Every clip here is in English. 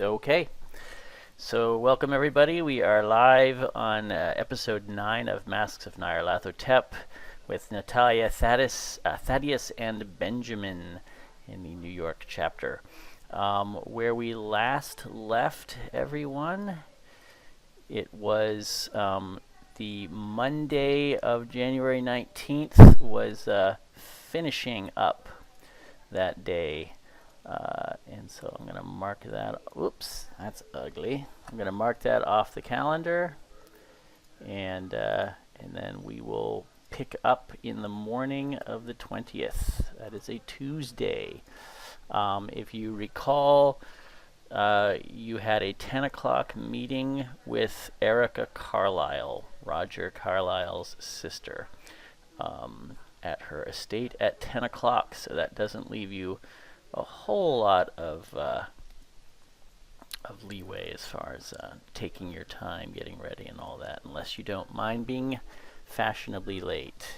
Okay, so welcome everybody. We are live on episode 9 of Masks of Nyarlathotep with Natalya, Thaddeus, and Benjamin in the New York chapter. Where we last left everyone, it was the Monday of January 19th was finishing up that day. And so I'm going to mark that. Oops, that's ugly. I'm going to mark that off the calendar, and then we will pick up in the morning of the 20th. That is a Tuesday. If you recall, you had a 10 o'clock meeting with Erica Carlyle, Roger Carlyle's sister, at her estate at 10 o'clock. So that doesn't leave you a whole lot of leeway as far as taking your time, getting ready, and all that, unless you don't mind being fashionably late.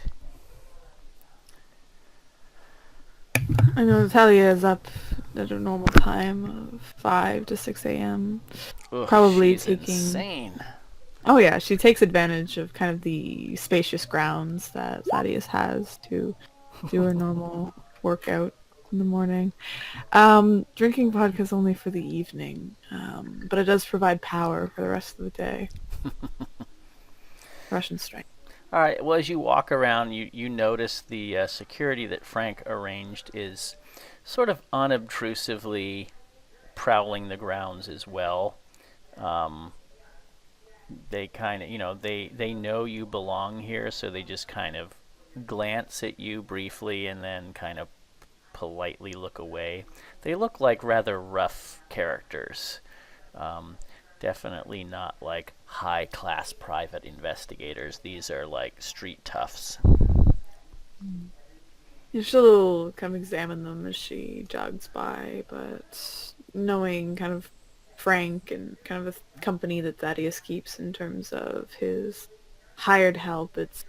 I know Natalya is up at a normal time of 5 to 6 a.m. Ugh, Probably she's taking... insane. Oh yeah, she takes advantage of kind of the spacious grounds that Thaddeus has to do her normal workout in the morning. Drinking vodka is only for the evening, but it does provide power for the rest of the day. Russian strength. All right, well, as you walk around, you notice the security that Frank arranged is sort of unobtrusively prowling the grounds as well. They kind of, they know you belong here, so they just kind of glance at you briefly and then kind of politely look away. They look like rather rough characters. Definitely not like high-class private investigators. These are like street toughs. She'll kind of examine them as she jogs by, but knowing kind of Frank and kind of the company that Thaddeus keeps in terms of his hired help, it's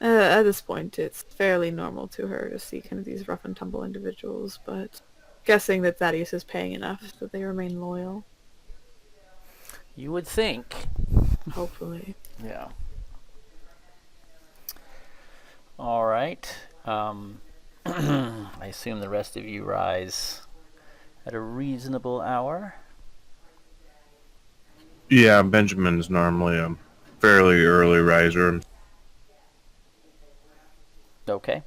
at this point it's fairly normal to her to see kind of these rough and tumble individuals, but guessing that Thaddeus is paying enough that they remain loyal. You would think. Hopefully. Yeah. All right. I assume the rest of you rise at a reasonable hour. Yeah, Benjamin's normally a fairly early riser. Okay.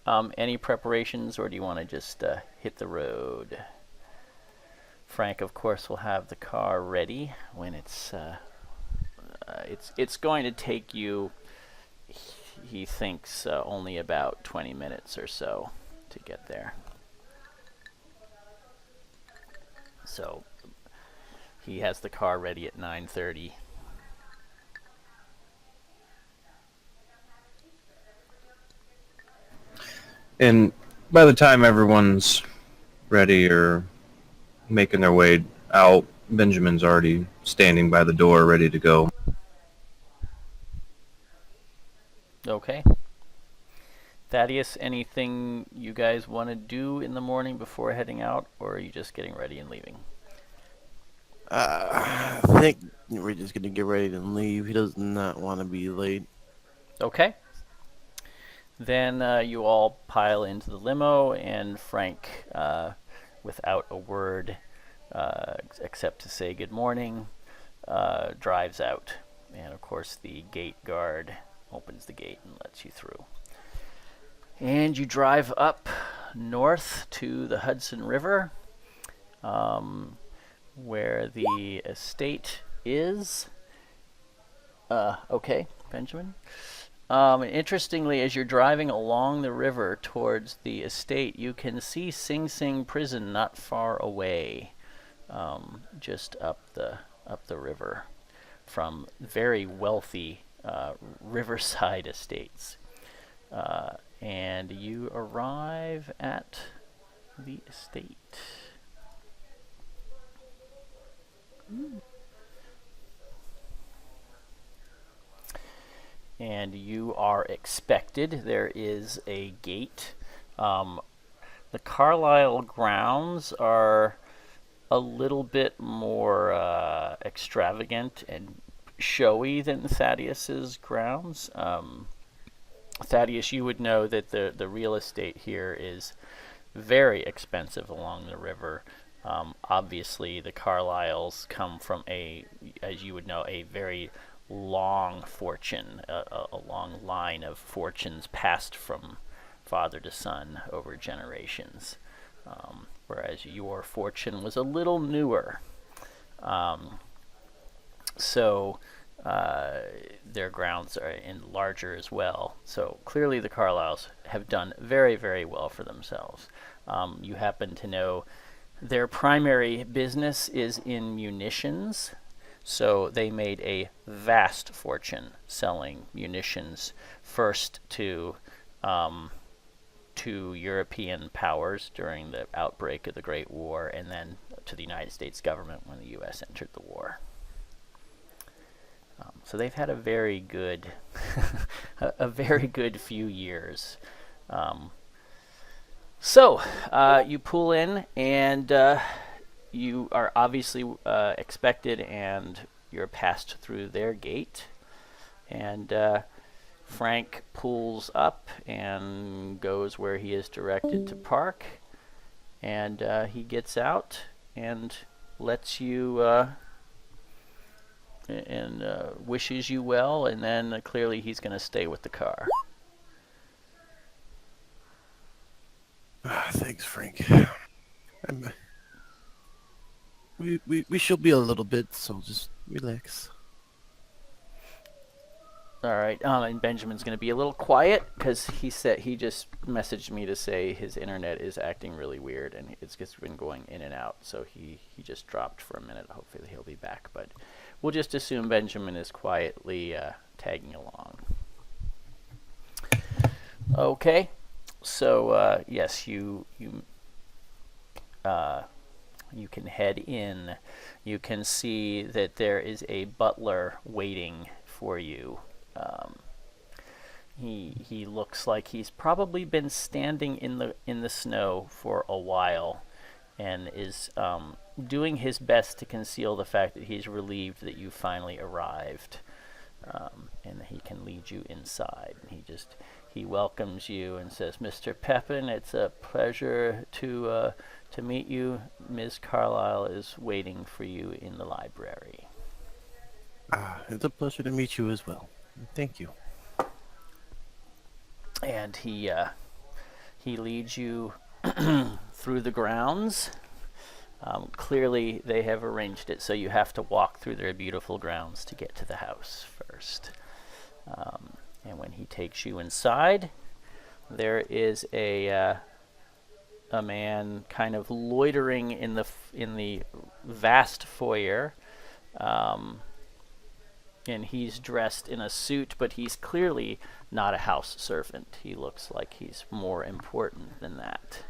Any preparations, or do you want to just hit the road? Frank, of course, will have the car ready when it's going to take you, he thinks, only about 20 minutes or so to get there. So he has the car ready at 9:30. And by the time everyone's ready or making their way out, Benjamin's already standing by the door ready to go. Okay. Thaddeus, anything you guys want to do in the morning before heading out, or are you just getting ready and leaving? I think we're just gonna get ready and leave. He does not want to be late. Okay. Then you all pile into the limo, and Frank, without a word except to say good morning, drives out. And of course the gate guard opens the gate and lets you through. And you drive up north to the Hudson River, where the estate is. Okay, Benjamin. Interestingly, as you're driving along the river towards the estate, you can see Sing Sing Prison not far away, just up the river from very wealthy riverside estates. And you arrive at the estate. And you are expected. There is a gate. The Carlyle grounds are a little bit more extravagant and showy than Thaddeus's grounds. Thaddeus, you would know that the real estate here is very expensive along the river. Obviously, the Carlyles come from as you would know, a very long fortune, a long line of fortunes passed from father to son over generations, whereas your fortune was a little newer. So their grounds are larger as well. So clearly the Carlyles have done very, very well for themselves. You happen to know their primary business is in munitions. So they made a vast fortune selling munitions first to European powers during the outbreak of the Great War, and then to the United States government when the U.S. entered the war. So they've had a very good, a very good few years. So you pull in, and you are obviously expected, and you're passed through their gate. And Frank pulls up and goes where he is directed to park. And he gets out and lets you and wishes you well, and then clearly he's going to stay with the car. Thanks, Frank. We shall be a little bit, so just relax. All right, and Benjamin's going to be a little quiet because he just messaged me to say his internet is acting really weird and it's just been going in and out. So he just dropped for a minute. Hopefully he'll be back, but we'll just assume Benjamin is quietly tagging along. Okay, so yes, you can head in. You can see that there is a butler waiting for you. He looks like he's probably been standing in the snow for a while, and is doing his best to conceal the fact that he's relieved that you finally arrived, and he can lead you inside. And he welcomes you and says, "Mr. Pepin, it's a pleasure to meet you. Ms. Carlyle is waiting for you in the library." It's a pleasure to meet you as well. Thank you. And he leads you through the grounds. Clearly, they have arranged it so you have to walk through their beautiful grounds to get to the house first. And when he takes you inside, there is a man kind of loitering in the vast foyer. And he's dressed in a suit, but he's clearly not a house servant. He looks like he's more important than that.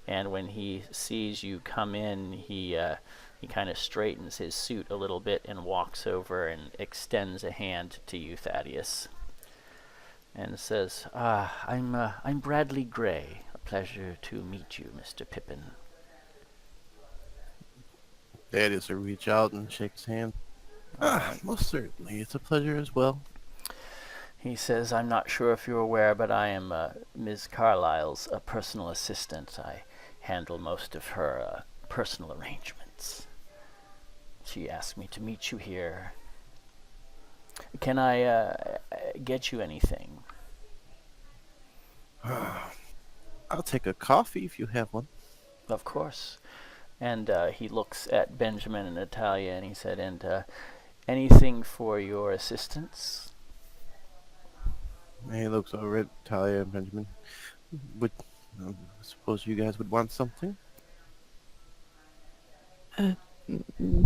And when he sees you come in, he kind of straightens his suit a little bit and walks over and extends a hand to you, Thaddeus, and says, I'm Bradley Gray. A pleasure to meet you, Mr. Pippin." Thaddeus will reach out and shake his hand. Most certainly. It's a pleasure as well. He says, "I'm not sure if you're aware, but I am Ms. Carlyle's personal assistant. I handle most of her personal arrangements. She asked me to meet you here. Can I get you anything?" I'll take a coffee if you have one. "Of course." And he looks at Benjamin and Natalya, and he said, "And anything for your assistance?" He looks over at Talia and Benjamin. I suppose you guys would want something?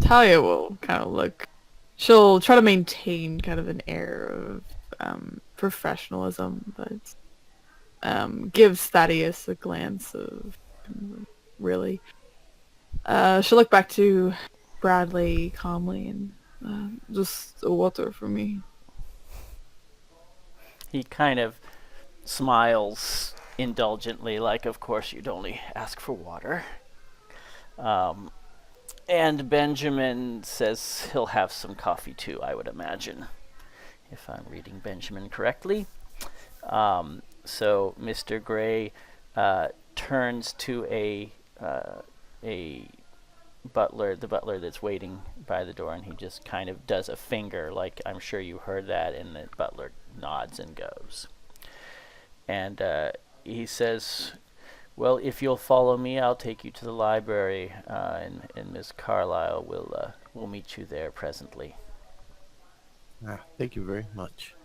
Talia will kind of look. She'll try to maintain kind of an air of professionalism, but gives Thaddeus a glance of really. She'll look back to Bradley calmly and just a water for me. He kind of smiles indulgently, like, "Of course you'd only ask for water." And Benjamin says he'll have some coffee too, I would imagine, if I'm reading Benjamin correctly. So Mr. Gray turns to a butler, the butler that's waiting by the door, and he just kind of does a finger, like, I'm sure you heard that, and the butler nods and goes. And he says, well, if you'll follow me, I'll take you to the library, and Miss Carlyle will meet you there presently. Thank you very much.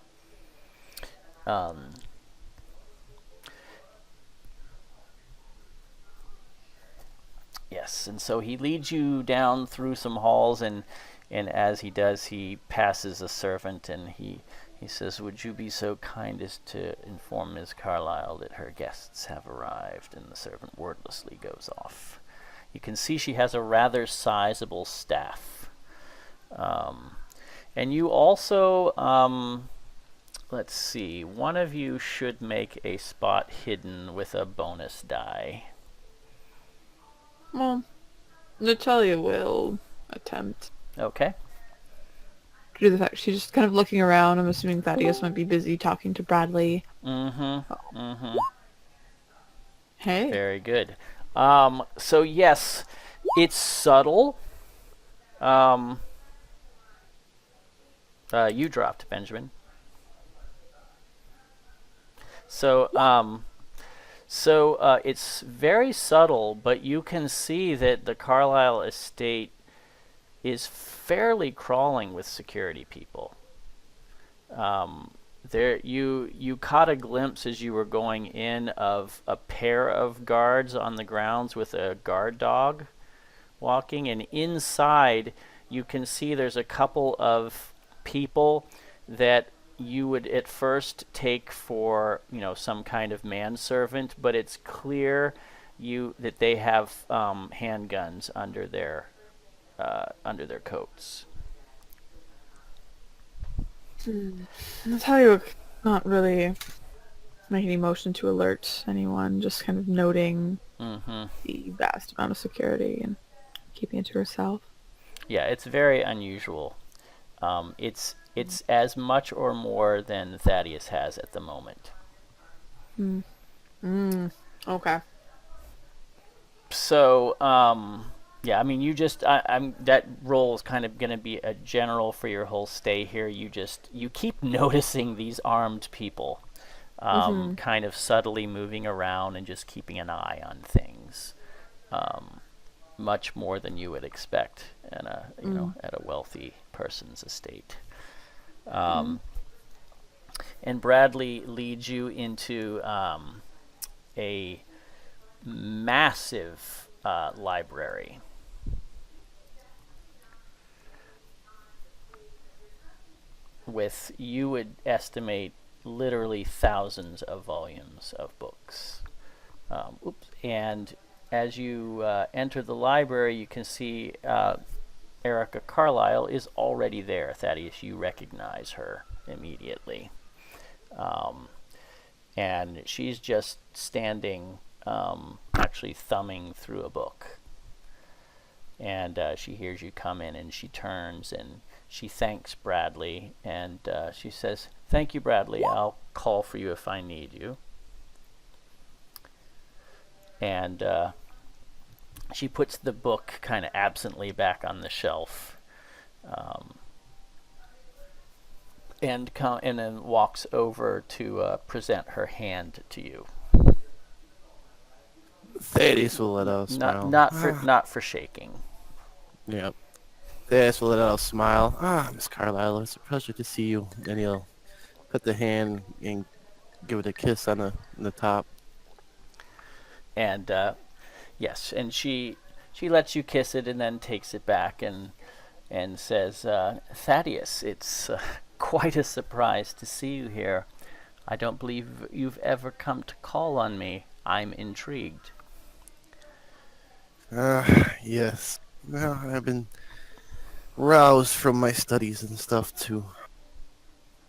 Yes, and so he leads you down through some halls, and as he does, he passes a servant, and he says, would you be so kind as to inform Ms. Carlyle that her guests have arrived? And the servant wordlessly goes off. You can see she has a rather sizable staff. And you also, let's see, one of you should make a spot hidden with a bonus die. Well, Natalya will attempt Okay. to do the fact she's just kind of looking around. I'm assuming Thaddeus might be busy talking to Bradley. Hey. Very good. So yes, it's subtle. You dropped, Benjamin. So it's very subtle, but you can see that the Carlyle estate is fairly crawling with security people. There, you caught a glimpse as you were going in of a pair of guards on the grounds with a guard dog walking, and inside you can see there's a couple of people that you would at first take for, some kind of manservant, but it's clear that they have handguns under their coats. Natalya would not really make any motion to alert anyone, just kind of noting the vast amount of security and keeping it to herself. Yeah, it's very unusual. It's as much or more than Thaddeus has at the moment. Okay. So, yeah, I mean, that role is kind of going to be a general for your whole stay here. You keep noticing these armed people, kind of subtly moving around and just keeping an eye on things, much more than you would expect at a wealthy person's estate. And Bradley leads you into a massive library. With, you would estimate, literally thousands of volumes of books. And as you enter the library, you can see Erica Carlyle is already there. Thaddeus, you recognize her immediately. And she's just standing, actually thumbing through a book. And she hears you come in, and she turns and she thanks Bradley, and she says, "Thank you, Bradley. I'll call for you if I need you." And she puts the book kind of absently back on the shelf, and then walks over to present her hand to you. Thaddeus will let out a smile. Not for shaking. Yep. Thaddeus will let out a smile. Miss Carlyle, it's a pleasure to see you. And he'll put the hand and give it a kiss on the top. And yes, and she lets you kiss it and then takes it back and says, "Thaddeus, it's quite a surprise to see you here. I don't believe you've ever come to call on me. I'm intrigued." Yes. Well, I've been roused from my studies and stuff to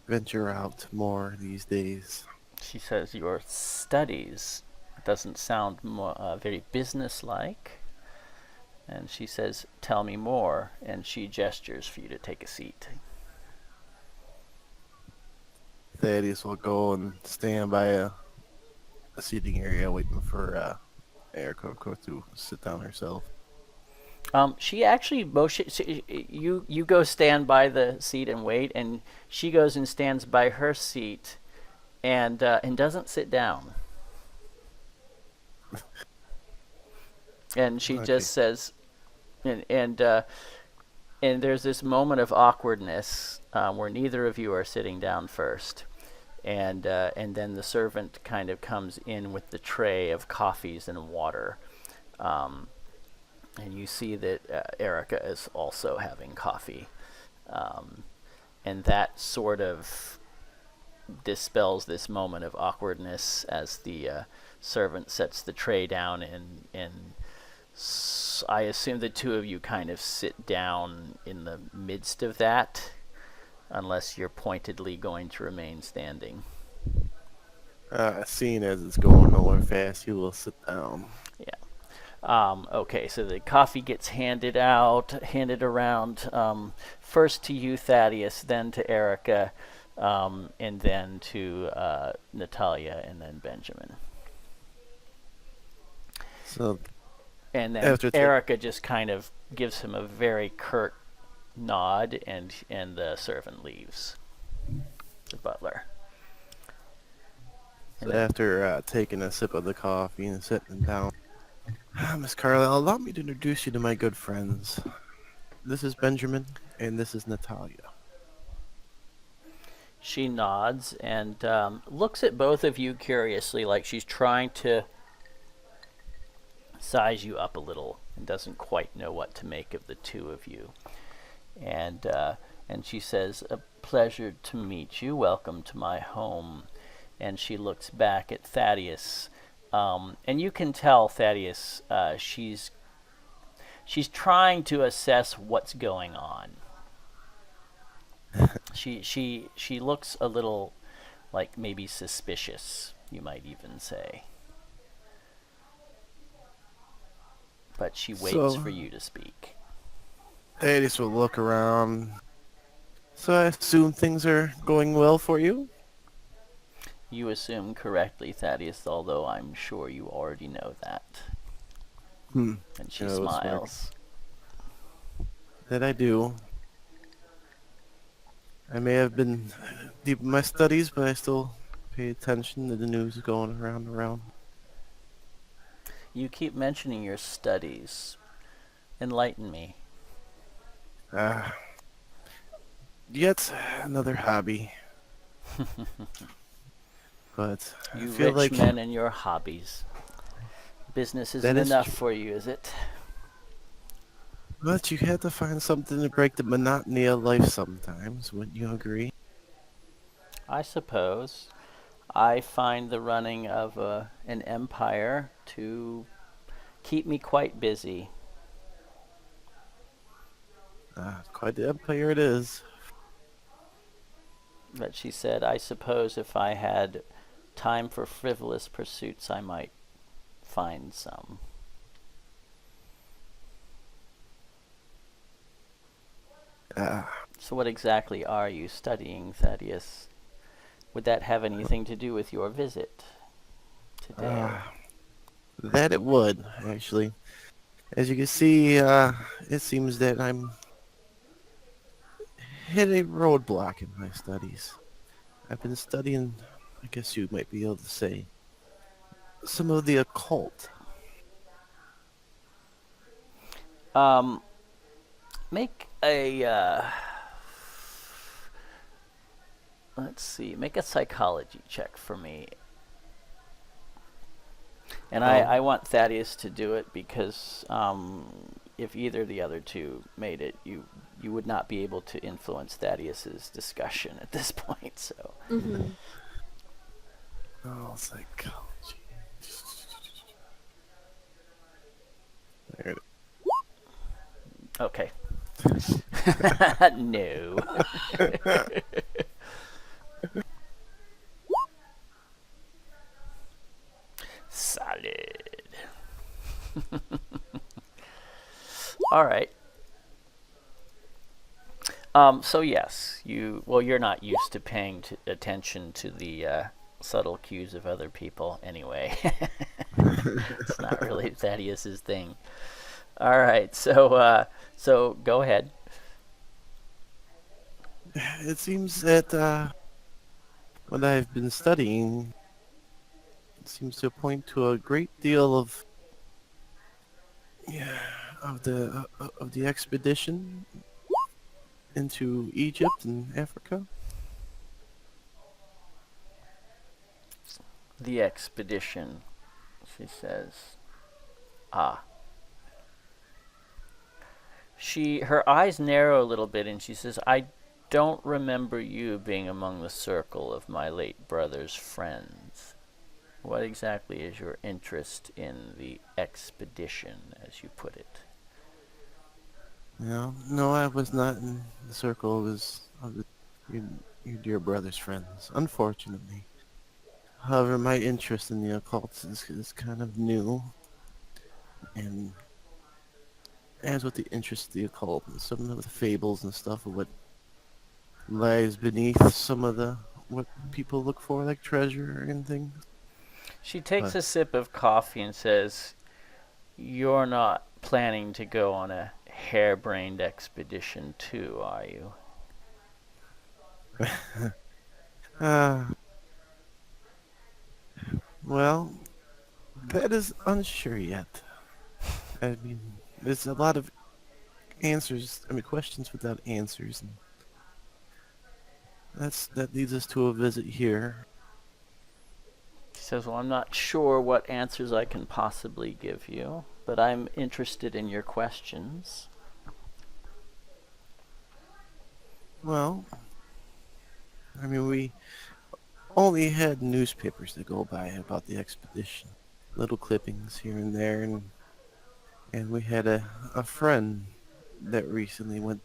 venture out more these days. She says, "Your studies doesn't sound very businesslike." And she says, "Tell me more," and she gestures for you to take a seat. Thaddeus will go and stand by a seating area waiting for Erica to sit down herself. She actually you go stand by the seat and wait, and she goes and stands by her seat, and doesn't sit down. And she Okay. just says, and there's this moment of awkwardness where neither of you are sitting down first, and then the servant kind of comes in with the tray of coffees and water. And you see that Erica is also having coffee. And that sort of dispels this moment of awkwardness as the servant sets the tray down, and I assume the two of you kind of sit down in the midst of that, unless you're pointedly going to remain standing. Seeing as it's going nowhere fast, he will sit down. Okay, so the coffee gets handed around, first to you, Thaddeus, then to Erica, and then to Natalya, and then Benjamin. So And then After Erica just kind of gives him a very curt nod, and the servant leaves. The butler. after taking a sip of the coffee and sitting down, Miss Carlyle, allow me to introduce you to my good friends. This is Benjamin, and this is Natalya. She nods and looks at both of you curiously, like she's trying to size you up a little and doesn't quite know what to make of the two of you. And she says, "A pleasure to meet you. Welcome to my home." And she looks back at Thaddeus. And you can tell, Thaddeus, she's trying to assess what's going on. She looks a little like maybe suspicious, you might even say. But she waits for you to speak. Thaddeus will look around. So I assume things are going well for you? You assume correctly, Thaddeus, although I'm sure you already know that. And she smiles. That I do. I may have been deep in my studies, but I still pay attention to the news going around. You keep mentioning your studies. Enlighten me. Yet another hobby. But You I feel rich like men and your hobbies. Business isn't That is enough tr- for you, is it? But you have to find something to break the monotony of life sometimes, wouldn't you agree? I suppose. I find the running of an empire to keep me quite busy. Quite the empire it is. But she said, "I suppose if I had time for frivolous pursuits, I might find some." So what exactly are you studying, Thaddeus? Would that have anything to do with your visit today? That it would, actually. As you can see, it seems that I'm hit a roadblock in my studies. I've been studying, I guess you might be able to say, some of the occult. Make a let's see, make a psychology check for me. And I want Thaddeus to do it because if either of the other two made it, you would not be able to influence Thaddeus's discussion at this point. So. Mm-hmm. Oh, psychology. There it is. Okay. No. Solid. All right. So yes, you're not used to paying attention to the subtle cues of other people anyway. It's not really Thaddeus's thing. All right, so go ahead. It seems that what I've been studying seems to point to a great deal of yeah of the expedition into Egypt and Africa. The expedition, she says. Ah. Her eyes narrow a little bit and she says, I don't remember you being among the circle of my late brother's friends. What exactly is your interest in the expedition, as you put it? No, I was not in the circle of your, your dear brother's friends, unfortunately. However, my interest in the occult is kind of new, and as with the interest of the occult, and some of the fables and stuff of what lies beneath some of the what people look for, like treasure and things. She takes But a sip of coffee and says, you're not planning to go on a harebrained expedition too, are you? uh, well, that is unsure yet. I mean, there's a lot of questions without answers, and that leads us to a visit here. She says, well, I'm not sure what answers I can possibly give you, but I'm interested in your questions. Well, I mean, we only had newspapers to go by about the expedition, little clippings here and there, and we had a friend that recently went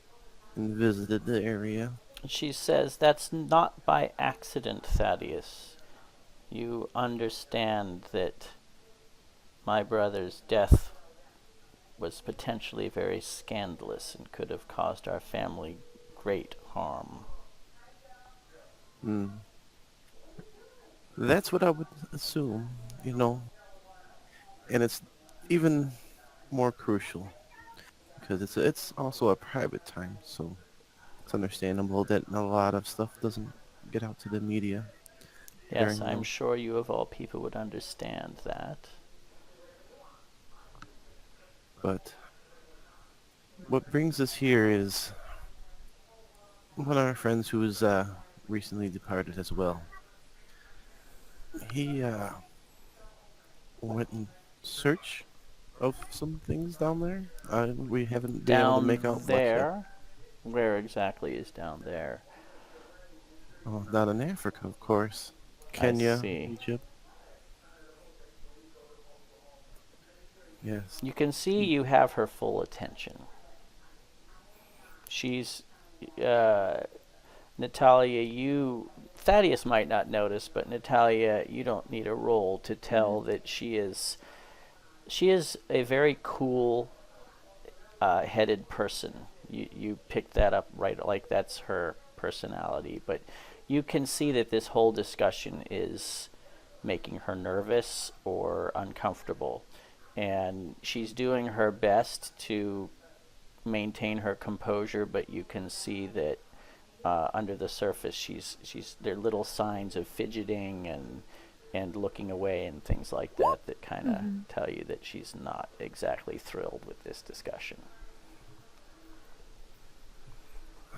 and visited the area. She says, that's not by accident, Thaddeus. You understand that my brother's death was potentially very scandalous and could have caused our family great harm. That's what I would assume, and it's even more crucial because it's also a private time, so it's understandable that a lot of stuff doesn't get out to the media. Yes, during I'm the- sure you of all people would understand that. But what brings us here is one of our friends who is recently departed as well. He went in search of some things down there. We haven't been able to make out much yet. There? Where exactly is down there? Oh, down in Africa, of course. I Kenya, see. Egypt. Yes. You can see you have her full attention. She's, Natalya, Thaddeus might not notice, but Natalya, you don't need a roll to tell that she is a very cool headed person. You picked that up right, like that's her personality, but you can see that this whole discussion is making her nervous or uncomfortable, and she's doing her best to maintain her composure, but you can see that under the surface she's there are little signs of fidgeting and looking away and things like that that kind of tell you that she's not exactly thrilled with this discussion.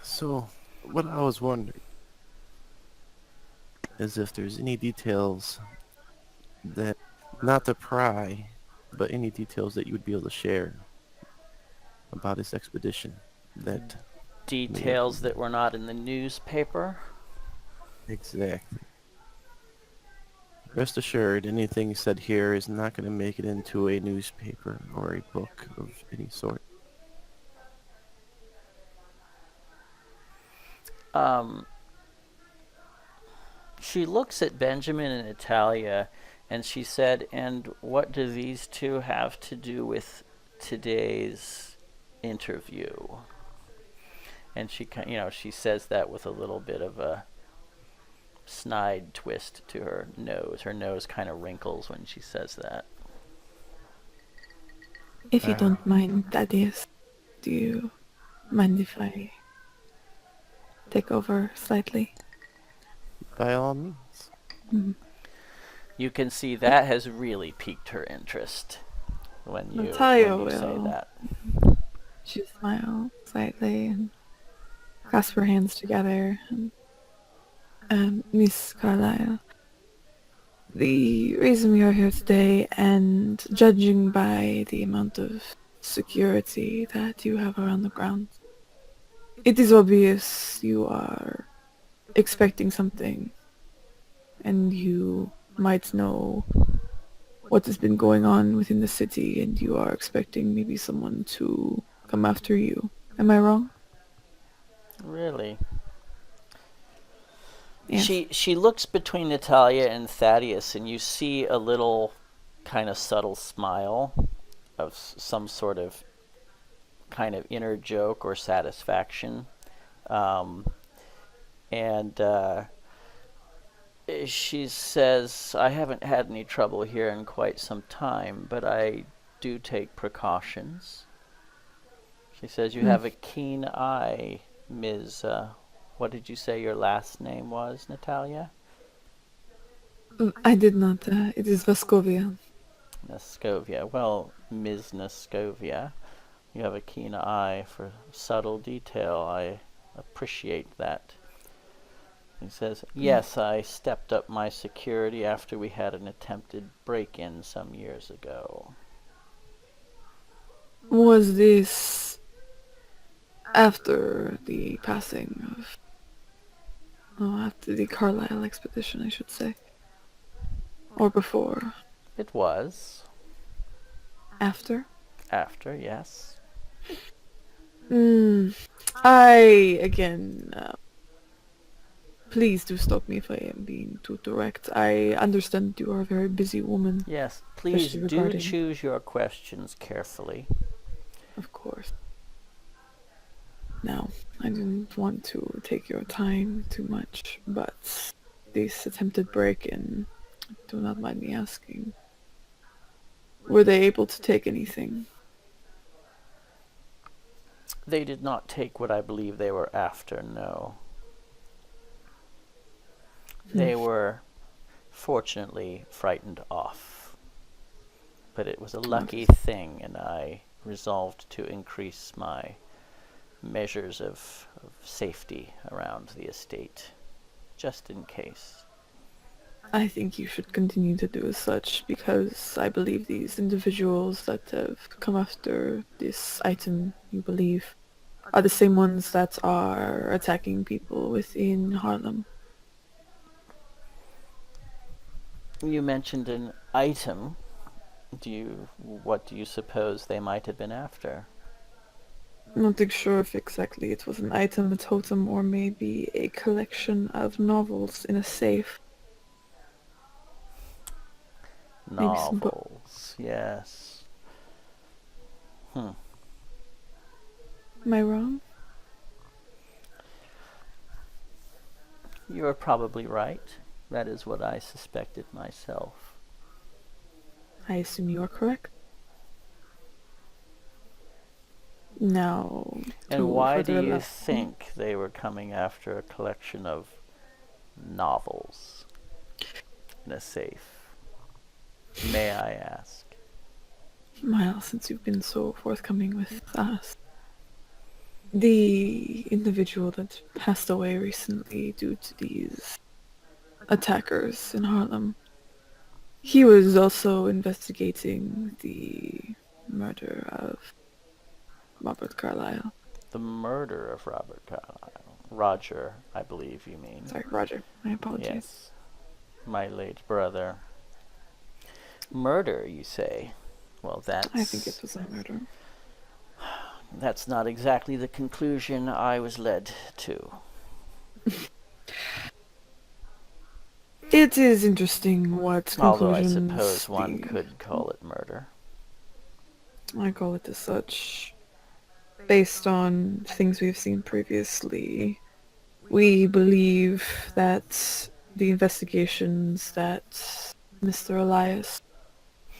So, what I was wondering is if there's any details that, not to pry, but any details that you would be able to share about this expedition that... Details that were not in the newspaper. Exactly. Rest assured, anything said here is not going to make it into a newspaper or a book of any sort. She looks at Benjamin and Natalya, and she said, and what do these two have to do with today's interview. And she says that with a little bit of a snide twist to her nose. Her nose kind of wrinkles when she says that. If you don't mind, Thaddeus, do you mind if I take over slightly? By all means. Mm. You can see that has really piqued her interest when you Natalya say will. that. She smiles slightly and clasps her hands together. And, Miss Carlyle, the reason we are here today, and judging by the amount of security that you have around the grounds, it is obvious you are expecting something, and you might know what has been going on within the city, and you are expecting maybe someone to come after you. Am I wrong? Really? Yes. She looks between Natalya and Thaddeus, and you see a little kind of subtle smile of some sort of kind of inner joke or satisfaction. And she says, I haven't had any trouble here in quite some time, but I do take precautions. She says, you have a keen eye, Ms. What did you say your last name was, Natalya? I did not. It is Vascovia. Nascovia. Well, Ms. Nascovia, you have a keen eye for subtle detail. I appreciate that. He says, yes, I stepped up my security after we had an attempted break-in some years ago. Was this after the passing of... after the Carlyle expedition, I should say. Or before? It was. After? After, yes. Again, please do stop me if I am being too direct. I understand you are a very busy woman. Yes, please Especially do regarding- choose your questions carefully. Of course. Now, I didn't want to take your time too much, but this attempted break-in, do not mind me asking, were they able to take anything? They did not take what I believe they were after, no. They were, fortunately, frightened off. But it was a lucky thing, and I resolved to increase my measures of safety around the estate, just in case. I think you should continue to do as such, because I believe these individuals that have come after this item, you believe, are the same ones that are attacking people within Harlem. You mentioned an item. What do you suppose they might have been after? I'm not sure if exactly it was an item, a totem, or maybe a collection of novels in a safe. Maybe some Novels, yes. Am I wrong? You are probably right. That is what I suspected myself. I assume you are correct. Now, And why do further you along- think they were coming after a collection of novels in a safe? May I ask? Well, since you've been so forthcoming with us, the individual that passed away recently due to these attackers in Harlem, he was also investigating the murder of Robert Carlyle. The murder of Robert Carlyle. Roger, I believe you mean. Sorry, Roger. My apologies. Yes. My late brother. Murder, you say? Well, I think it was a murder. that's not exactly the conclusion I was led to. It is interesting what Although I conclusions suppose one the- could call it murder. I call it as such. based on things we've seen previously, we believe that the investigations that Mr. Elias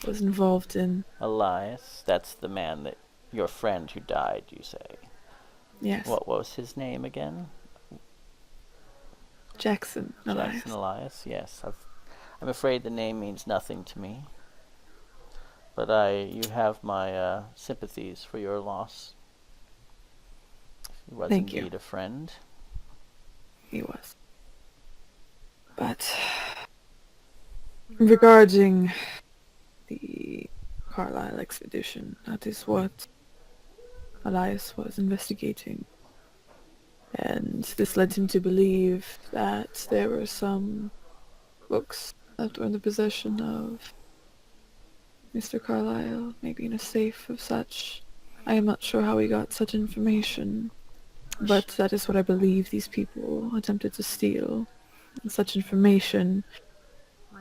was involved in. Elias, that's the man that your friend who died, you say. Yes. What was his name again? Jackson Elias. Jackson Elias, yes. I'm afraid the name means nothing to me. But you have my sympathies for your loss. He was Thank you. indeed a friend. He was. But regarding the Carlyle expedition, that is what Elias was investigating. And this led him to believe that there were some books that were in the possession of Mr. Carlyle, maybe in a safe of such. I am not sure how he got such information, but that is what I believe these people attempted to steal. And such information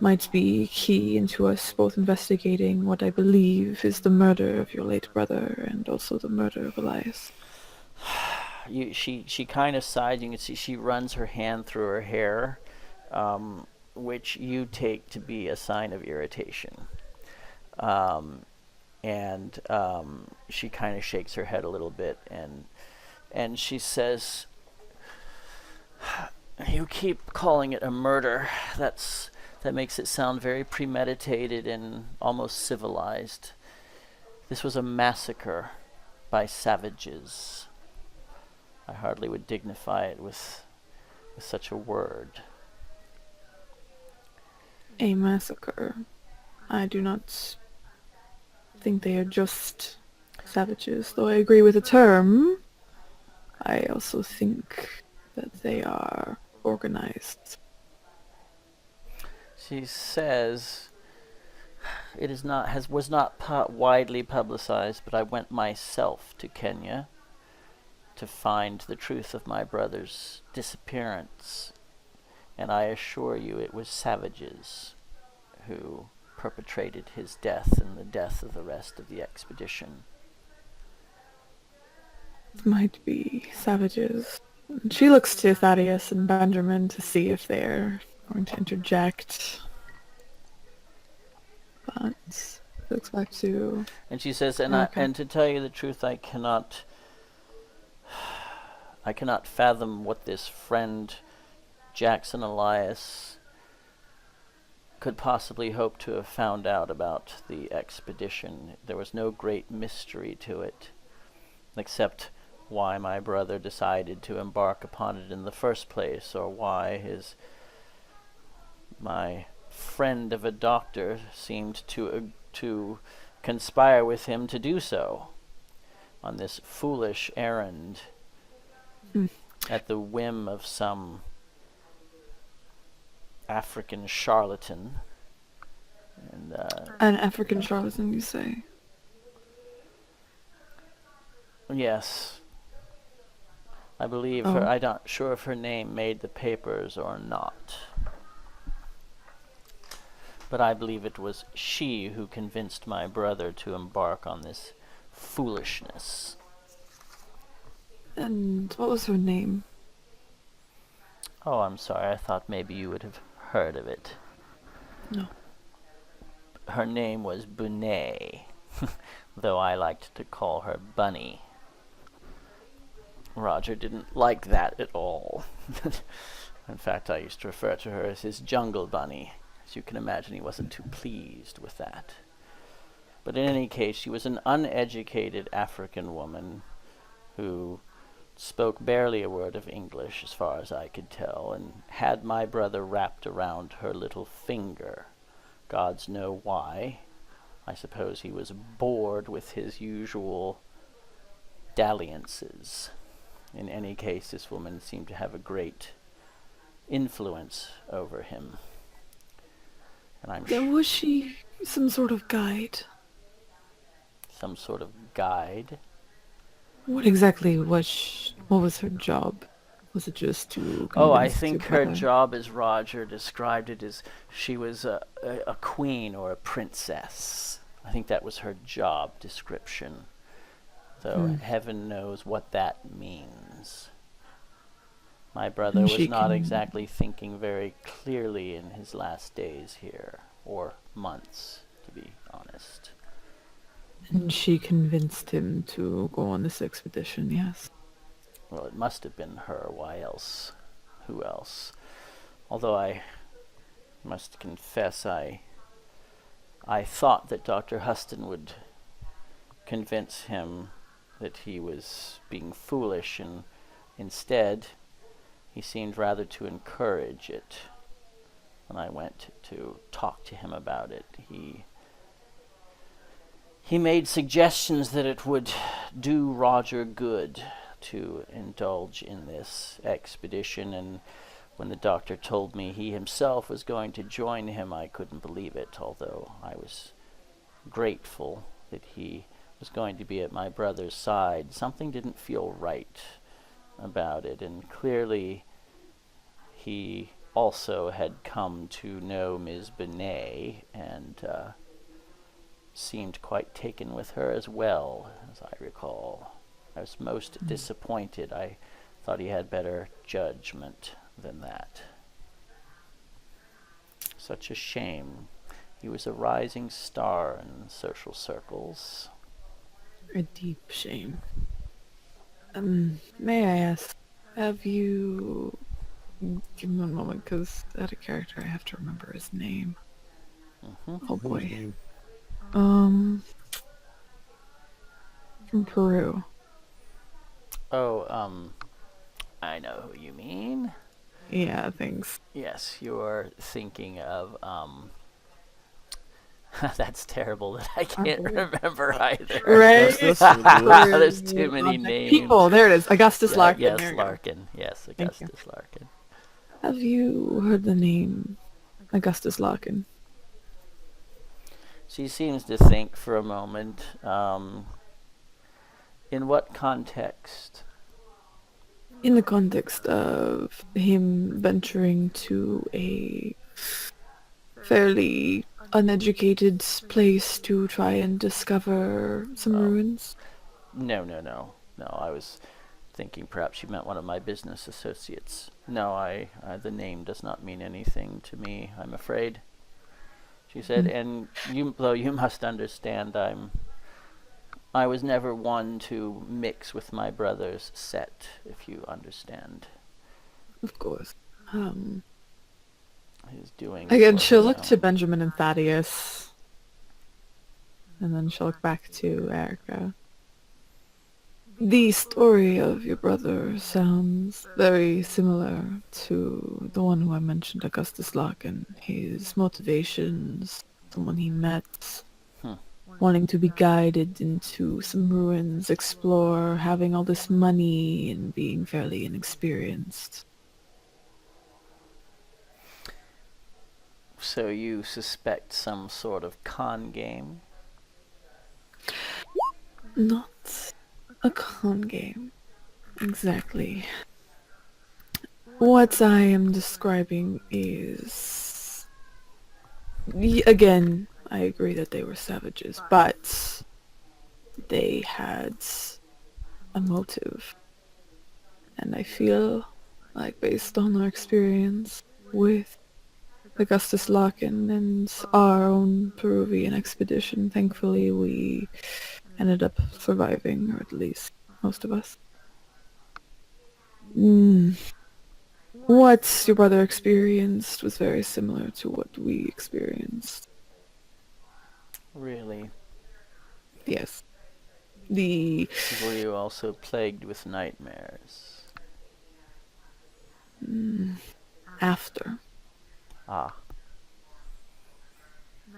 might be key into us both investigating what I believe is the murder of your late brother and also the murder of Elias. She kind of sighs. You can see she runs her hand through her hair, which you take to be a sign of irritation. And she kind of shakes her head a little bit, and she says, "You keep calling it a murder. That makes it sound very premeditated and almost civilized. This was a massacre by savages. I hardly would dignify it with such a word." A massacre. I do not think they are just savages, though I agree with the term. I also think that they are organized. She says, "It was not widely publicized, but I went myself to Kenya to find the truth of my brother's disappearance, and I assure you it was savages who perpetrated his death and the death of the rest of the expedition." It might be savages. She looks to Thaddeus and Benjamin to see if they're going to interject. But looks back to... And she says, and to tell you the truth, I cannot fathom what this friend Jackson Elias could possibly hope to have found out about the expedition. There was no great mystery to it, except why my brother decided to embark upon it in the first place, or why my friend of a doctor seemed to conspire with him to do so on this foolish errand at the whim of some African charlatan. And an African charlatan, you say? Yes. I believe her. I'm not sure if her name made the papers or not. But I believe it was she who convinced my brother to embark on this foolishness. And what was her name? Oh, I'm sorry. I thought maybe you would have heard of it. No. Her name was Bunay, though I liked to call her Bunny. Roger didn't like that at all. In fact, I used to refer to her as his jungle bunny. As you can imagine, he wasn't too pleased with that. But in any case, she was an uneducated African woman who spoke barely a word of English, as far as I could tell, and had my brother wrapped around her little finger. Gods know why. I suppose he was bored with his usual dalliances. In any case, this woman seemed to have a great influence over him. And was she some sort of guide? Some sort of guide? What exactly what was her job? Was it just to I think her job, as Roger described it, is she was a queen or a princess. I think that was her job description. though heaven knows what that means. My brother And was she not can- exactly thinking very clearly in his last days here, or months, to be honest. And she convinced him to go on this expedition, yes. Well, it must have been her. Why else? Who else? Although I must confess, I thought that Dr. Huston would convince him that he was being foolish, and instead, he seemed rather to encourage it. When I went to talk to him about it, he made suggestions that it would do Roger good to indulge in this expedition, and when the doctor told me he himself was going to join him, I couldn't believe it, although I was grateful that he was going to be at my brother's side. Something didn't feel right about it, and clearly he also had come to know Ms. Benet, and seemed quite taken with her as well, as I recall. I was most disappointed. I thought he had better judgment than that. Such a shame. He was a rising star in social circles. A deep shame. May I ask, have you... Give me one moment, because out of character I have to remember his name. Mm-hmm. Oh Whose boy. name? From Peru. Oh, I know who you mean. Yeah, thanks. Yes, you're thinking of, that's terrible that I can't boy. remember either. Right? There's too many names. People, there it is. Augustus Larkin. Yes, there you go. Larkin. Yes, Thank you. Augustus Larkin. Have you heard the name Augustus Larkin? She seems to think for a moment. In what context? In the context of him venturing to a fairly uneducated place to try and discover some ruins. No. I was thinking perhaps you meant one of my business associates. No, the name does not mean anything to me, I'm afraid. She said, and you must understand, I was never one to mix with my brother's set, if you understand. Of course. He's doing Again, for she'll his look to own. Benjamin and Thaddeus. And then she'll look back to Erica. The story of your brother sounds very similar to the one who I mentioned, Augustus Larkin. His motivations, someone he met, wanting to be guided into some ruins, explore, having all this money, and being fairly inexperienced. So you suspect some sort of con game? Not a con game. Exactly. What I am describing is... Again, I agree that they were savages, but they had a motive. And I feel like based on our experience with Augustus Larkin and our own Peruvian expedition, thankfully we ended up surviving, or at least most of us. What your brother experienced was very similar to what we experienced. Really? Yes. Were you also plagued with nightmares? After. Ah.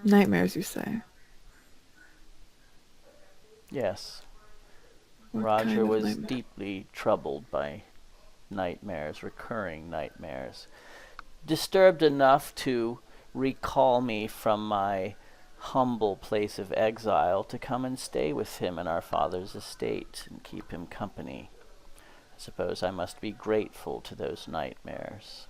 Nightmares, you say? Yes. What Roger kind of was nightmare? deeply troubled by nightmares, recurring nightmares. Disturbed enough to recall me from my humble place of exile to come and stay with him in our father's estate and keep him company. I suppose I must be grateful to those nightmares.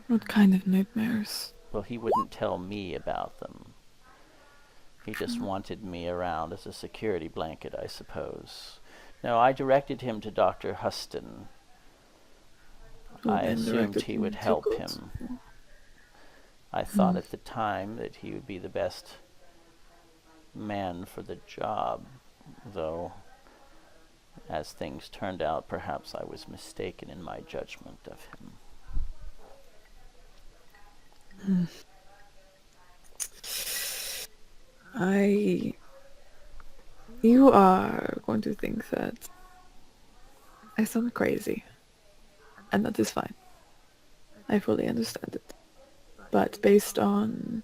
What kind of nightmares? Well, he wouldn't tell me about them. He just wanted me around as a security blanket, I suppose. No, I directed him to Dr. Huston. Who I then assumed directed he him would to help go him. to- I thought at the time that he would be the best man for the job, though as things turned out, perhaps I was mistaken in my judgment of him. You are going to think that I sound crazy, and that is fine. I fully understand it. But based on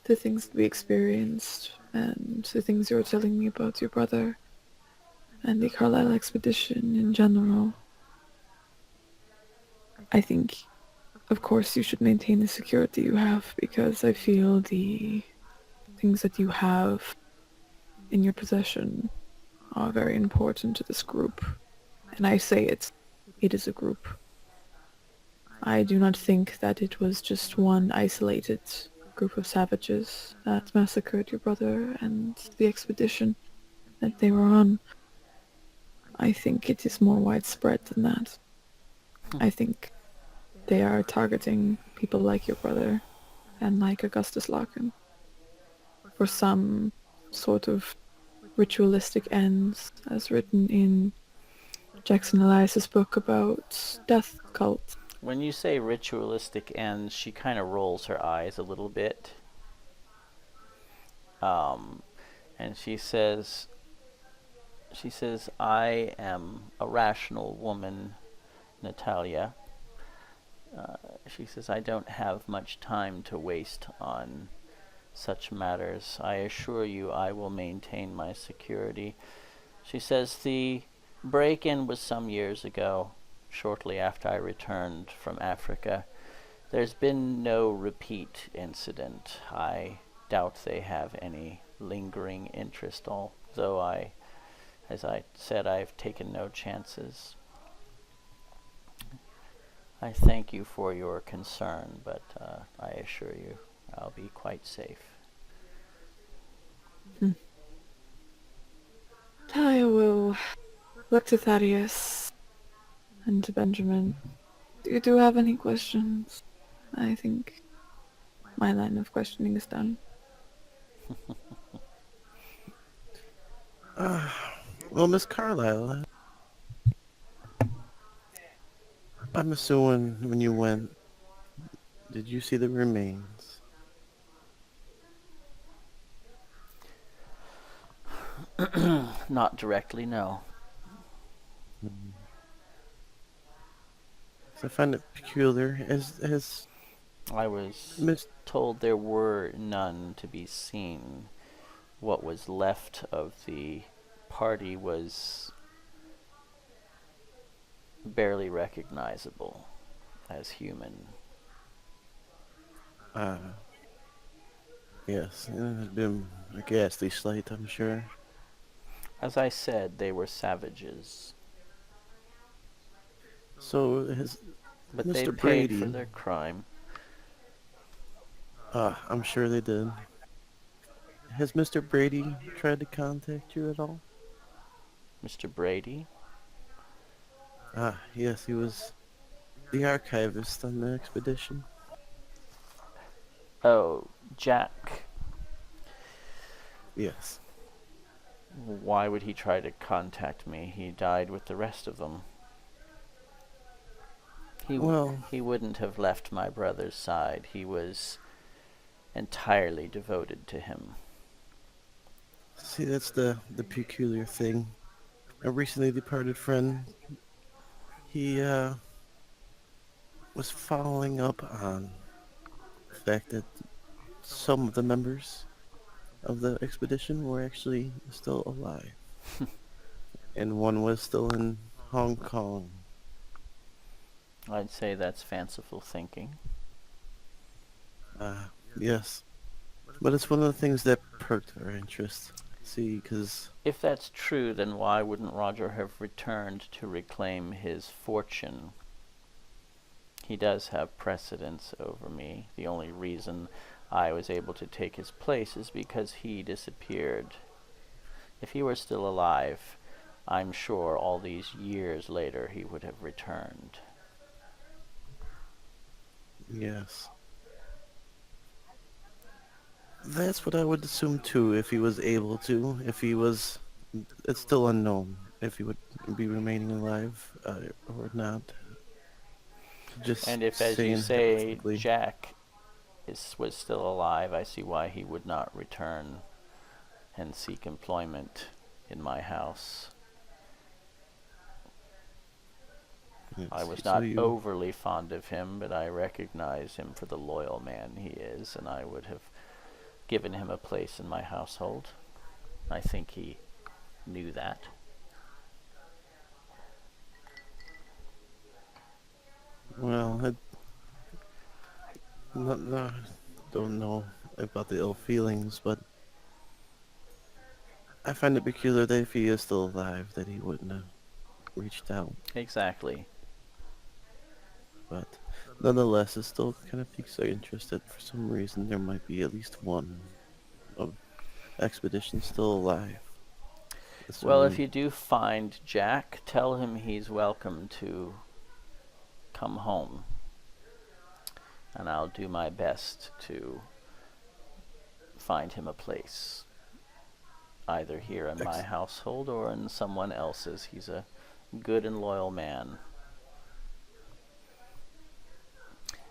the things we experienced and the things you're telling me about your brother and the Carlyle expedition in general, I think, of course, you should maintain the security you have, because I feel the things that you have in your possession are very important to this group. And I say it is a group. I do not think that it was just one isolated group of savages that massacred your brother and the expedition that they were on. I think it is more widespread than that. I think they are targeting people like your brother and like Augustus Larkin for some sort of ritualistic ends, as written in Jackson Elias's book about death cult. When you say ritualistic ends, she kind of rolls her eyes a little bit. And she says, I am a rational woman, Natalya. She says, I don't have much time to waste on such matters. I assure you I will maintain my security. She says, the break-in was some years ago, shortly after I returned from Africa. There's been no repeat incident. I doubt they have any lingering interest, although as I said, I've taken no chances. I thank you for your concern, but I assure you I'll be quite safe. I will look to Thaddeus and to Benjamin. Do you have any questions? I think my line of questioning is done. Well, Miss Carlyle, I'm assuming when you went, did you see the remains? Not directly, no. So I find it peculiar. As I was Miss... told there were none to be seen. What was left of the party was barely recognizable as human. Yes, it had been a ghastly sight, I'm sure. As I said, they were savages. So But Mr. they paid Brady, for their crime. I'm sure they did. Has Mr. Brady tried to contact you at all? Mr. Brady? Yes, he was the archivist on the expedition. Oh, Jack. Yes. Why would he try to contact me? He died with the rest of them. He wouldn't have left my brother's side. He was entirely devoted to him. See, that's the peculiar thing. A recently departed friend, he was following up on the fact that some of the members of the expedition were actually still alive. And one was still in Hong Kong. I'd say that's fanciful thinking. Yes. But it's one of the things that perked our interest. See, because... If that's true, then why wouldn't Roger have returned to reclaim his fortune? He does have precedence over me. The only reason I was able to take his place is because he disappeared. If he were still alive, I'm sure all these years later he would have returned. Yes. That's what I would assume too, if he was able to. If he was... It's still unknown if he would be remaining alive or not. Just And if, as you saying say, hypothetically. Jack was still alive, I see why he would not return and seek employment in my house. I was So not you... overly fond of him, but I recognize him for the loyal man he is, and I would have given him a place in my household. I think he knew that. Well, I don't know about the ill feelings, but I find it peculiar that if he is still alive, that he wouldn't have reached out. Exactly. But nonetheless, it still kind of piques our interest that for some reason there might be at least one of expedition still alive. Well, if Assuming... you do find Jack, tell him he's welcome to come home. And I'll do my best to find him a place. Either here in my household or in someone else's. He's a good and loyal man.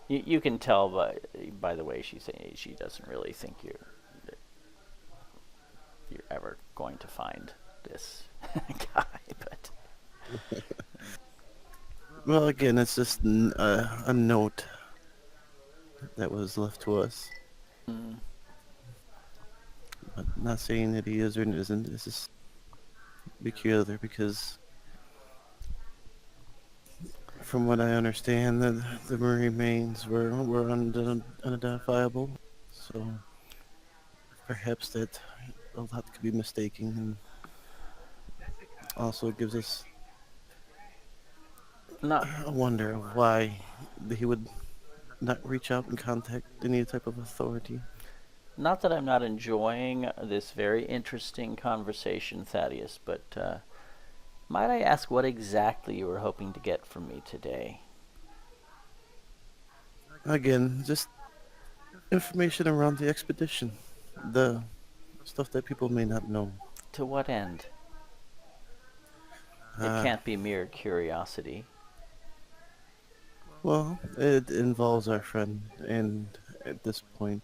You can tell by the way she's saying she doesn't really think you're ever going to find this guy, but Well, again, it's just a note that was left to us. But not saying that he is or isn't. This is peculiar because, from what I understand, the remains were unidentifiable. So perhaps that a lot could be mistaken, and also gives us not a wonder of why he would not reach out and contact any type of authority. not that I'm not enjoying this very interesting conversation, Thaddeus, but might I ask what exactly you were hoping to get from me today? Again, just information around the expedition. The stuff that people may not know. To what end? It can't be mere curiosity. Well, it involves our friend, and at this point,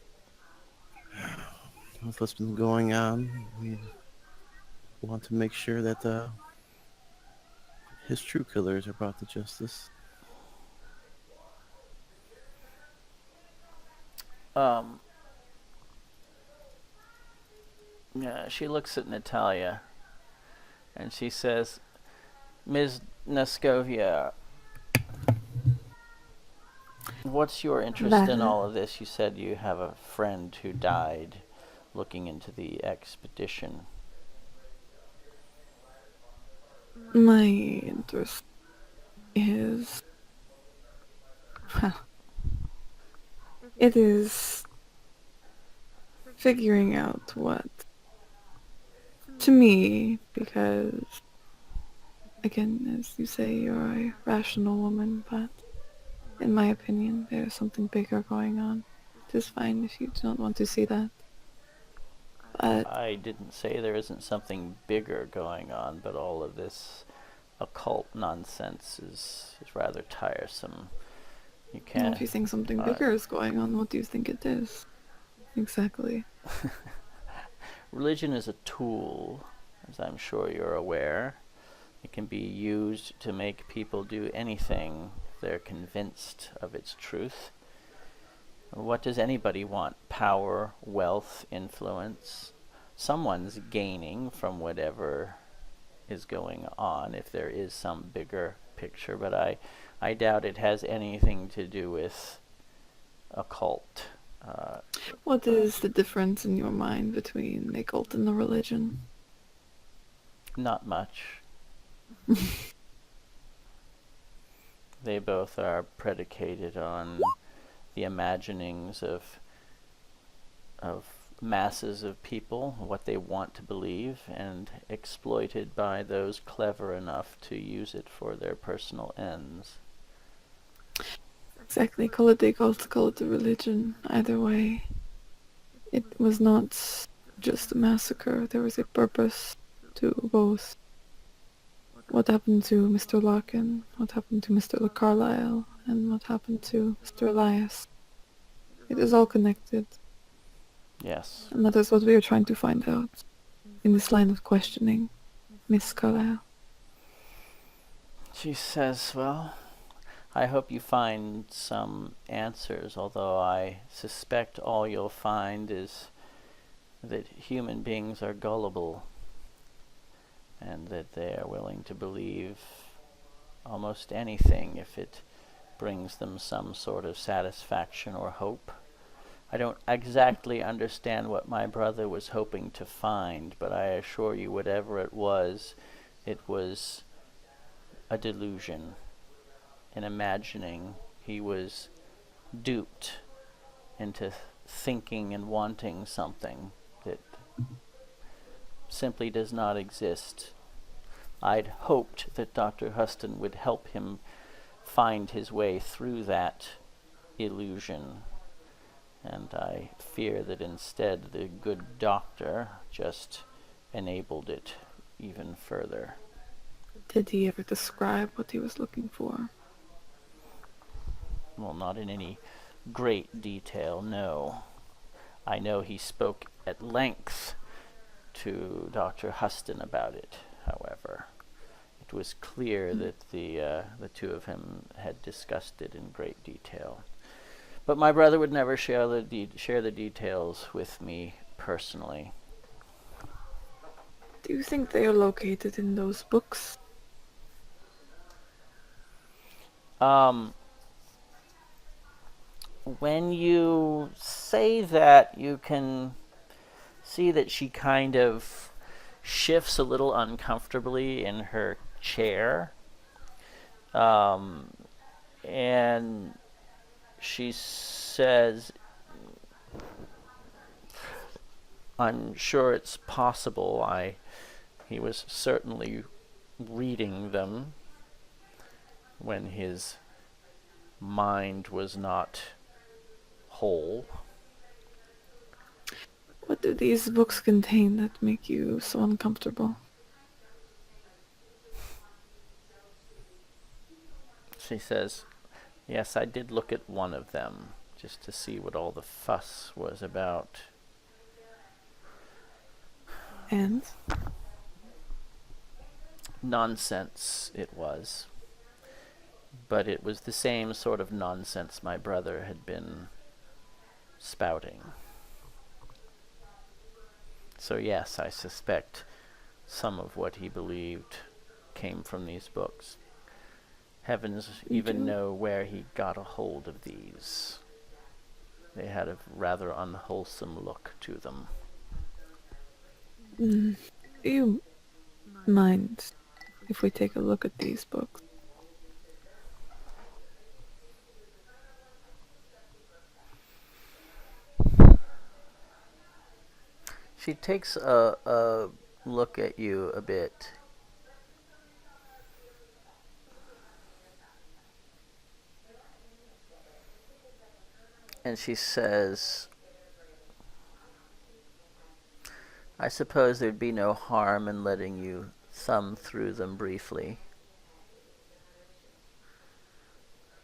with what's been going on, we want to make sure that his true killers are brought to justice. Yeah, she looks at Natalya, and she says, Ms. Naskovia, what's your interest in all of this? You said you have a friend who died looking into the expedition. My interest is... it is figuring out what... to me, because, again, as you say, you're a rational woman, but in my opinion, there's something bigger going on. It is fine if you do not want to see that. But I didn't say there isn't something bigger going on, but all of this occult nonsense is rather tiresome. You can't... if you think something bigger is going on, what do you think it is? Exactly. Religion is a tool, as I'm sure you're aware. It can be used to make people do anything if they're convinced of its truth. What does anybody want? Power, wealth, influence? Someone's gaining from whatever is going on, if there is some bigger picture, but I doubt it has anything to do with occult. What is the difference in your mind between the cult and the religion? Not much. They both are predicated on the imaginings of of masses of people, what they want to believe, and exploited by those clever enough to use it for their personal ends. Exactly. Call it the cult, call it the religion. Either way, it was not just a massacre. There was a purpose to both. What happened to Mr. Larkin, what happened to Mr. Carlyle, and what happened to Mr. Elias. It is all connected. Yes. And that is what we are trying to find out in this line of questioning, Miss Carlyle. She says, well, I hope you find some answers, although I suspect all you'll find is that human beings are gullible and that they are willing to believe almost anything if it brings them some sort of satisfaction or hope. I don't exactly understand what my brother was hoping to find, but I assure you whatever it was a delusion. In imagining he was duped into thinking and wanting something that simply does not exist. I'd hoped that Dr. Huston would help him find his way through that illusion, and I fear that instead the good doctor just enabled it even further. Did he ever describe what he was looking for? Well, not in any great detail, no. I know he spoke at length to Dr. Huston about it, however. It was clear that the two of them had discussed it in great detail. But my brother would never share the details with me personally. Do you think they are located in those books? When you say that, you can see that she kind of shifts a little uncomfortably in her chair. And she says, I'm sure it's possible. He was certainly reading them when his mind was not whole. What do these books contain that make you so uncomfortable? She says, yes, I did look at one of them just to see what all the fuss was about. And? Nonsense it was. But it was the same sort of nonsense my brother had been spouting. So yes, I suspect some of what he believed came from these books. Heavens even know where he got a hold of these. They had a rather unwholesome look to them. Do you mind if we take a look at these books? She takes a look at you a bit. And she says, I suppose there'd be no harm in letting you thumb through them briefly,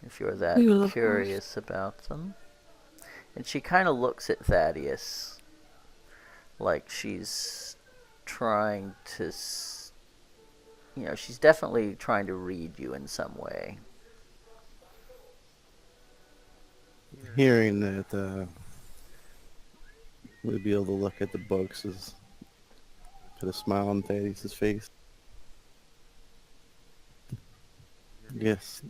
if you're that curious about them. And she kind of looks at Thaddeus like she's trying to, she's definitely trying to read you in some way. Hearing that, we'd be able to look at the books is put a smile on Thaddeus' face. Yes,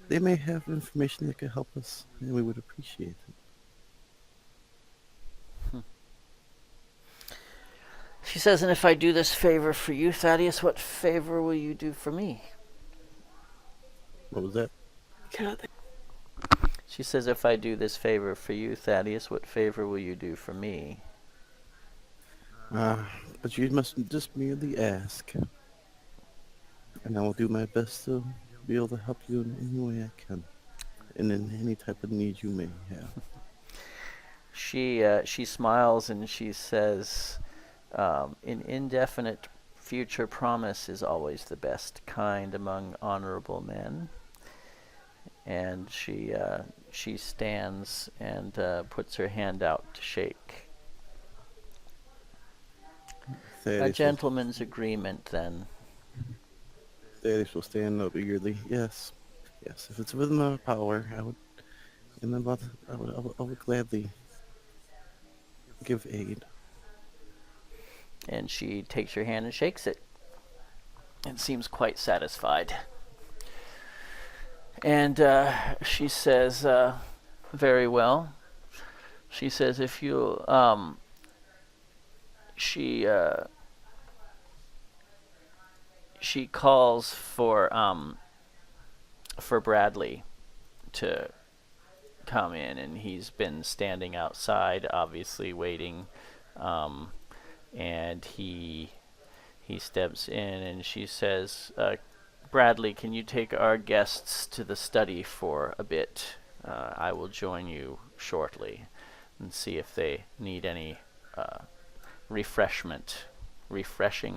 they may have information that could help us, and we would appreciate it. She says, and if I do this favor for you, Thaddeus, what favor will you do for me? What was that? Get out there. She says, if I do this favor for you, Thaddeus, what favor will you do for me? But you must just merely ask. And I will do my best to be able to help you in any way I can. And in any type of need you may have. She smiles and she says, an indefinite future promise is always the best kind among honorable men. And she stands and puts her hand out to shake. A gentleman's agreement, then. Thaddeus will stand up eagerly. Yes, yes. If it's within our power, I would gladly give aid. And she takes your hand and shakes it, and seems quite satisfied. And she says, very well. She says, if you, she calls for Bradley to come in, and he's been standing outside, obviously waiting, and he steps in, and she says, Bradley, can you take our guests to the study for a bit? I will join you shortly and see if they need any refreshing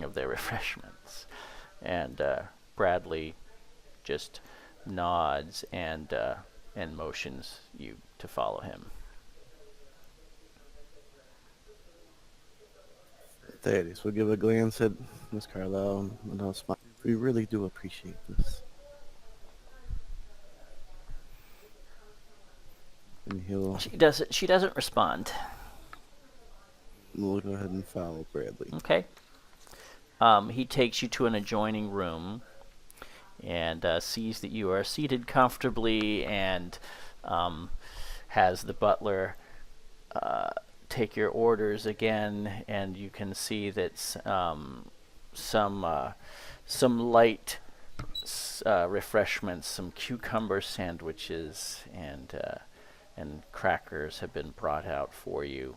of their refreshments. And Bradley just nods and motions you to follow him. Thaddeus will give a glance at Miss Carlyle and I'll smile. We really do appreciate this. And he'll... She doesn't respond. We'll go ahead and follow Bradley. Okay. He takes you to an adjoining room and sees that you are seated comfortably, and has the butler take your orders again, and you can see that some light refreshments, some cucumber sandwiches and crackers have been brought out for you,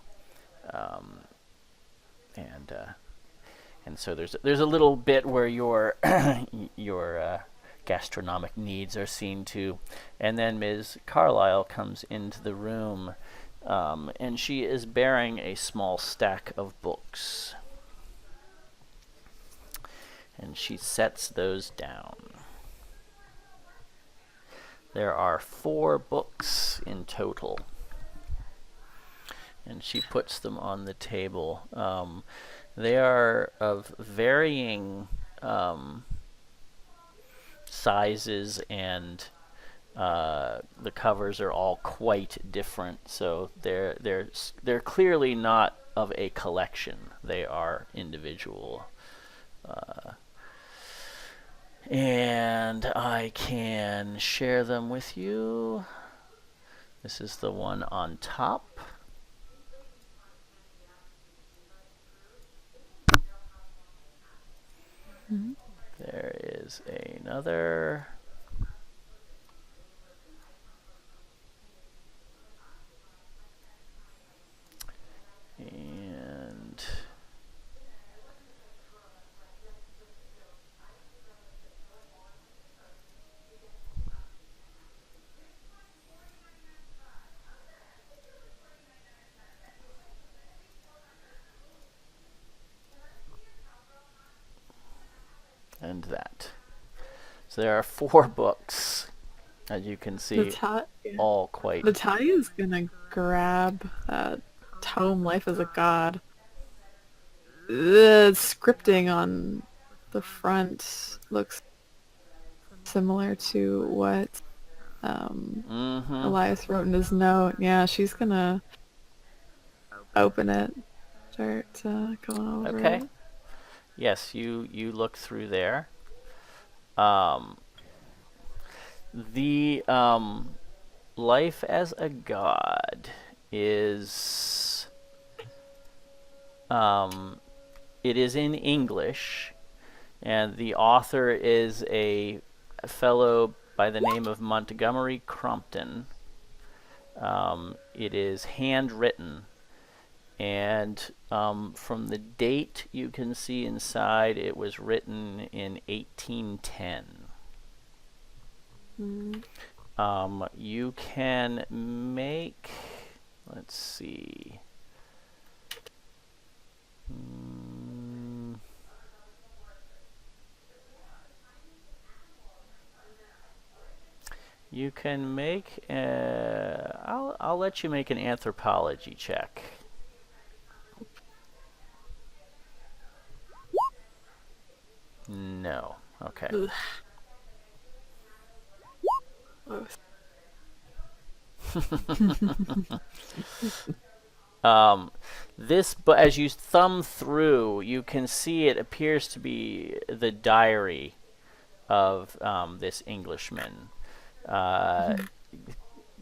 and so there's a little bit where your gastronomic needs are seen to, and then Ms. Carlyle comes into the room, and she is bearing a small stack of books, and she sets those down. There are 4 books in total, and she puts them on the table. They are of varying sizes, and the covers are all quite different. So they're clearly not of a collection. They are individual. And I can share them with you. This is the one on top. Mm-hmm. There is another. And that. So there are 4 books, as you can see, all quite... Natalia's gonna grab that tome, Life as a God. The scripting on the front looks similar to what Elias wrote in his note. Yeah, she's gonna open it, start going over it. Okay. Yes, you look through there. The Life as a God is it is in English, and the author is a fellow by the name of Montgomery Crompton, It is handwritten, and from the date you can see inside, it was written in 1810. You can make, let's see. You can make. I'll let you make an anthropology check. No. Okay. Ugh. Oh. But as you thumb through, you can see it appears to be the diary of this Englishman,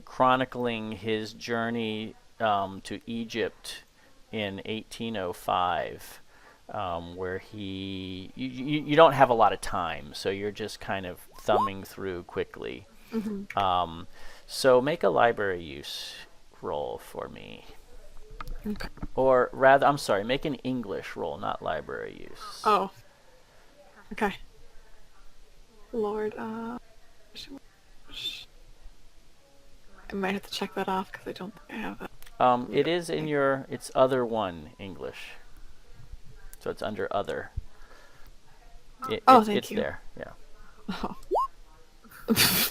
chronicling his journey to Egypt in 1805, where you don't have a lot of time, so you're just kind of thumbing through quickly. So make a library use roll for me. Okay. Or rather, I'm sorry, make an English roll, not library use. Oh. Okay. Lord, I might have to check that off because I don't think I have that. It is in your, it's other one English. So it's under other. Thank it's you. there, yeah. Oh.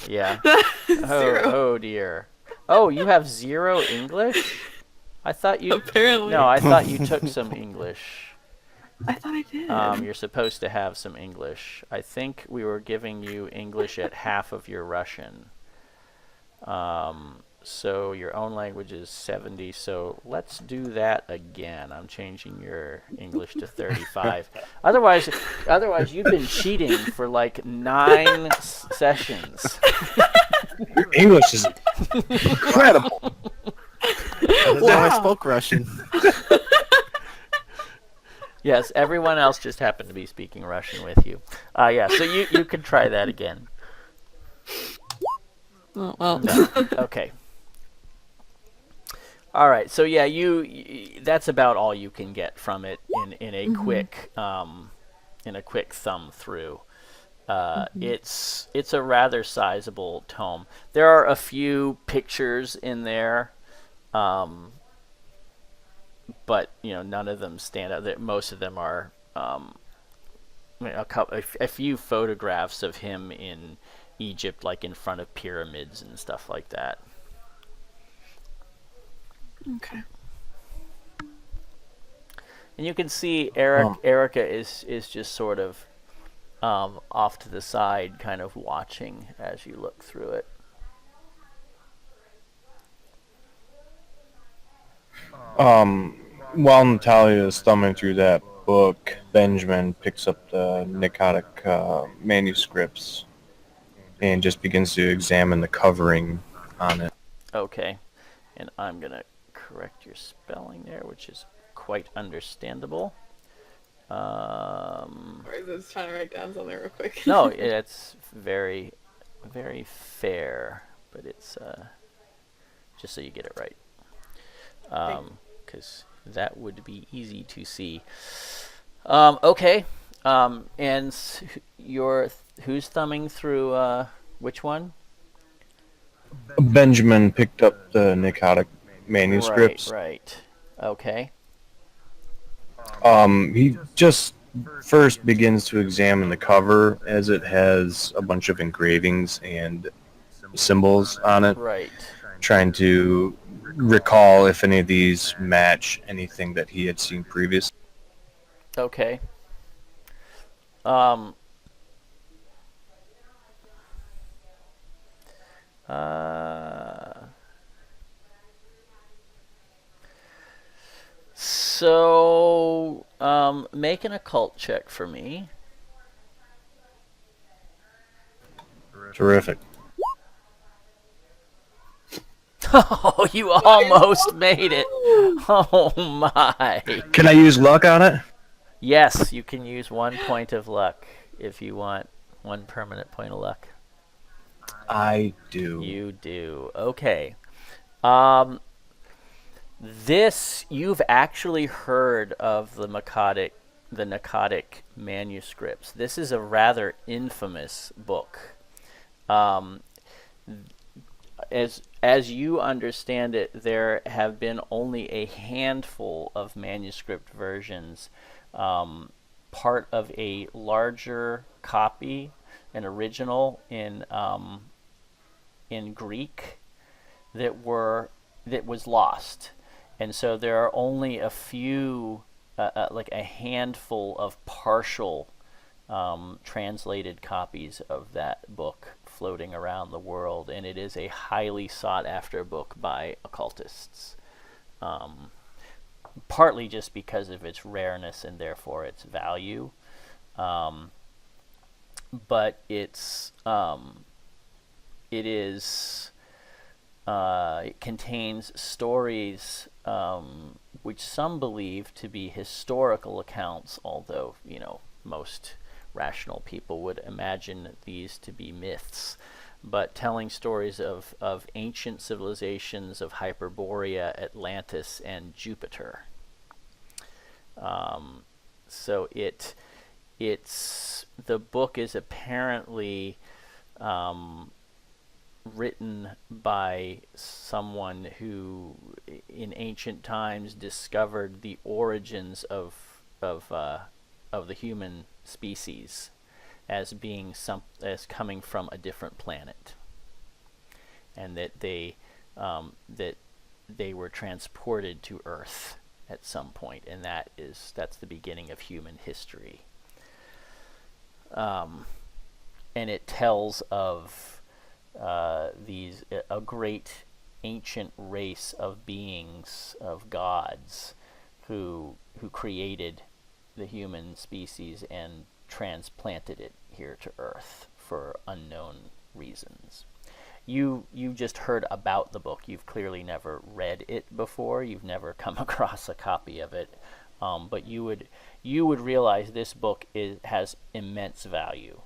Yeah. Zero. Oh dear. Oh, you have 0 English? I thought you. Apparently. No, I thought you took some English. I thought I did. You're supposed to have some English. I think we were giving you English at half of your Russian. So your own language is 70. So let's do that again. I'm changing your English to 35. Otherwise, you've been cheating for like 9 sessions. Your English is incredible. That's how I spoke Russian. Yes, everyone else just happened to be speaking Russian with you. Yeah, so you could try that again. Oh, well. No. Okay. All right. So yeah, you that's about all you can get from it in a quick thumb through. It's a rather sizable tome. There are a few pictures in there, but none of them stand out. Most of them are a few photographs of him in Egypt, like in front of pyramids and stuff like that. Okay. And you can see Erica is just sort of off to the side, kind of watching as you look through it. While Natalya is thumbing through that book, Benjamin picks up the Nyarlathotep manuscripts and just begins to examine the covering on it. Okay. And I'm going to correct your spelling there, which is quite understandable. I was trying to write down something real quick. No, it's very, very fair, but it's just so you get it right. Because that would be easy to see. Okay. And who's thumbing through which one? Benjamin picked up the Nyarlathotep manuscripts. Right. Okay. He just first begins to examine the cover, as it has a bunch of engravings and symbols on it. Right. Trying to recall if any of these match anything that he had seen previously. Okay. So, make an occult check for me. Terrific. Oh, you almost made it. Oh my. Can I use luck on it? Yes, you can use 1 point of luck if you want 1 permanent point of luck. I do. You do. Okay. Um, this you've actually heard of the Nakadic manuscripts. This is a rather infamous book. Um, as you understand it, there have been only a handful of manuscript versions, part of a larger copy, an original in Greek that was lost, and so there are only a few, like a handful of partial translated copies of that book floating around the world, and it is a highly sought after book by occultists, partly just because of its rareness and therefore its value, but it contains stories which some believe to be historical accounts, although most rational people would imagine these to be myths, but telling stories of ancient civilizations of Hyperborea, Atlantis, and Jupiter. So the book is apparently written by someone who in ancient times discovered the origins of the human species as coming from a different planet, and that they were transported to Earth at some point, and that's the beginning of human history. And it tells of a great ancient race of beings, of gods, who created the human species and transplanted it here to Earth for unknown reasons. You just heard about the book. You've clearly never read it before. You've never come across a copy of it, but you would realize this book has immense value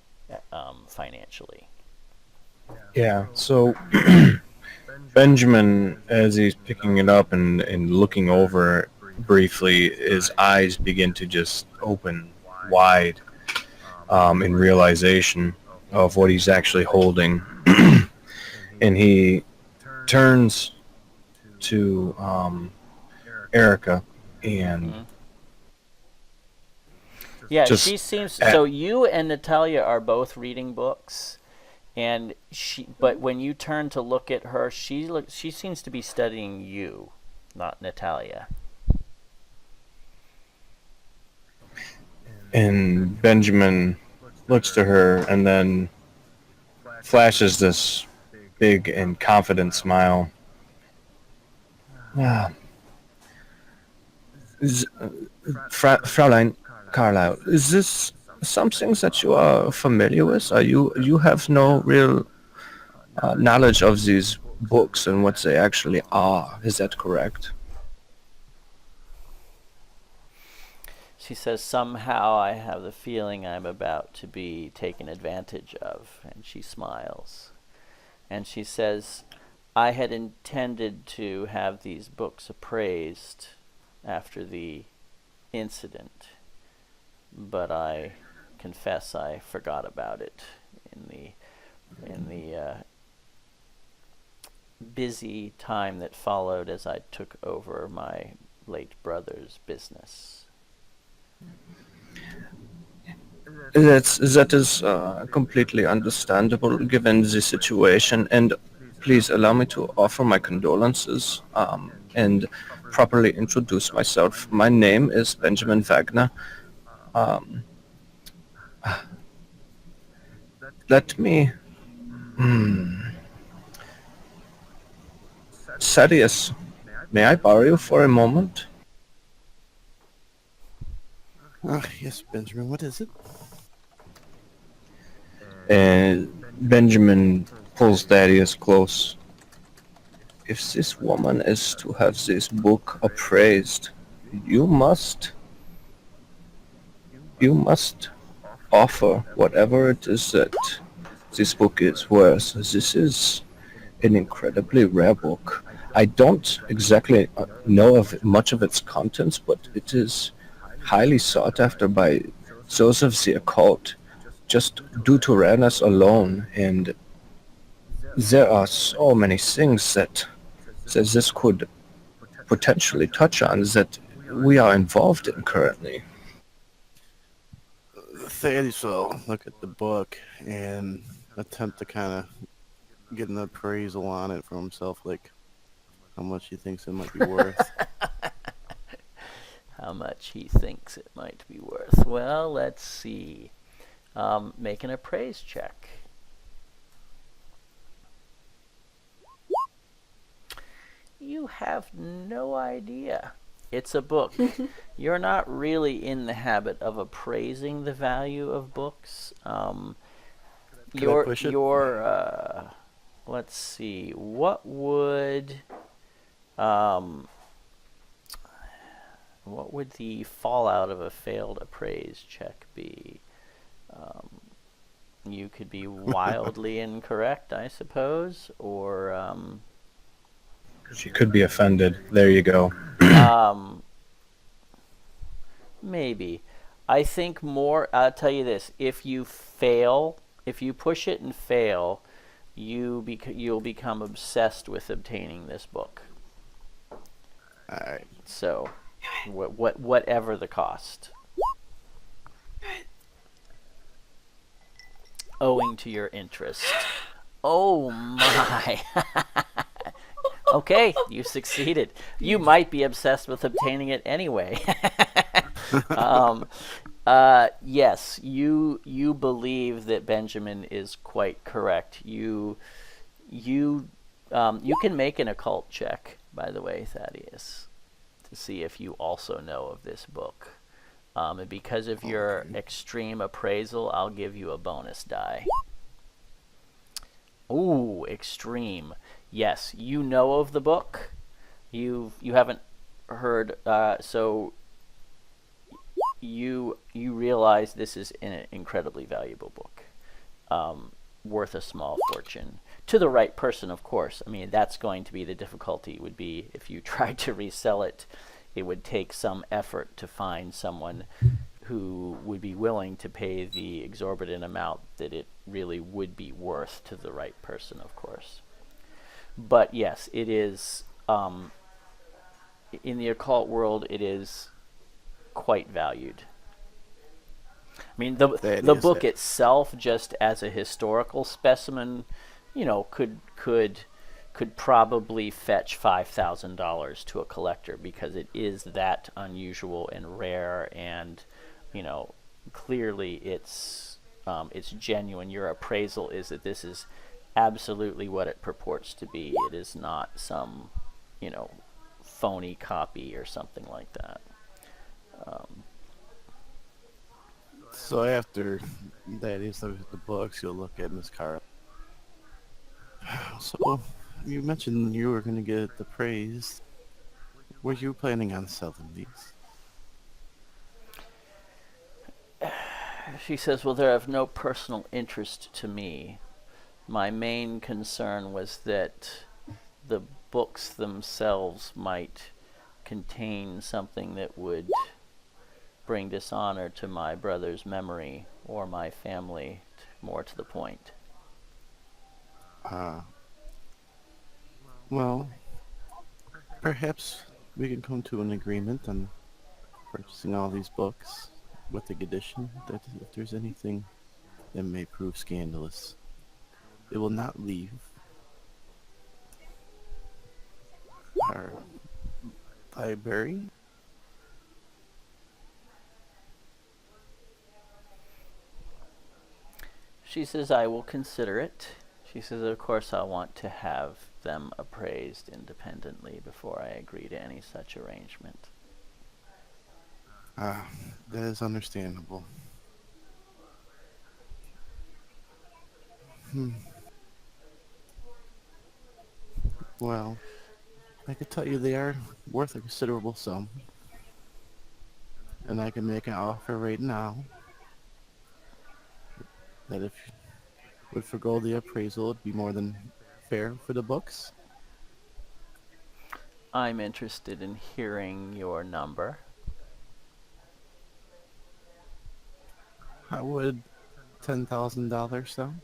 financially. Yeah, so Benjamin, as he's picking it up and looking over it briefly, his eyes begin to just open wide in realization of what he's actually holding. And he turns to Erica and... Yeah, she seems... So you and Natalya are both reading books, and but when you turn to look at her, she seems to be studying you, not Natalya. And Benjamin looks to her and then flashes this big and confident smile. Fraulein Carlyle, is this something that you are familiar with? You have no real knowledge of these books and what they actually are. Is that correct? She says, somehow I have the feeling I'm about to be taken advantage of, and she smiles. And she says, I had intended to have these books appraised after the incident, but I confess I forgot about it in the busy time that followed as I took over my late brother's business. That is completely understandable given the situation, and please allow me to offer my condolences and properly introduce myself. My name is Benjamin Wagner. Let me... Thaddeus, may I borrow you for a moment? Yes, Benjamin, what is it? And Benjamin pulls Thaddeus close. If this woman is to have this book appraised, you must offer whatever it is that this book is worth. This is an incredibly rare book. I don't exactly know of much of its contents, but it is highly sought after by those of the occult, just due to rareness alone. And there are so many things that this could potentially touch on that we are involved in currently. Thaddeus will look at the book and attempt to kind of get an appraisal on it for himself, like how much he thinks it might be worth. How much he thinks it might be worth. Well, let's see. Make an appraise check. You have no idea. It's a book. You're not really in the habit of appraising the value of books. Push it? Let's see. What would the fallout of a failed appraise check be? You could be wildly incorrect, I suppose, or She could be offended. There you go. maybe. I think more. I'll tell you this: if you fail, if you push it and fail, you'll become obsessed with obtaining this book. Alright. So, whatever the cost, owing to your interest. Oh my! Okay, you succeeded. You might be obsessed with obtaining it anyway. Yes, you believe that Benjamin is quite correct. You can make an occult check, by the way, Thaddeus, to see if you also know of this book. And because of your extreme appraisal, I'll give you a bonus die. Ooh, extreme. Yes, you know of the book. You haven't heard. So you realize this is an incredibly valuable book, worth a small fortune to the right person, of course. I mean, that's going to be the difficulty. Would be if you tried to resell it, it would take some effort to find someone who would be willing to pay the exorbitant amount that it really would be worth to the right person, of course. But yes, it is, in the occult world, it is quite valued. I mean, the book itself, just as a historical specimen, could probably fetch $5,000 to a collector, because it is that unusual and rare, and clearly it's genuine. Your appraisal is that this is absolutely what it purports to be. It is not some phony copy or something like that. So after that, he looks at the books, you'll look at Miss Carl. So, you mentioned you were going to get the praise. Were you planning on selling these? She says, well, they're of no personal interest to me. My main concern was that the books themselves might contain something that would bring dishonor to my brother's memory or my family, more to the point. Well, perhaps we can come to an agreement on purchasing all these books with the condition that if there's anything that may prove scandalous, it will not leave our library. She says, I will consider it. She says, of course, I'll want to have them appraised independently before I agree to any such arrangement. That is understandable. Well, I could tell you they are worth a considerable sum. And I can make an offer right now that if you would forgo the appraisal, it'd be more than fair for the books. I'm interested in hearing your number. How would $10,000 sound?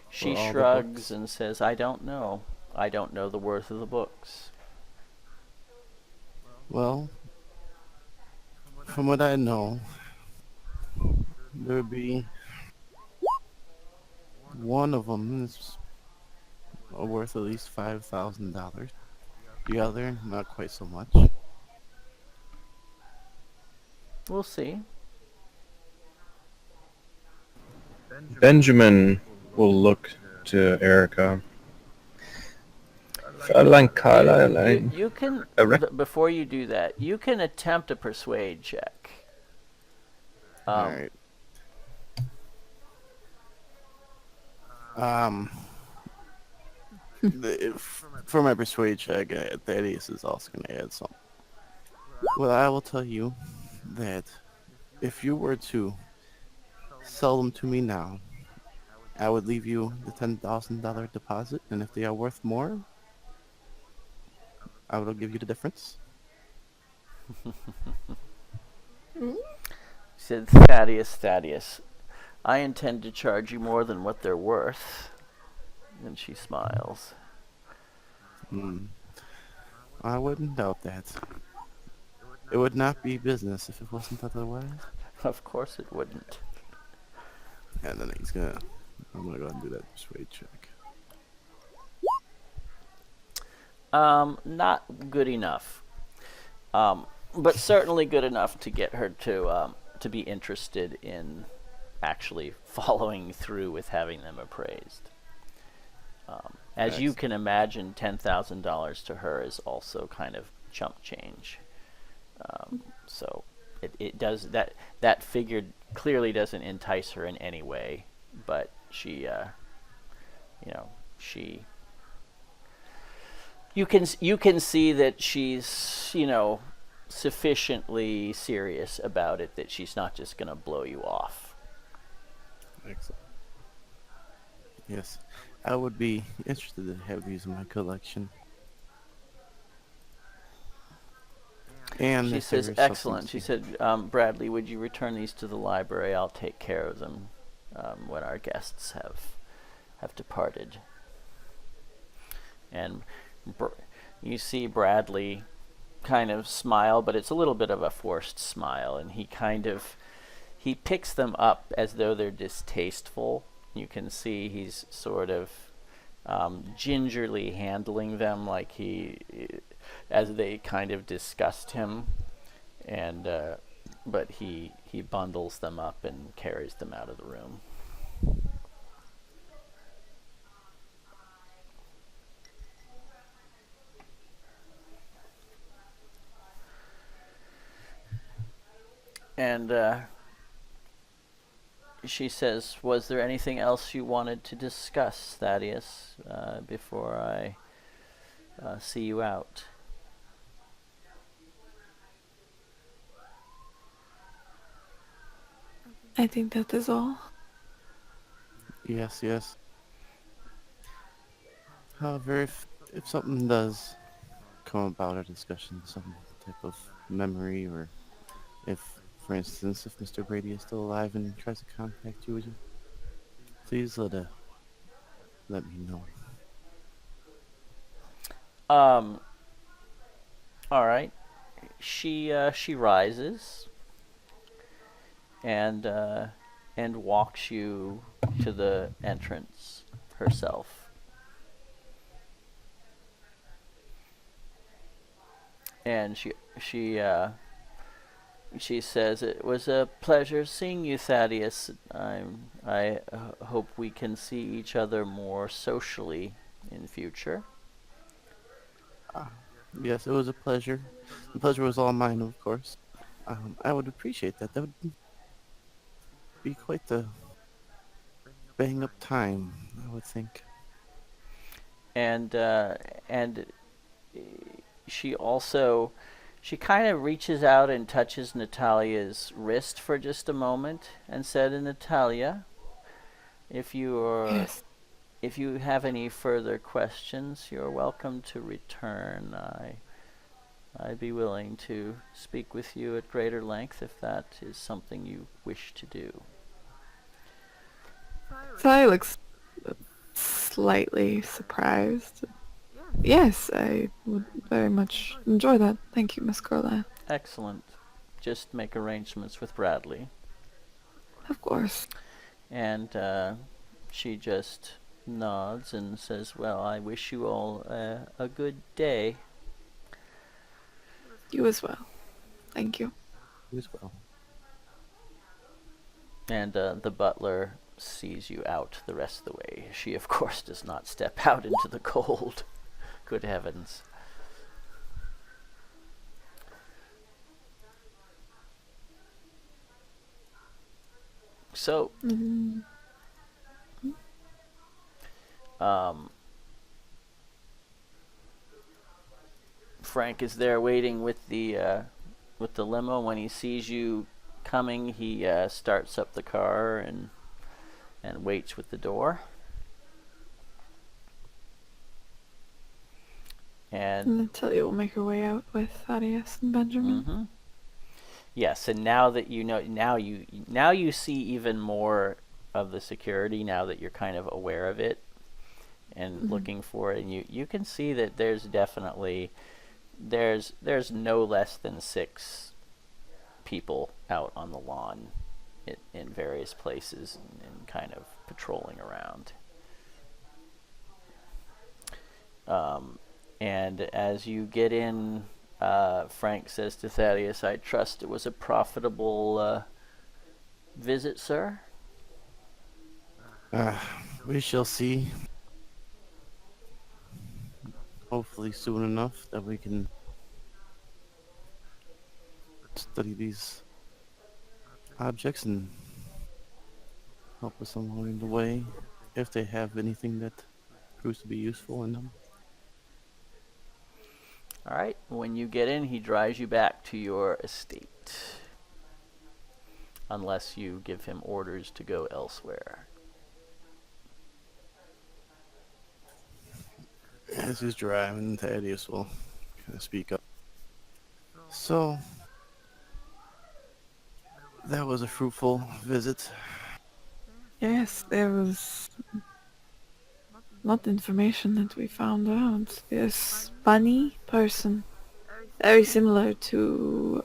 She all the shrugs books? and says, I don't know. I don't know the worth of the books. Well, from what I know, there would be one of them is worth at least $5,000. The other, not quite so much. We'll see. Benjamin will look to Erica. Fräulein Carlyle. You can, Correct. before you do that, you can attempt a persuade check. Alright. For my persuade check, Thaddeus is also going to add something. Well, I will tell you that if you were to sell them to me now, I would leave you the $10,000 deposit, and if they are worth more, I will give you the difference. He said, Thaddeus, I intend to charge you more than what they're worth. And she smiles. I wouldn't doubt that. It would not be business if it wasn't otherwise. Of course it wouldn't. And then I'm gonna go ahead and do that persuade check. Not good enough. But certainly good enough to get her to be interested in actually following through with having them appraised. As you can imagine, $10,000 to her is also kind of chump change. So it does that figure clearly doesn't entice her in any way, but she you can see that she's sufficiently serious about it that she's not just going to blow you off. Excellent. Yes, I would be interested to have these in my collection. And She if there says, is excellent. something She said, Bradley, would you return these to the library? I'll take care of them when our guests have departed. And you see Bradley kind of smile, but it's a little bit of a forced smile, and he picks them up as though they're distasteful. You can see he's sort of gingerly handling them like as they kind of disgust him, and but he bundles them up and carries them out of the room. And she says, was there anything else you wanted to discuss, Thaddeus, before I see you out? I think that is all. Yes. However, if something does come about a discussion, some type of memory, or if, for instance, if Mr. Brady is still alive and tries to contact you, would you please let me know. All right. She rises and walks you to the entrance herself. And she says, it was a pleasure seeing you, Thaddeus. I hope we can see each other more socially in future. Yes, it was a pleasure. The pleasure was all mine, of course. I would appreciate that. That would be quite the bang-up time, I would think. And she kind of reaches out and touches Natalya's wrist for just a moment and said, Natalya, if you are Yes. if you have any further questions, you're welcome to return. I'd be willing to speak with you at greater length if that is something you wish to do. Silas looks slightly surprised. Yes, I would very much enjoy that. Thank you, Miss Carlyle. Excellent. Just make arrangements with Bradley. Of course. And she just nods and says, well, I wish you all a good day. You as well. Thank you. You as well. And the butler sees you out the rest of the way. She, of course, does not step out into the cold. Good heavens. So, Frank is there waiting with the limo. When he sees you coming, he starts up the car and waits with the door. And Natalya will make her way out with Thaddeus and Benjamin. Mm-hmm. Yes, and now that you know, now you see even more of the security. Now that you're kind of aware of it and looking for it, and you can see that there's definitely there's no less than 6 people out on the lawn in various places and kind of patrolling around. And as you get in, Frank says to Thaddeus, I trust it was a profitable visit, sir? We shall see. Hopefully soon enough that we can study these objects and help us along the way if they have anything that proves to be useful in them. All right. When you get in, he drives you back to your estate. Unless you give him orders to go elsewhere. As he's driving, Thaddeus will kind of speak up. So, that was a fruitful visit. Yes, there was a lot of information that we found out. This bunny person, very similar to,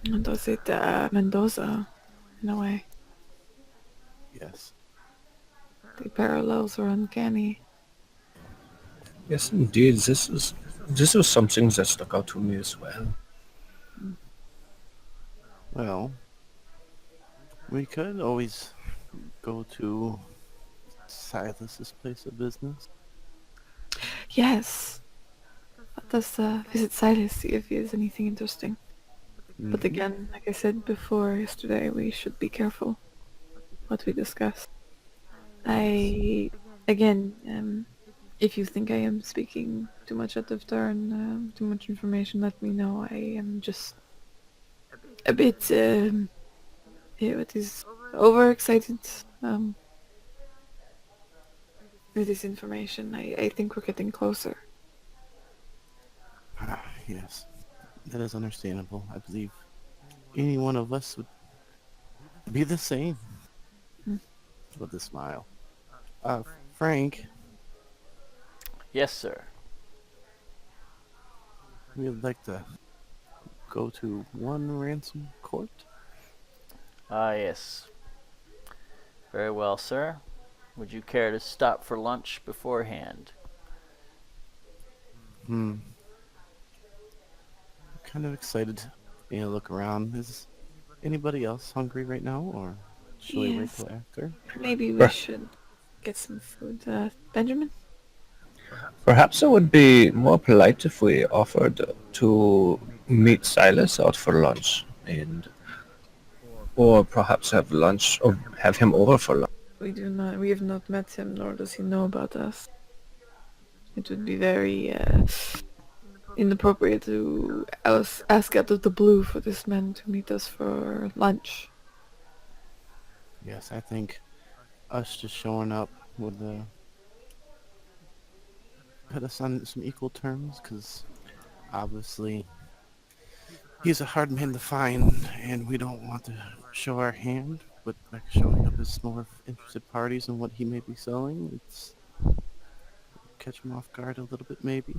what was it, Mendoza, in a way. Yes. The parallels are uncanny. Yes, indeed. This was something that stuck out to me as well. Well, we could always go to Silas's place of business. Yes. Let us visit Silas, see if he has anything interesting. But again, like I said before yesterday, we should be careful what we discuss. Again, if you think I am speaking too much out of turn, too much information, let me know. I am just a bit, it is overexcited with this information. I think we're getting closer. Yes, that is understandable. I believe any one of us would be the same. With a smile. Frank, Yes, sir. we'd like to go to one ransom court. Ah, yes. Very well, sir. Would you care to stop for lunch beforehand? Kind of excited. Look around. Is anybody else hungry right now, or should we wait Yes. till after? Maybe we should get some food. Benjamin? Perhaps it would be more polite if we offered to meet Silas out for lunch, or perhaps have lunch, or have him over for lunch. We have not met him, nor does he know about us. It would be very inappropriate to ask out of the blue for this man to meet us for lunch. Yes, I think us just showing up would put us on some equal terms, because obviously he's a hard man to find, and we don't want to show our hand, but by showing up as more interested parties in what he may be selling, it's catch him off guard a little bit, maybe.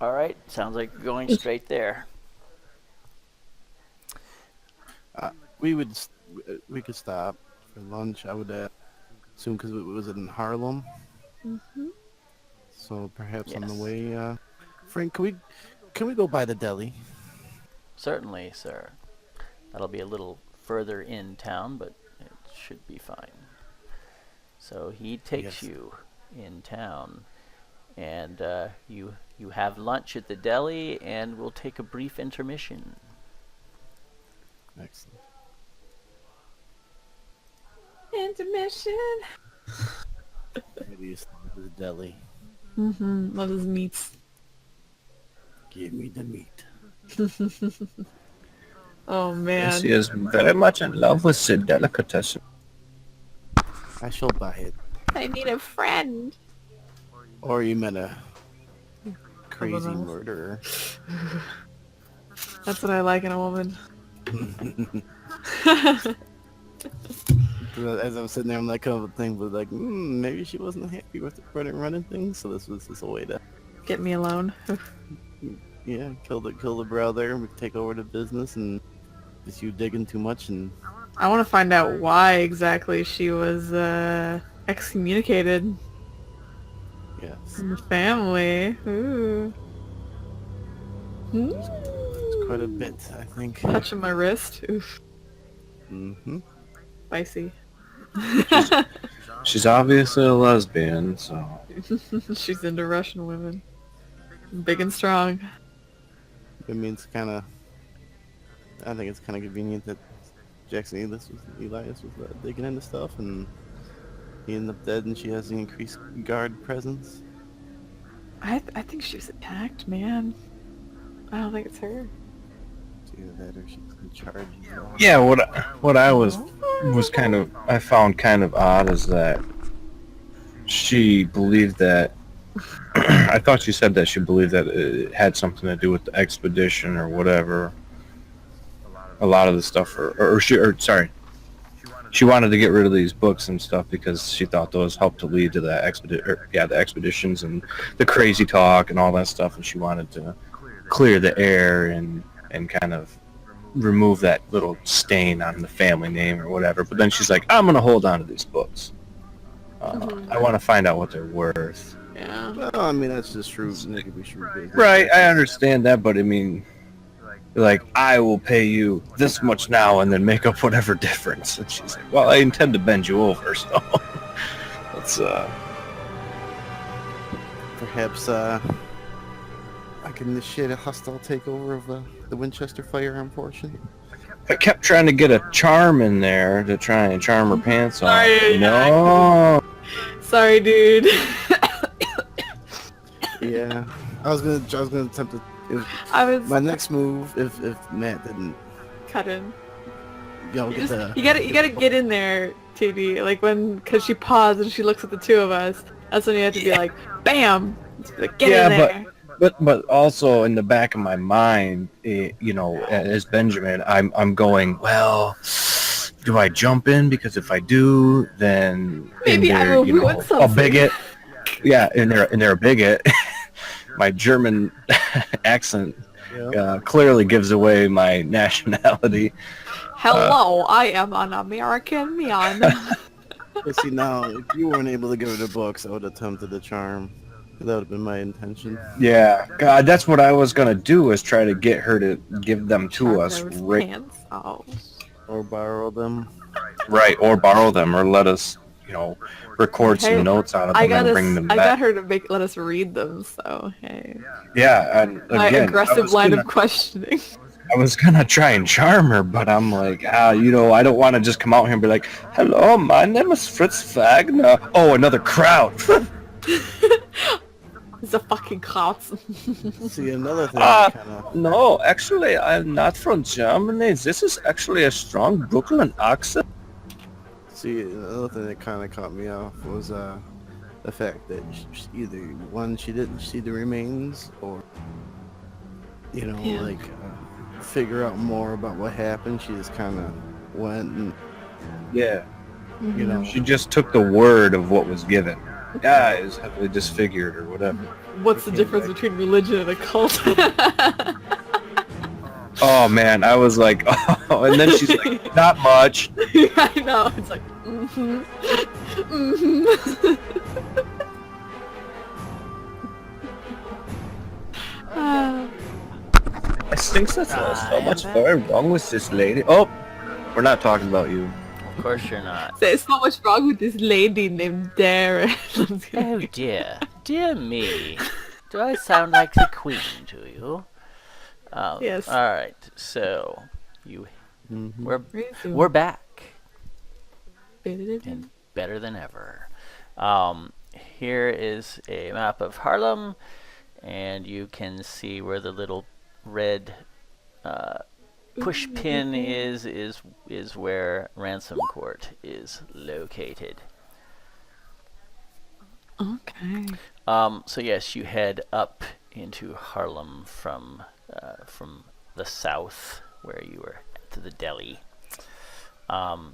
All right, sounds like going straight there. We could stop for lunch. I would assume, because it was in Harlem. Mm-hmm. So perhaps on Yes. the way, Frank, can we go by the deli? Certainly, sir. That'll be a little further in town, but it should be fine. So he takes Yes. you in town, and you have lunch at the deli, and we'll take a brief intermission. Excellent. Intermission. Maybe it's the deli. Mm-hmm. Love his meats. Give me the meat. Oh man. Yes, he is very much in love with the delicatessen. I shall buy it. I need a friend. Or you met a crazy know. murderer. That's what I like in a woman. As I'm sitting there, I'm like, kind of thing, but like, maybe she wasn't happy with running things, so this was just a way to, Get me alone. yeah, kill the brother, and we take over the business, and just you digging too much, and I want to find out why exactly she was excommunicated yes, from the family. Ooh. it's quite a bit, I think. Touching my wrist. Oof. Mm-hmm. Spicy. She's obviously a lesbian, so... She's into Russian women. Big and strong. It means kind of. I think it's kind of convenient that Elias was digging into stuff, and he ended up dead, and she has the increased guard presence. I think she was attacked, man. I don't think it's her. It's either that or she's in charge. Yeah, what I was kind of... I found kind of odd is that she believed that... I thought she said that she believed that it had something to do with the expedition or whatever. A lot of the stuff, she wanted to get rid of these books and stuff because she thought those helped to lead to the expeditions and the crazy talk and all that stuff, and she wanted to clear the air and kind of remove that little stain on the family name or whatever. But then she's like, I'm gonna hold on to these books. I want to find out what they're worth. Yeah. Well, I mean, that's just shrewd. It could be shrewd business. Right, I understand that, but I mean, like, I will pay you this much now and then make up whatever difference. And she's like, well, I intend to bend you over, so let's, Perhaps, I can initiate a hostile takeover of the Winchester firearm portion. I kept trying to get a charm in there to try and charm her pants off. Sorry, No! Sorry, dude. Yeah, I was gonna attempt to. I was My next move, if Matt didn't, cut in. get You the. gotta get in there, TD. Like cause she paused and she looks at the two of us. That's when you have to be like, bam! Like, get in there. But also in the back of my mind, as Benjamin, I'm going, well, do I jump in? Because if I do, then Maybe I will ruin a something. bigot. Yeah, and they're a bigot. My German accent clearly gives away my nationality. Hello, I am an American man. But see, now, if you weren't able to give her the books, I would have attempted the charm. That would have been my intention. Yeah, God, that's what I was gonna do, is try to get her to give them to us, right? Pants. Oh. Or borrow them. Right, or borrow them, or let us, record Hey, some notes out of them and bring them I back. got her to let us read them, so hey. Yeah, and My again, aggressive line of questioning. I was gonna try and charm her, but I'm like, I don't want to just come out here and be like, hello, my name is Fritz Wagner. Oh, another crowd. It's a fucking crowd. See, another thing kind of. No, actually, I'm not from Germany. This is actually a strong Brooklyn accent. See, another thing that kind of caught me off was the fact that either one, she didn't see the remains, or Yeah. figure out more about what happened. She just kind of went and Yeah. Mhm. She just took the word of what was given. Yeah, it was heavily disfigured or whatever. What's the It came difference back. between religion and a cult? Oh man, I was like, oh, and then she's like, not much. I know. It's like, mm-hmm. Mm-hmm. I think that's so much very wrong with this lady. Oh, we're not talking about you. Of course you're not. There's so much wrong with this lady named Darren. Oh dear. Dear me. Do I sound like the queen to you? Yes. Alright, so you Mhm. we're back. And better than ever. Here is a map of Harlem, and you can see where the little red push pin is where Ransom Court is located. Okay. So yes, you head up into Harlem from the south, where you were to the deli.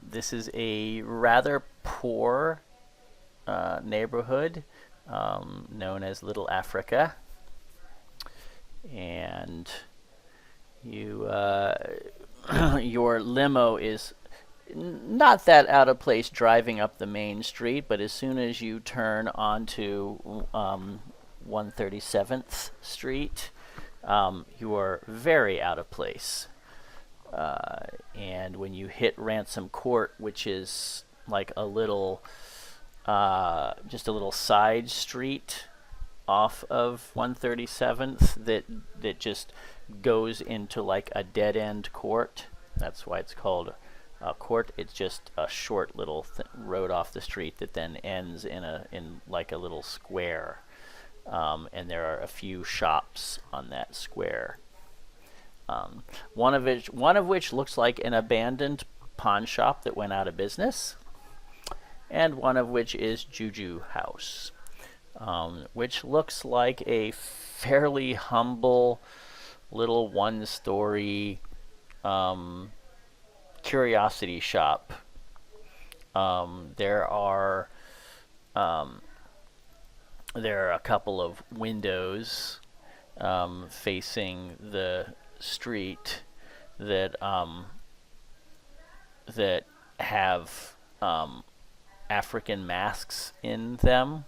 This is a rather poor neighborhood known as Little Africa, and you your limo is not that out of place driving up the main street, but as soon as you turn onto 137th Street, you are very out of place. And when you hit Ransom Court, which is like a little, just a little side street off of 137th that just goes into like a dead end court. That's why it's called a court. It's just a short little road off the street that then ends in like a little square, and there are a few shops on that square. One of which looks like an abandoned pawn shop that went out of business, and one of which is Juju House, which looks like a fairly humble little one-story curiosity shop. There are a couple of windows facing the street that have African masks in them,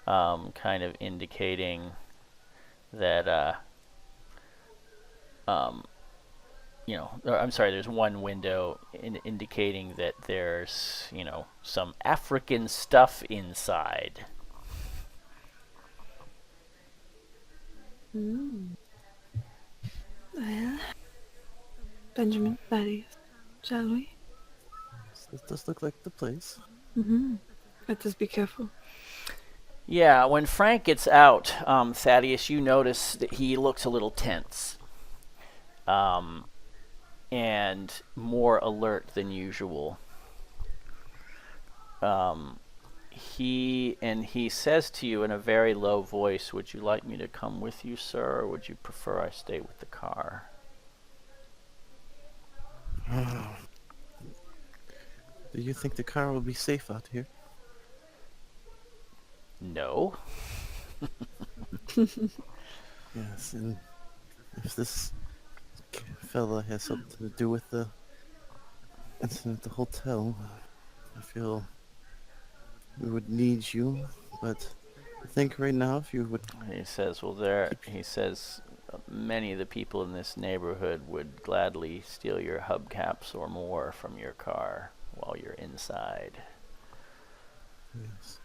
kind of indicating that I'm sorry, there's one window indicating that there's, some African stuff inside. Well, Benjamin, Thaddeus, shall we? This does look like the place. Let us be careful. Yeah, when Frank gets out, Thaddeus, you notice that he looks a little tense. And more alert than usual. He says to you in a very low voice, "Would you like me to come with you, sir, or would you prefer I stay with the car?" Do you think the car will be safe out here? No. Yes, and if this fella has something to do with the incident at the hotel, I feel we would need you, but I think right now if you would... He says, many of the people in this neighborhood would gladly steal your hubcaps or more from your car while you're inside. Yes.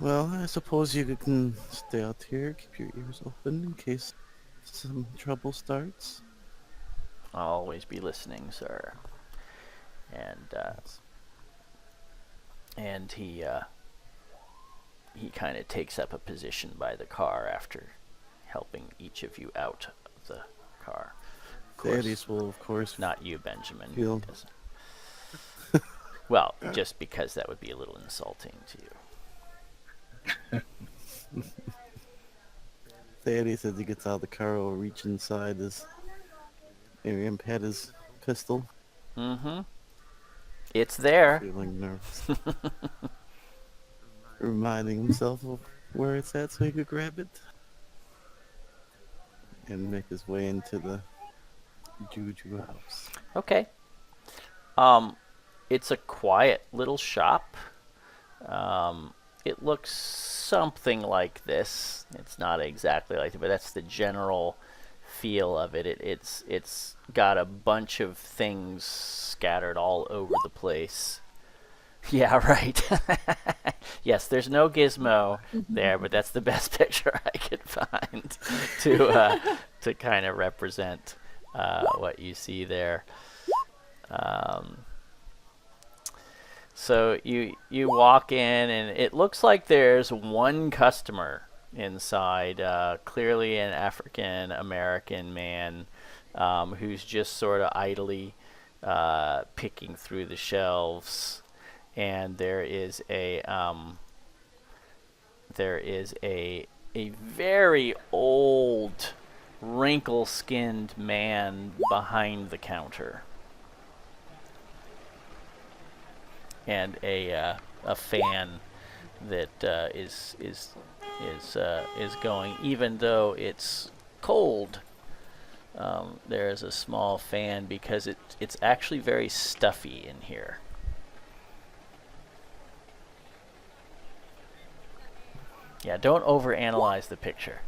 Well, I suppose you can stay out here, keep your ears open in case some trouble starts. I'll always be listening, sir. And he kind of takes up a position by the car after helping each of you out of the car. Of course, Thaddeus will, of course, not you, Benjamin. feel... He doesn't. Well, just because that would be a little insulting to you. Thaddeus, as he gets out of the car, will reach inside his Miriam had his pistol, Mm-hmm. It's there. feeling nervous. Reminding himself of where it's at so he could grab it. And make his way into the Juju house. Okay. It's a quiet little shop. It looks something like this. It's not exactly like it, but that's the general feel of it. It's got a bunch of things scattered all over the place. Yeah, right. Yes, there's no gizmo there, but that's the best picture I could find to kind of represent what you see there. So you walk in, and it looks like there's one customer inside, clearly an African American man who's just sort of idly picking through the shelves, and there is a very old, wrinkle-skinned man behind the counter. And a fan that is going, even though it's cold. There is a small fan because it's actually very stuffy in here. Yeah, don't overanalyze the picture.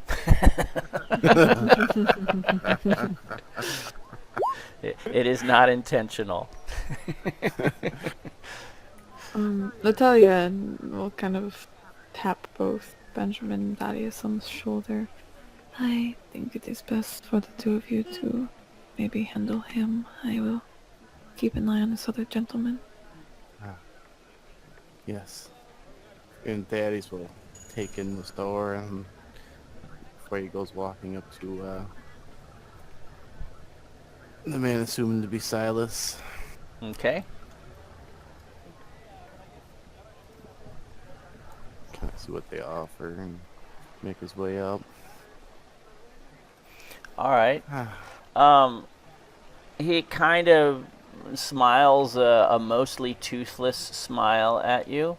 It is not intentional. Natalya will kind of tap both Benjamin and Thaddeus on the shoulder. I think it is best for the two of you to maybe handle him. I will keep an eye on this other gentleman. Yes. And Thaddeus will take in the store and before he goes walking up to the man assumed to be Silas. Okay. Kind of see what they offer and make his way up. All right. He kind of smiles a mostly toothless smile at you.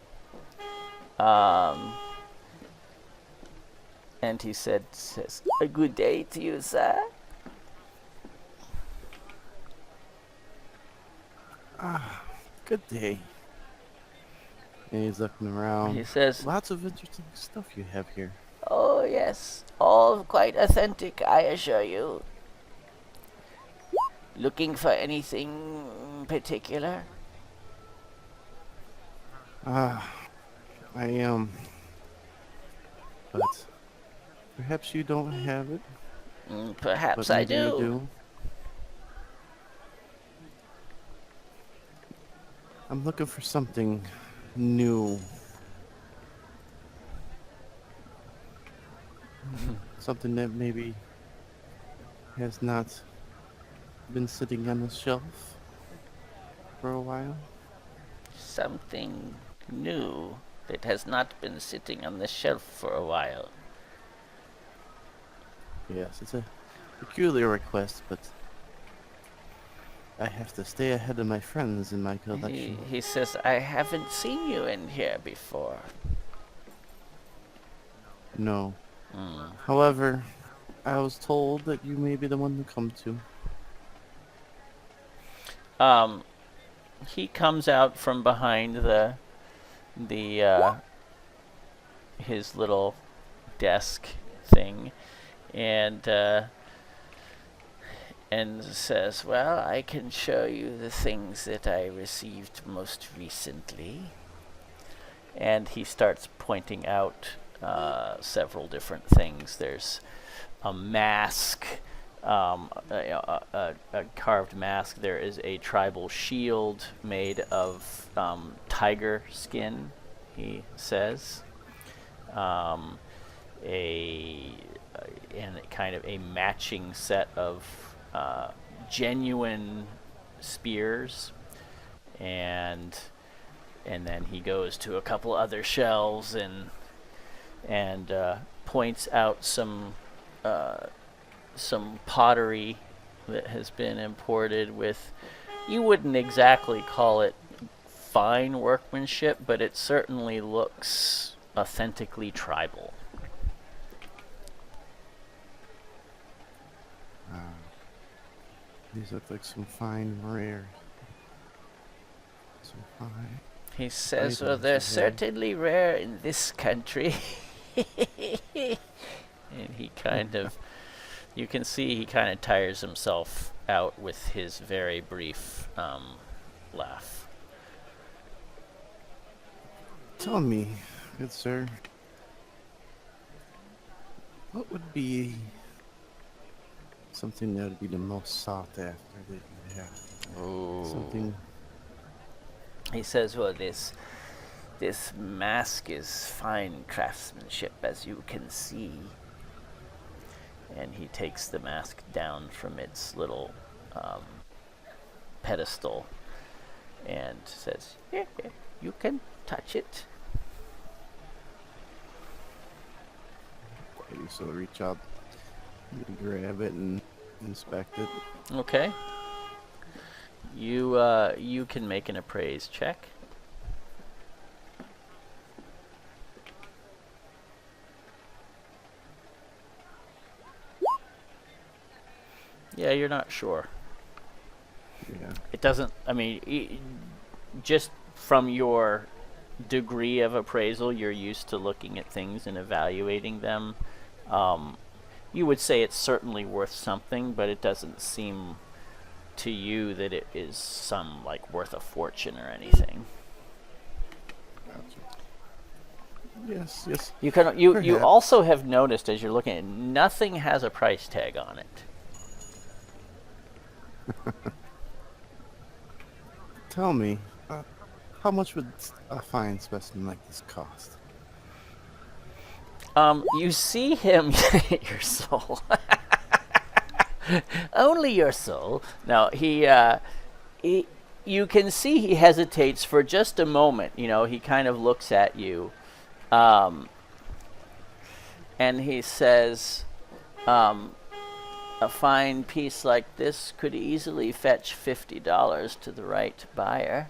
And he says, "A good day to you, sir." Good day. And he's looking around. He says, Lots of interesting stuff you have here. "Oh, yes. All quite authentic, I assure you. Looking for anything particular?" I am. But perhaps you don't have it. Perhaps But I maybe you do. I'm looking for something new. Something that maybe has not been sitting on the shelf for a while. Something new that has not been sitting on the shelf for a while. Yes, it's a peculiar request, but I have to stay ahead of my friends in my collection. He says, "I haven't seen you in here before." No. However, I was told that you may be the one to come to. He comes out from behind the his little desk thing, and says, "Well, I can show you the things that I received most recently." And he starts pointing out several different things. There's a mask, a carved mask. There is a tribal shield made of tiger skin, he says. And kind of a matching set of genuine spears, and And then he goes to a couple other shelves and points out some pottery that has been imported with, you wouldn't exactly call it fine workmanship, but it certainly looks authentically tribal. These look like some fine rare. Some fine. He says, well, items they're you have. certainly rare in this country. And he kind of, you can see he kind of tires himself out with his very brief laugh. Tell me, good sir, what would be something that would be the most sought after that you have? Ooh. Something. He says, well, this mask is fine craftsmanship, as you can see. And he takes the mask down from its little pedestal and says, here, you can touch it. Okay, so reach out, you grab it and inspect it. Okay. You can make an appraise check. Yeah, you're not sure. Yeah. It doesn't, I mean, just from your degree of appraisal, you're used to looking at things and evaluating them. You would say it's certainly worth something, but it doesn't seem to you that it is some, like, worth a fortune or anything. Gotcha. Yes, yes. You Perhaps. also have noticed, as you're looking at it, nothing has a price tag on it. Tell me, how much would a fine specimen like this cost? You see him, your soul. Only your soul. No, he, you can see he hesitates for just a moment. You know, he kind of looks at you, and he says, a fine piece like this could easily fetch $50 to the right buyer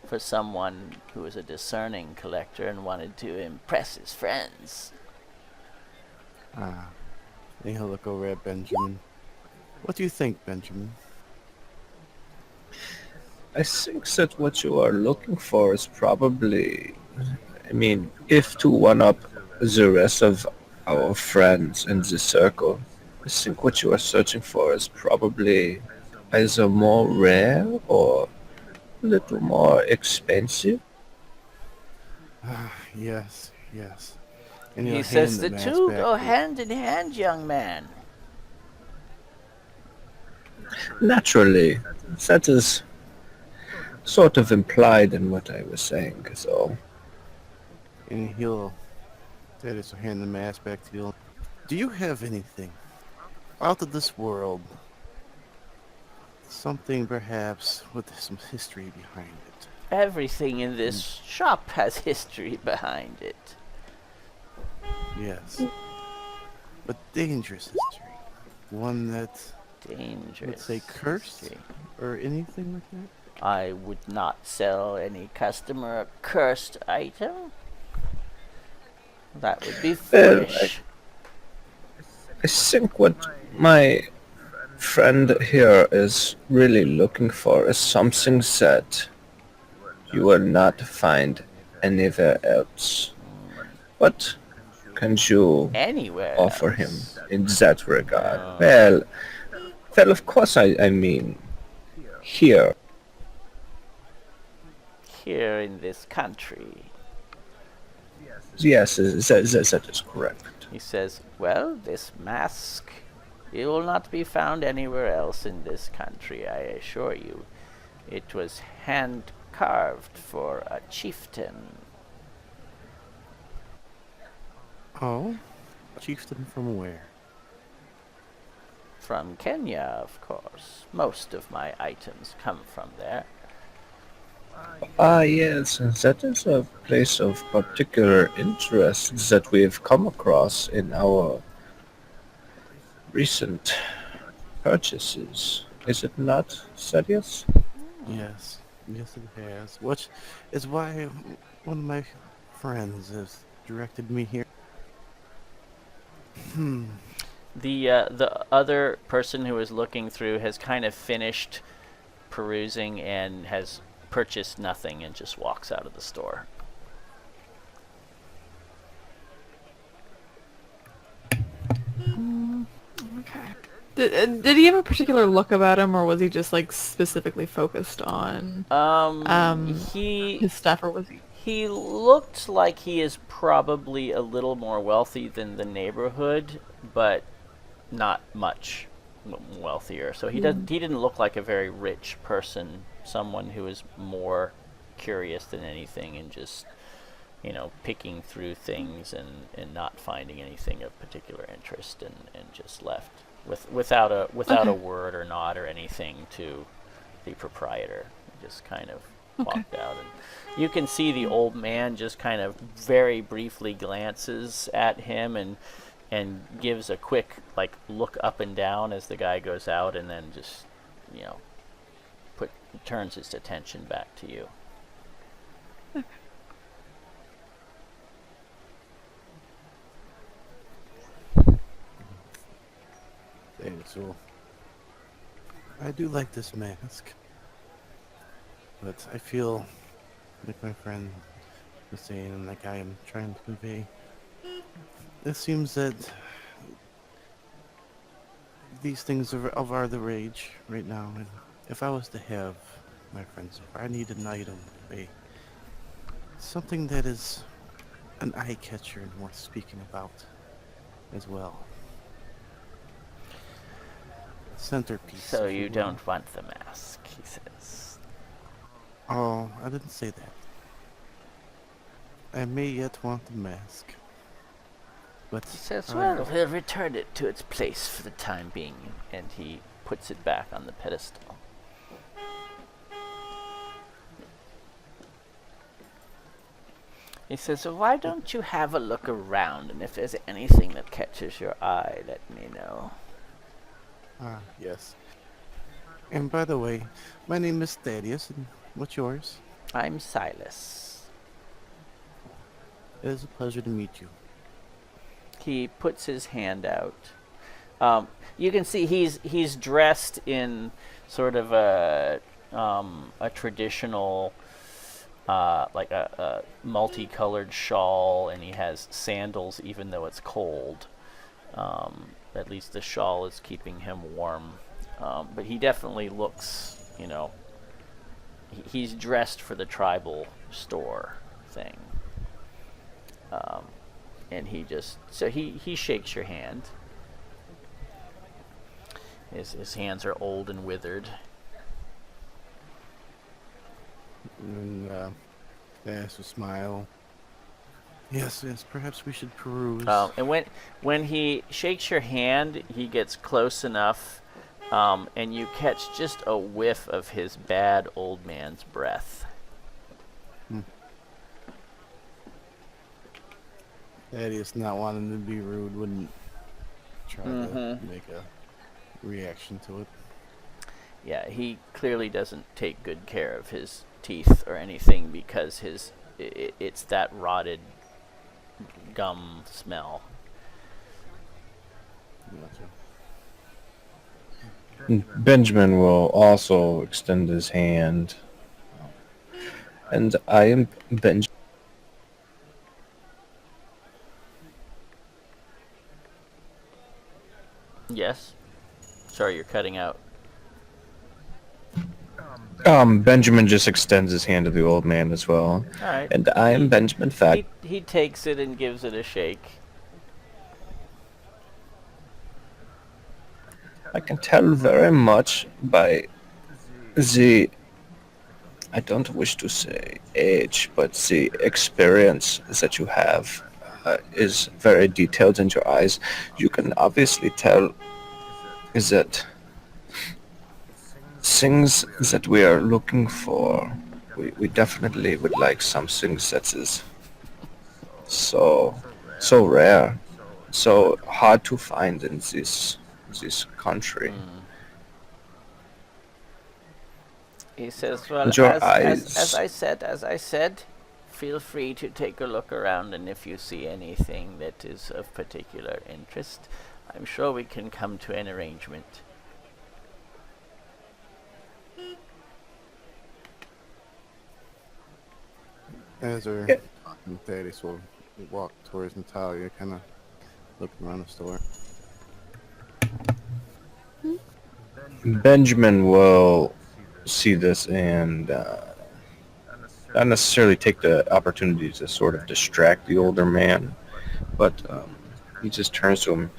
for someone who is a discerning collector and wanted to impress his friends. Then he'll look over at Benjamin. What do you think, Benjamin? I think that what you are looking for is probably, I mean, if to one up the rest of our friends in the circle, I think what you are searching for is probably either more rare or a little more expensive. Yes, yes. And He he'll says hand the mask two back go to- hand in hand, young man. Naturally, that is sort of implied in what I was saying, so And he'll hand the mask back to you. Do you have anything out of this world? Something perhaps with some history behind it. Everything in this shop has history behind it. Yes. But dangerous history. One that, Dangerous. let's say, cursed history. or anything like that? I would not sell any customer a cursed item. That would be foolish. I think what my friend here is really looking for is something that you will not find anywhere else. What can you Anywhere offer else. him in that regard? Well, of course I mean here. Here in this country. Yes, that is correct. He says, well, this mask, it will not be found anywhere else in this country, I assure you. It was hand-carved for a chieftain. Oh? Chieftain from where? From Kenya, of course. Most of my items come from there. Ah, yes, that is a place of particular interest that we've come across in our recent purchases. Is it not, Thaddeus? Yes, yes it has. Which is why one of my friends has directed me here. Hmm. The other person who is looking through has kind of finished perusing and has purchased nothing and just walks out of the store. Okay. Did he have a particular look about him, or was he just like specifically focused on He his stuff, or was he? he looked like he is probably a little more wealthy than the neighborhood, but not much wealthier. So he didn't look like a very rich person, someone who is more curious than anything and just, picking through things and not finding anything of particular interest and just left without a Okay. word or nod or anything to the proprietor. He just kind of Okay. walked out, and you can see the old man just kind of very briefly glances at him and gives a quick look up and down as the guy goes out, and then just you know put turns his attention back to you. So I do like this mask, but I feel like my friend was saying, and like I am trying to convey. It seems that these things are the rage right now, and if I was to have my friends over, I need an item, something that is an eye catcher and worth speaking about as well. Centerpiece. So if you will. don't want the mask, he says. Oh, I didn't say that. I may yet want the mask. But He says, I- well, we'll return it to its place for the time being, and he puts it back on the pedestal. He says, well, why don't you have a look around, and if there's anything that catches your eye, let me know. yes. And by the way, my name is Thaddeus, and what's yours? I'm Silas. It is a pleasure to meet you. He puts his hand out. You can see he's dressed in sort of a traditional, like a multicolored shawl, and he has sandals even though it's cold. At least the shawl is keeping him warm. But he definitely looks, he's dressed for the tribal store thing. And he shakes your hand. His hands are old and withered. And Thaddeus will smile. Yes, perhaps we should peruse. And when he shakes your hand, he gets close enough, and you catch just a whiff of his bad old man's breath. Thaddeus, not wanting to be rude, wouldn't try to make a reaction to it. Yeah, he clearly doesn't take good care of his teeth or anything because it's that rotted gum smell. Gotcha. Benjamin will also extend his hand. And I am Benjamin. Yes? Sorry, you're cutting out. Benjamin just extends his hand to the old man as well. All right. And I am Benjamin Fact. He takes it and gives it a shake. I can tell very much by the, I don't wish to say age, but the experience that you have is very detailed in your eyes. You can obviously tell is that things that we are looking for we definitely would like something that is so so rare, so hard to find in this country. He says, "Well, And your as eyes, I said, feel free to take a look around, and if you see anything that is of particular interest, I'm sure we can come to an arrangement." As we're Yeah. talking, Thaddeus will walk towards Natalya, kind of looking around the store. Benjamin will see this and not necessarily take the opportunity to sort of distract the older man, but he just turns to him.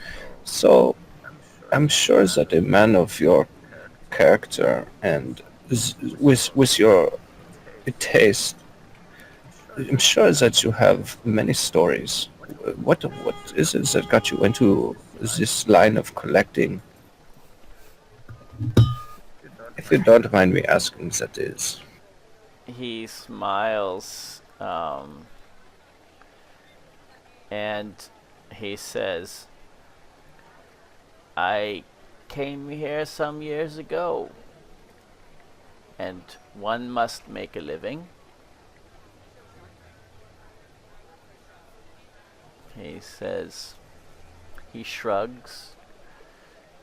So I'm sure that a man of your character and with your taste, I'm sure that you have many stories. What is it that got you into this line of collecting? If you don't mind me asking, that is. He smiles, and he says, "I came here some years ago, and one must make a living." He says, he shrugs.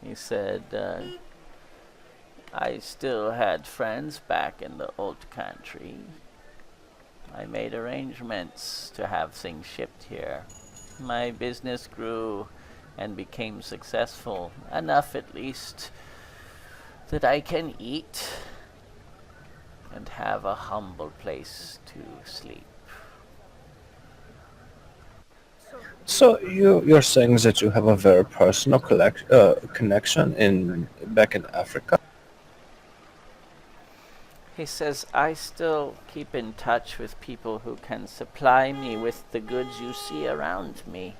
He said, "I still had friends back in the old country. I made arrangements to have things shipped here. My business grew and became successful, enough at least that I can eat and have a humble place to sleep." So you're saying that you have a very personal connection in back in Africa? He says, "I still keep in touch with people who can supply me with the goods you see around me.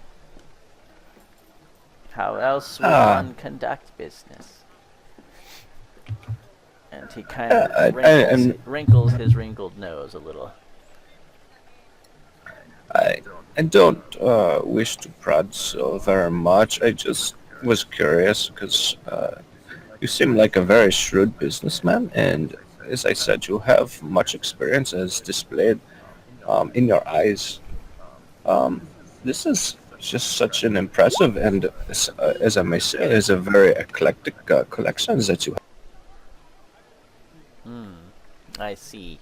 How else would one conduct business?" And he kind of wrinkles his wrinkled nose a little. I don't wish to prod so very much. I just was curious because you seem like a very shrewd businessman, and as I said, you have much experience as displayed in your eyes. This is just such an impressive and, as I may say, is a very eclectic collection that you have. I see.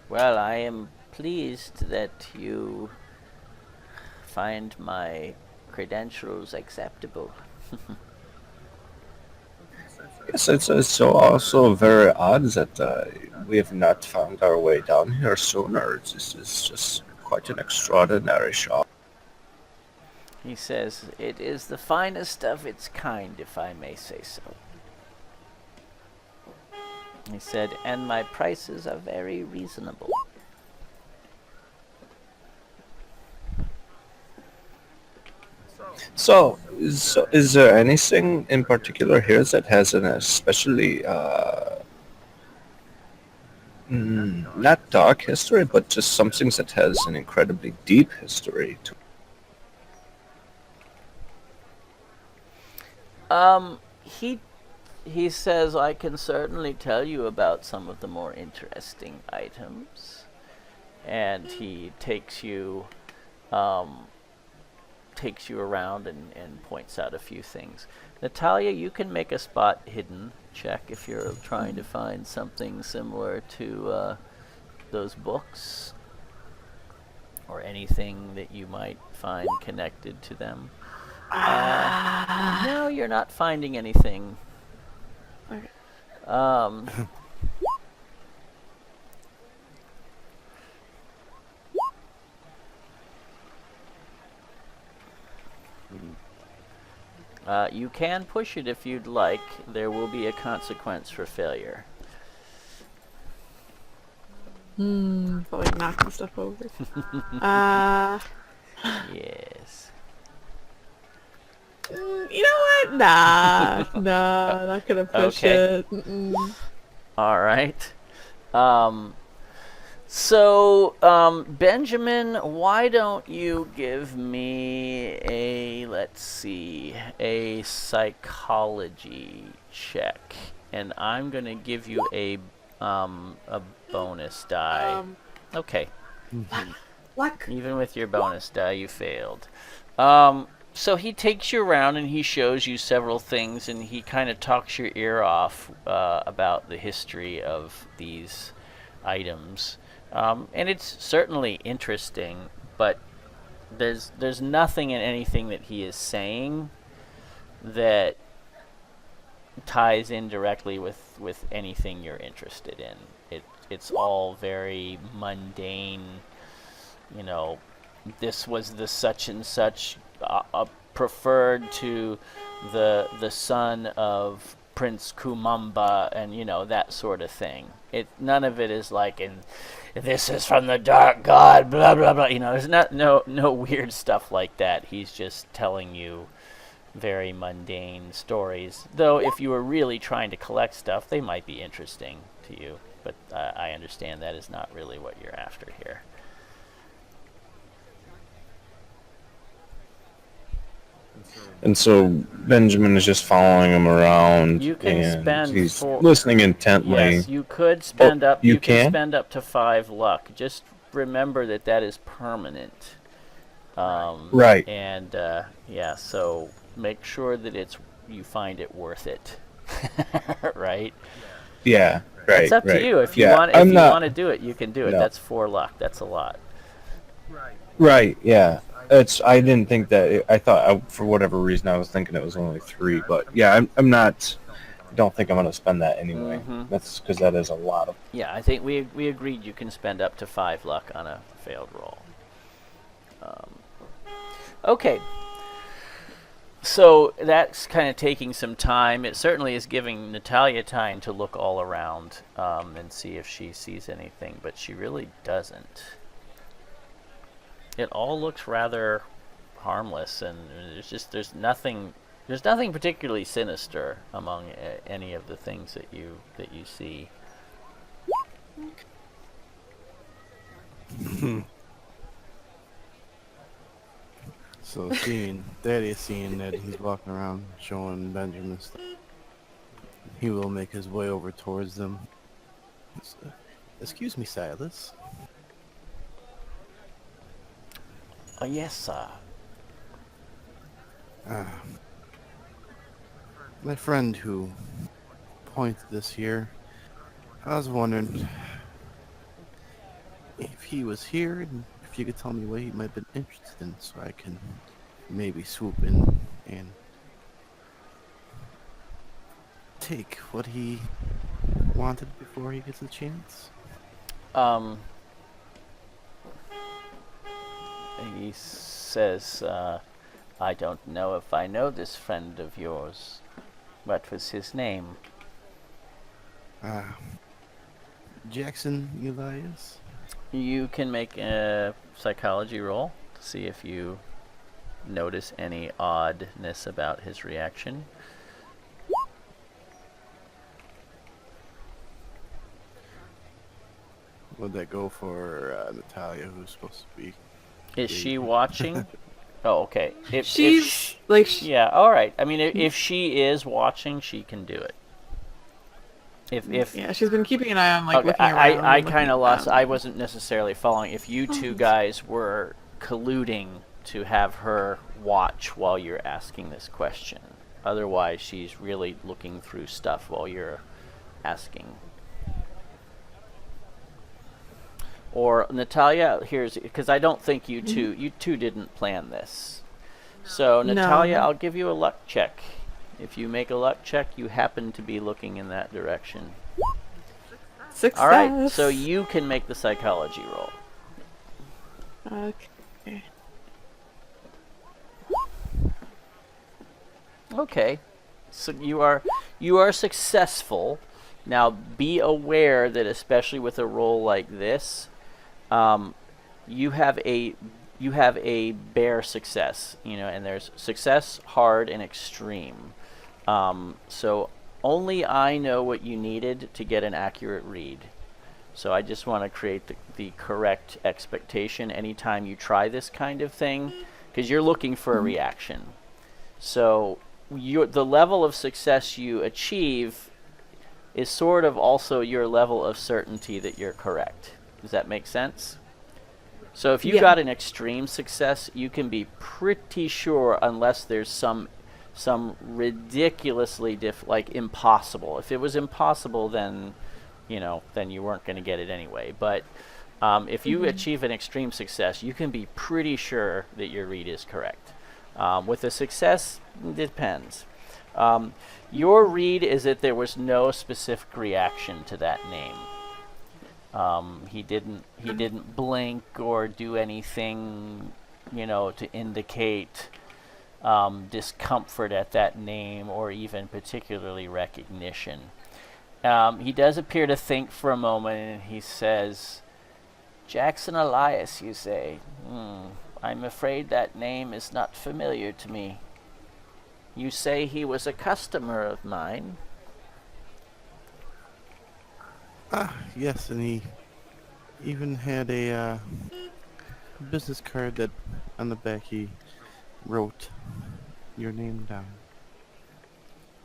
Well, I am pleased that you find my credentials acceptable. Yes, it's so also very odd that we have not found our way down here sooner. This is just quite an extraordinary shop. He says, "It is the finest of its kind, if I may say so." He said, "And my prices are very reasonable." So is there anything in particular here that has an especially not dark history, but just something that has an incredibly deep history to He says, "I can certainly tell you about some of the more interesting items." And he takes you around and points out a few things. Natalya, you can make a spot hidden check if you're trying to find something similar to those books or anything that you might find connected to them. No, you're not finding anything. Okay. You can push it if you'd like. There will be a consequence for failure. But like knocking stuff over. Yes. You know what? Nah, not gonna push Okay. it. Mm-mm. All right. Benjamin, why don't you give me let's see, a psychology check, and I'm gonna give you a bonus die. Okay. Luck. Even with your bonus die, you failed. So he takes you around and he shows you several things, and he kind of talks your ear off about the history of these items. And it's certainly interesting, but there's nothing in anything that he is saying that ties in directly with anything you're interested in. It's all very mundane. You know, this was the such and such preferred to the son of Prince Kumamba, and that sort of thing. None of it is like, and this is from the dark god, blah blah blah. There's no weird stuff like that. He's just telling you very mundane stories. Though if you were really trying to collect stuff, they might be interesting to you. But I understand that is not really what you're after here. And so Benjamin is just following him around. You can and spend he's listening intently. Yes, you could spend up. You can can? spend up to 5 luck. Just remember that is permanent. Right. And so make sure that you find it worth it. Right. Yeah. Right. It's up right. to you. If you Yeah, want, to do it, you can do it. No. That's 4 luck. That's a lot. Right. Yeah. I didn't think that. I thought, for whatever reason, I was thinking it was only 3. But yeah, I'm not. I don't think I'm going to spend that anyway. Mm-hmm. That's because that is a lot of. Yeah, I think we agreed you can spend up to 5 luck on a failed roll. Okay. So that's kind of taking some time. It certainly is giving Natalya time to look all around and see if she sees anything, but she really doesn't. It all looks rather harmless, and there's nothing particularly sinister among any of the things that you see. So Daddy is seeing that he's walking around showing Benjamin stuff. He will make his way over towards them. Excuse me, Silas. Yes, sir. My friend who pointed this here, I was wondering if he was here and if you could tell me what he might have been interested in so I can maybe swoop in and take what he wanted before he gets a chance. He says, I don't know if I know this friend of yours. What was his name? Jackson Elias. You can make a psychology roll to see if you notice any oddness about his reaction. Would that go for Natalya, who's supposed to be? Is she watching? Oh, okay. Yeah, all right. I mean, if she is watching, she can do it. If she's been keeping an eye on okay, looking around. I kind of lost. I wasn't necessarily following. If you two guys were colluding to have her watch while you're asking this question, otherwise she's really looking through stuff while you're asking. Or Natalya, because I don't think you two didn't plan this. So Natalya, No. I'll give you a luck check. If you make a luck check, you happen to be looking in that direction. Success. All right, so you can make the psychology roll. Okay. Okay, so you are successful. Now be aware that especially with a roll like this, you have a you have a bare success, and there's success, hard, and extreme. So only I know what you needed to get an accurate read. So I just want to create the correct expectation anytime you try this kind of thing, because you're looking for a reaction. So the level of success you achieve is sort of also your level of certainty that you're correct. Does that make sense? So if you got an extreme success, you can be pretty sure, unless there's some ridiculously like impossible. If it was impossible, then then you weren't going to get it anyway. But if you achieve an extreme success, you can be pretty sure that your read is correct. With a success, it depends. Your read is that there was no specific reaction to that name. He didn't blink or do anything, to indicate discomfort at that name or even particularly recognition. He does appear to think for a moment, and he says, "Jackson Elias, you say? I'm afraid that name is not familiar to me. You say he was a customer of mine?" Yes, and he even had a business card that on the back he wrote your name down.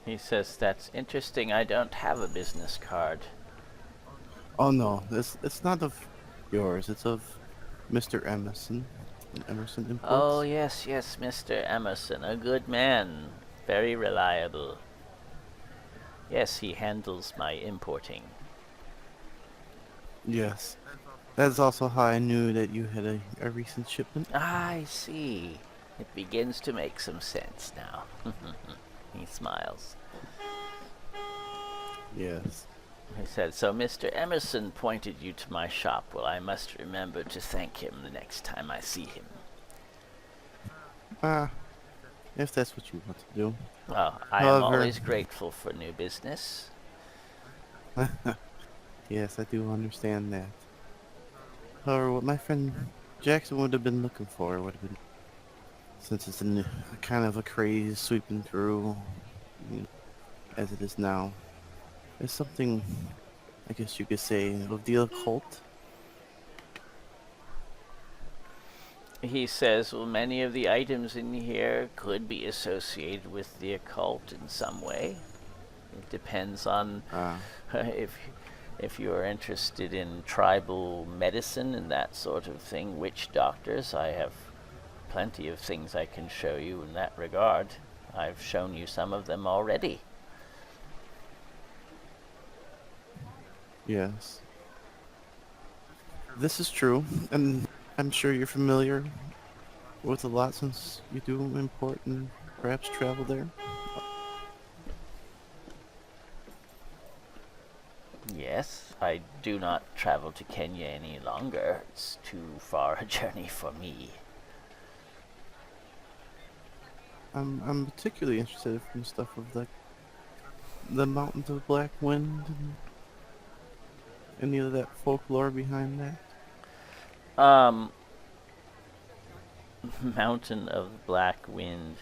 He says, "That's interesting. I don't have a business card." Oh no, it's not of yours. It's of Mr. Emerson. Emerson Imports. Oh, yes, Mr. Emerson. A good man. Very reliable. Yes, he handles my importing. Yes. That's also how I knew that you had a recent shipment. I see. It begins to make some sense now. He smiles. Yes. He said, "So Mr. Emerson pointed you to my shop. Well, I must remember to thank him the next time I see him." If that's what you want to do. Well, I am always grateful for new business. Yes, I do understand that. However, what my friend Jackson would have been looking for would have been, since it's a kind of a craze sweeping through, as it is now, is something, I guess you could say, of the occult. He says, "Well, many of the items in here could be associated with the occult in some way. It depends on if you're interested in tribal medicine and that sort of thing, witch doctors. I have plenty of things I can show you in that regard. I've shown you some of them already." Yes. This is true, and I'm sure you're familiar with a lot since you do import and perhaps travel there. Yes, I do not travel to Kenya any longer. It's too far a journey for me. I'm particularly interested in stuff of the Mountains of Black Wind and any of that folklore behind that. Mountain of Black Wind.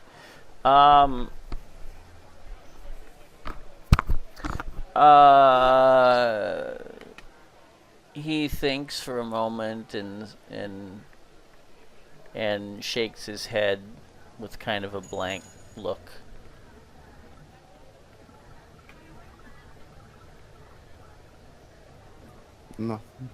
He thinks for a moment and shakes his head with kind of a blank look. Nothing.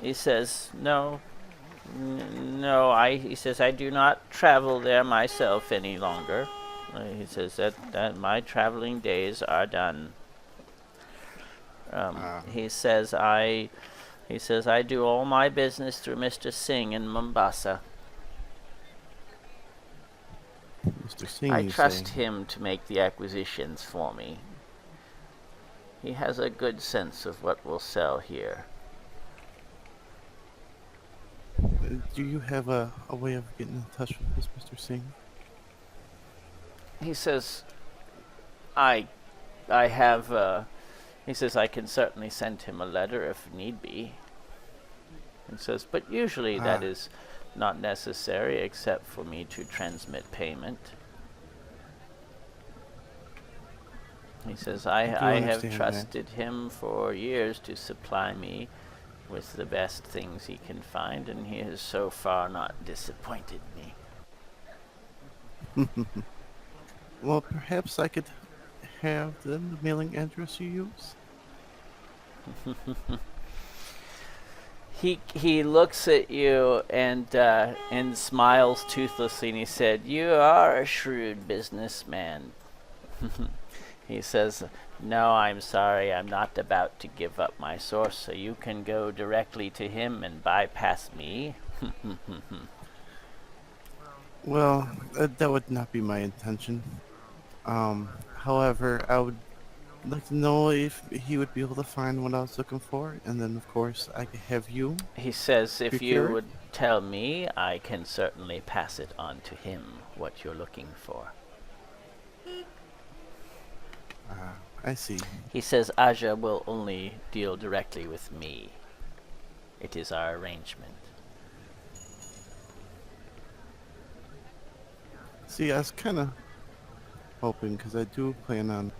He says, "No, he says, I do not travel there myself any longer. He says that my traveling days are done. He says I do all my business through Mr. Singh in Mombasa. Mr. Singh, I you trust say? him to make the acquisitions for me. He has a good sense of what will sell here." Do you have a way of getting in touch with this Mr. Singh? He says, I have, he says, I can certainly send him a letter if need be. And says, but usually that is not necessary except for me to transmit payment. He says, I have understand that. trusted him for years to supply me with the best things he can find, and he has so far not disappointed me. Well, perhaps I could have the mailing address you use? He looks at you and smiles toothlessly, and he said, "You are a shrewd businessman." He says, "No, I'm sorry, I'm not about to give up my source, so you can go directly to him and bypass me." Well, that would not be my intention. However, I would like to know if he would be able to find what I was looking for, and then of course I could have you. He says, "If you Procure it? would tell me, I can certainly pass it on to him, what you're looking for." I see. He says, "Aja will only deal directly with me. It is our arrangement." See, I was kind of hoping, because I do plan on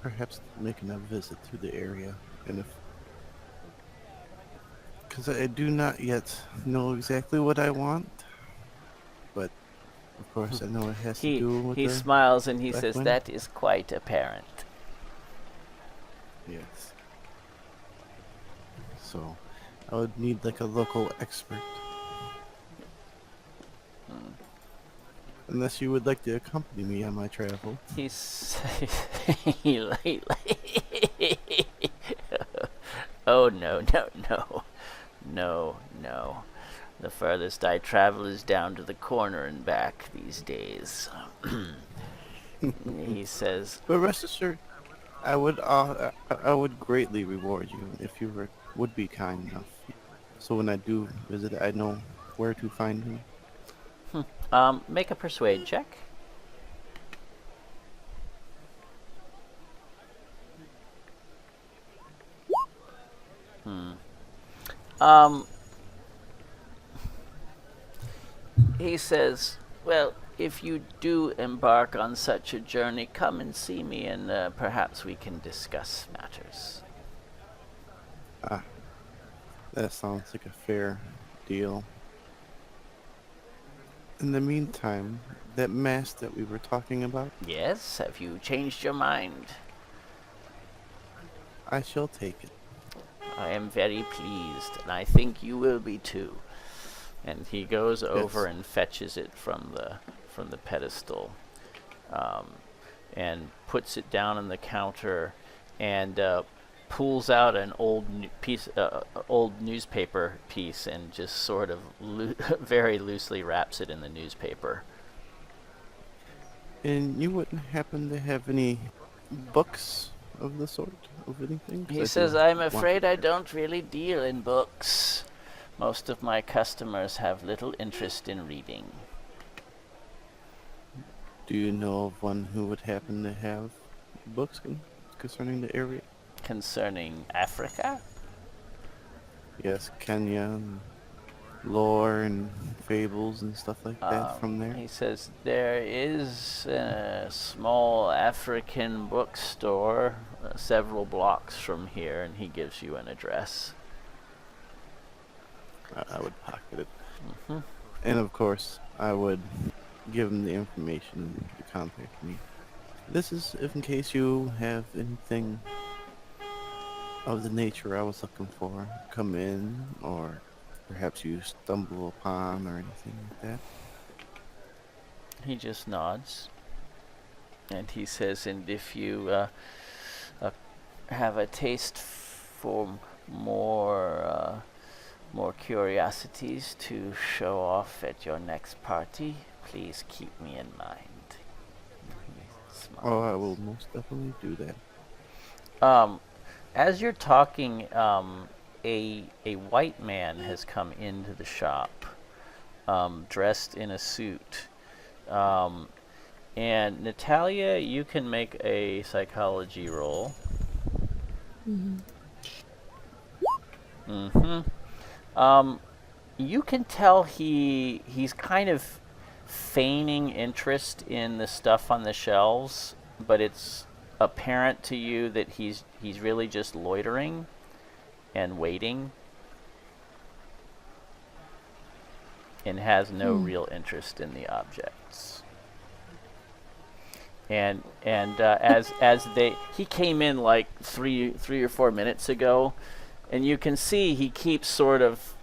perhaps making a visit to the area, and if... Because I do not yet know exactly what I want, but of course I know it has to do with He the... smiles and he Black says, Wind? "That is quite apparent." Yes. So, I would need like a local expert. Unless you would like to accompany me on my travel. He's oh no. The furthest I travel is down to the corner and back these days. He says, But rest assured, I would greatly reward you if you would be kind enough. So when I do visit, I know where to find him. make a persuade check. He says, "Well, if you do embark on such a journey, come and see me, and perhaps we can discuss matters." That sounds like a fair deal. In the meantime, that mask that we were talking about, Yes, have you changed your mind? I shall take it. I am very pleased, and I think you will be too. And he goes over and fetches it from the pedestal, and puts it down on the counter, and pulls out an old old newspaper piece, and just sort of very loosely wraps it in the newspaper. And you wouldn't happen to have any books of the sort, of anything? 'Cause He I says, do "I'm want afraid to- I don't really deal in books. Most of my customers have little interest in reading." Do you know of one who would happen to have books concerning the area? Concerning Africa? Yes, Kenya, and lore and fables and stuff like that from there. He says, "There is a small African bookstore several blocks from here," and he gives you an address. I would pocket it. And of course, I would give him the information to contact me. This is if in case you have anything of the nature I was looking for come in, or perhaps you stumble upon or anything like that. He just nods. And he says, "And if you have a taste for more curiosities to show off at your next party, please keep me in mind." He smiles. Oh, I will most definitely do that. As you're talking, a white man has come into the shop, dressed in a suit. And Natalya, you can make a psychology roll. You can tell he's kind of feigning interest in the stuff on the shelves, but it's apparent to you that he's really just loitering and waiting and has no real interest in the objects. And he came in like three or 4 minutes ago, and you can see he keeps sort of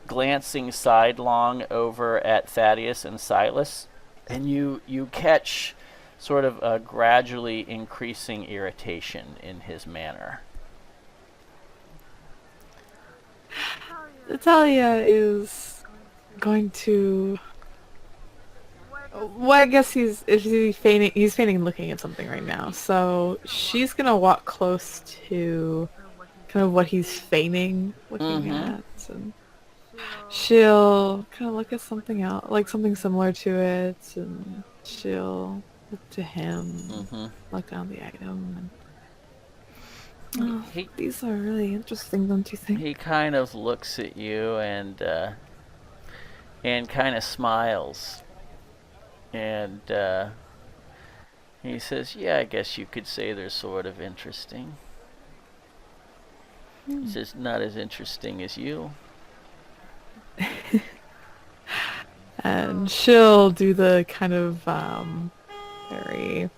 glancing sidelong over at Thaddeus and Silas, and you catch sort of a gradually increasing irritation in his manner. Natalya is going to. Well, I guess he's feigning. He's feigning looking at something right now. So she's gonna walk close to kind of what he's feigning looking at, and she'll kind of look at something else, like something similar to it, and she'll look to him, look down the item, and these are really interesting, don't you think? He kind of looks at you and kind of smiles, and he says, "Yeah, I guess you could say they're sort of interesting." He says, "Not as interesting as you." And she'll do the kind of very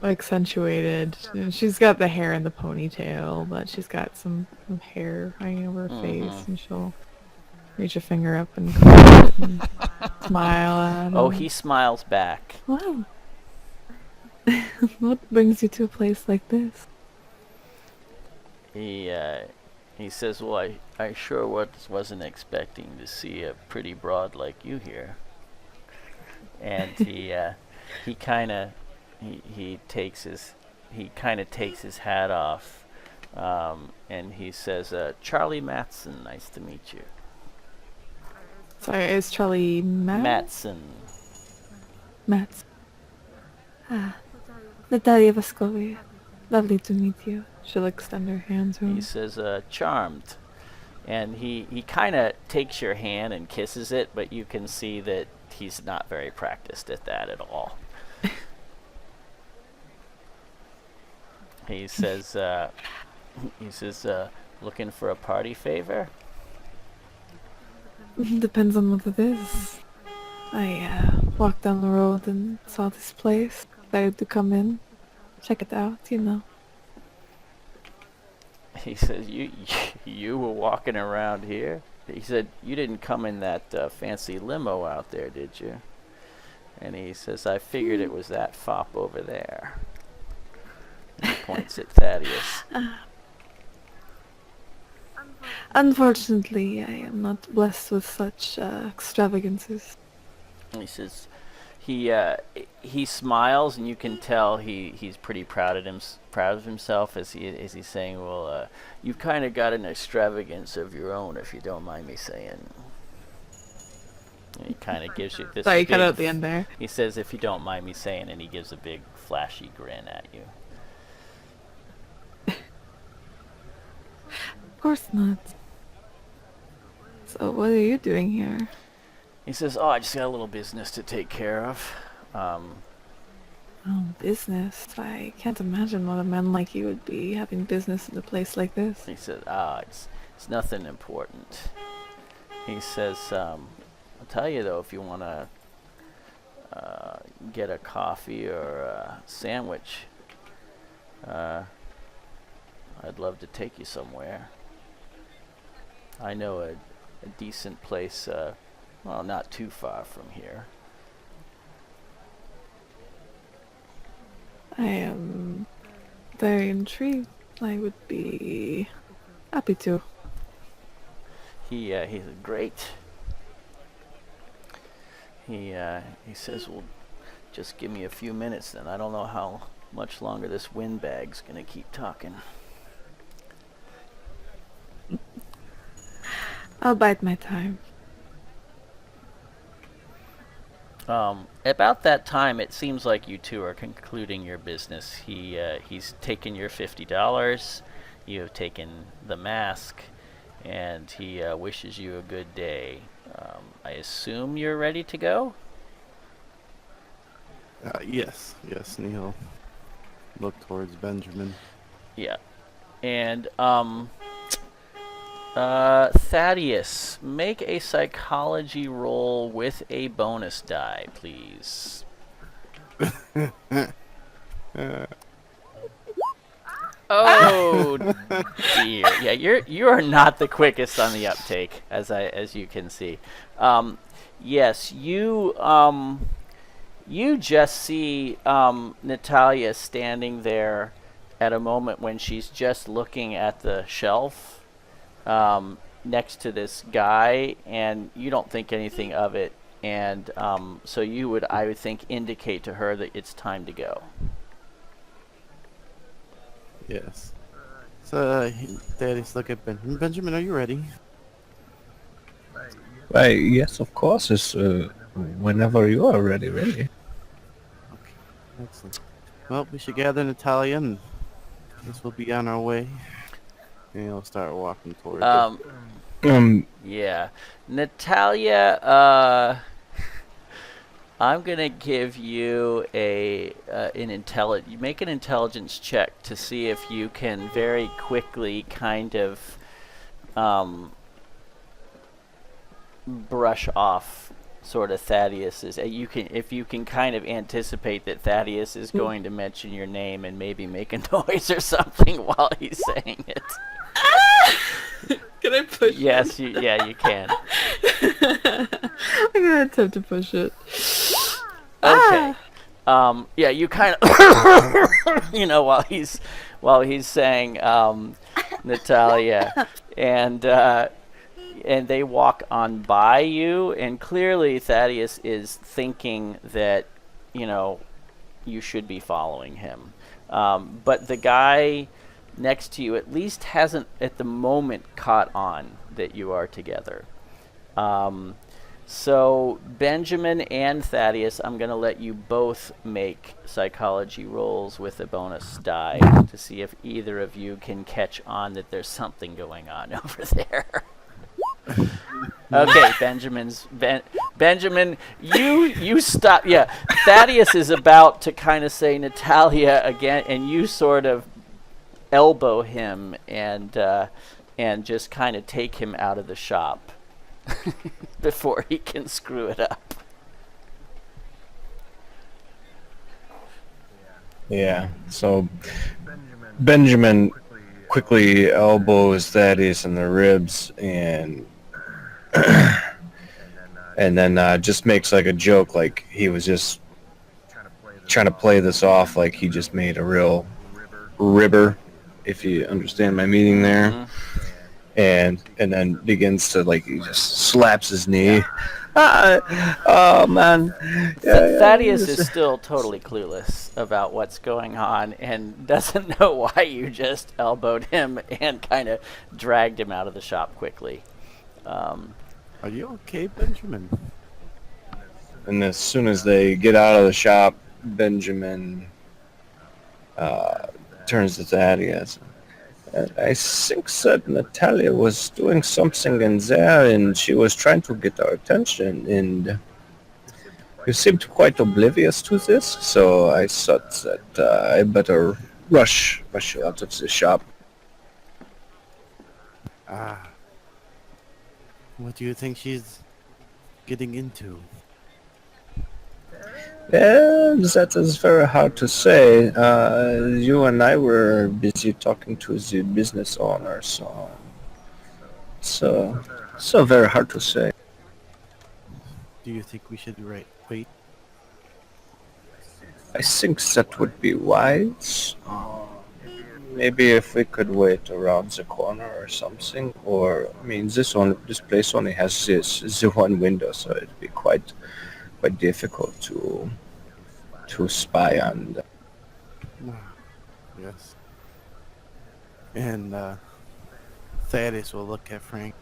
accentuated. She's got the hair in the ponytail, but she's got some hair hanging over her face, and she'll reach a finger up and comb it and smile at him. Oh, he smiles back. Wow. What brings you to a place like this? He says, "Well, I sure wasn't expecting to see a pretty broad like you here." And he kind of takes his hat off, and he says, "Charlie Matson, nice to meet you." Sorry, is Charlie Matson. Matson. Ah, Natalya Vaskovia. Lovely to meet you. She'll extend her hand to him. He says, "Charmed." And he kind of takes your hand and kisses it, but you can see that he's not very practiced at that at all. He says, "Looking for a party favor?" Depends on what it is. I walked down the road and saw this place. Decided to come in, check it out, you know. He says, you were walking around here?" He said, "You didn't come in that fancy limo out there, did you?" And he says, "I figured it was that fop over there." And he points at Thaddeus. Unfortunately, I am not blessed with such extravagances. He says, he smiles, and you can tell he's pretty proud of himself as he's saying, "Well, you've kind of got an extravagance of your own, if you don't mind me saying." And he kind of gives you this. Sorry, you cut out at the end there. He says, "If you don't mind me saying," and he gives a big flashy grin at you. Of course not. So what are you doing here? He says, "Oh, I just got a little business to take care of." Oh, business. I can't imagine what a man like you would be having business in a place like this. He says, it's nothing important." He says, "I'll tell you though, if you want to get a coffee or a sandwich, I'd love to take you somewhere. I know a decent place, well, not too far from here." I am very intrigued. I would be happy to. He's great. He says, "Well, just give me a few minutes then. I don't know how much longer this windbag's gonna keep talking." I'll bide my time. About that time, it seems like you two are concluding your business. He's taken your $50. You have taken the mask, and he wishes you a good day. I assume you're ready to go? Yes, and he'll look towards Benjamin. Yeah. And, Thaddeus, make a psychology roll with a bonus die, please. Oh dear. Yeah, you are not the quickest on the uptake, as you can see. Yes, you just see Natalya standing there at a moment when she's just looking at the shelf next to this guy, and you don't think anything of it, and so I would think, indicate to her that it's time to go. Yes. So, Daddy's look at Benjamin. Benjamin, are you ready? Why, yes, of course. It's whenever you are ready, really. Okay, excellent. Well, we should gather Natalya, and this will be on our way. And he'll start walking towards it. Yeah, Natalya. I'm gonna give you you make an intelligence check to see if you can very quickly kind of brush off sort of Thaddeus's. If you can kind of anticipate that Thaddeus is going to mention your name and maybe make a noise or something while he's saying it. Can I push Yes, it? you can. I'm gonna attempt to push it. Okay. Yeah, you kind of, while he's saying Natalya, and they walk on by you, and clearly Thaddeus is thinking that, you should be following him. But the guy next to you at least hasn't at the moment caught on that you are together. So Benjamin and Thaddeus, I'm going to let you both make psychology rolls with a bonus die to see if either of you can catch on that there's something going on over there. Okay, Benjamin, you stop. Yeah, Thaddeus is about to kind of say Natalya again, and you sort of elbow him and just kind of take him out of the shop before he can screw it up. Yeah. So Benjamin quickly elbows Thaddeus in the ribs and then just makes like a joke, like he was just trying to play this off like he just made a real ribber, if you understand my meaning there. Mm-hmm. And then begins to, like, he just slaps his knee. Oh man. Thaddeus is still totally clueless about what's going on and doesn't know why you just elbowed him and kind of dragged him out of the shop quickly. Are you okay, Benjamin? And as soon as they get out of the shop, Benjamin turns to Thaddeus. I think that Natalya was doing something in there, and she was trying to get our attention, and you seemed quite oblivious to this, so I thought that I better rush you out of the shop. What do you think she's getting into? That is very hard to say. You and I were busy talking to the business owner, so very hard to say. Do you think we should wait? I think that would be wise. Maybe if we could wait around the corner or something, or I mean, this place only has the one window, so it'd be quite difficult to spy on them. Yes. And Thaddeus will look at Frank.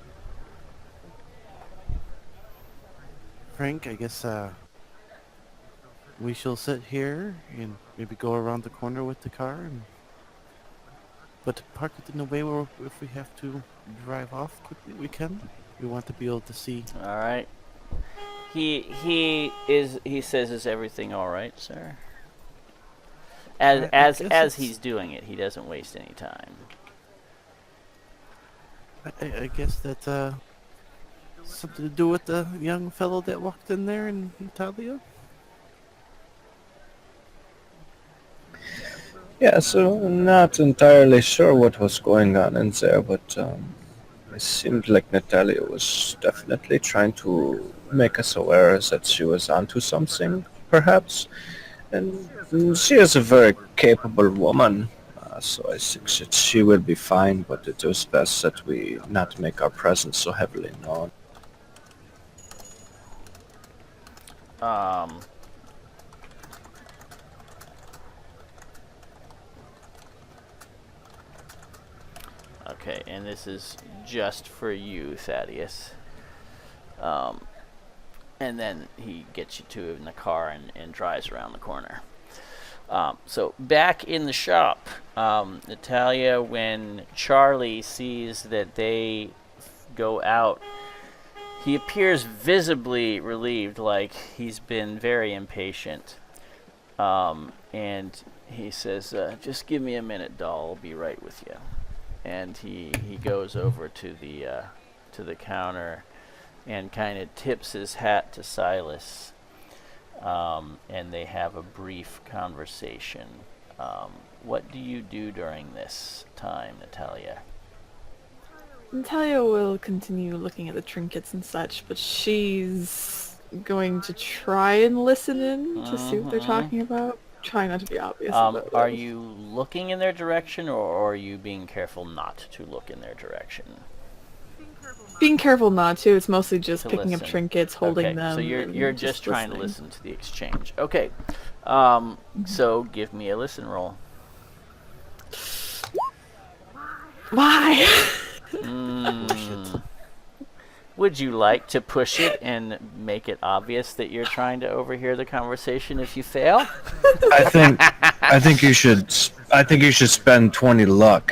Frank, I guess we shall sit here and maybe go around the corner with the car, but park it in a way where if we have to drive off quickly, we can. We want to be able to see. All right. He says, "Is everything all right, sir?" As he's doing it, he doesn't waste any time. I guess that's something to do with the young fellow that walked in there in Natalya. Yeah, so not entirely sure what was going on in there, but it seemed like Natalya was definitely trying to make us aware that she was onto something, perhaps. And she is a very capable woman, so I think that she will be fine, but it is best that we not make our presence so heavily known. Okay, and this is just for you, Thaddeus. And then he gets you two in the car and drives around the corner. So back in the shop, Natalya, when Charlie sees that they go out, he appears visibly relieved, like he's been very impatient. And he says, "Just give me a minute, doll. I'll be right with you." And he goes over to the counter and kind of tips his hat to Silas, and they have a brief conversation. What do you do during this time, Natalya? Natalya will continue looking at the trinkets and such, but she's going to try and listen in to see what they're talking about. Try not to be obvious about it. Are you looking in their direction, or are you being careful not to look in their direction? Being careful not to. It's mostly just To picking up listen. trinkets, holding Okay, them. so you're just trying to listening. listen to the exchange. Okay, so give me a listen roll. Why? Would you like to push it and make it obvious that you're trying to overhear the conversation if you fail? I think you should spend 20 luck.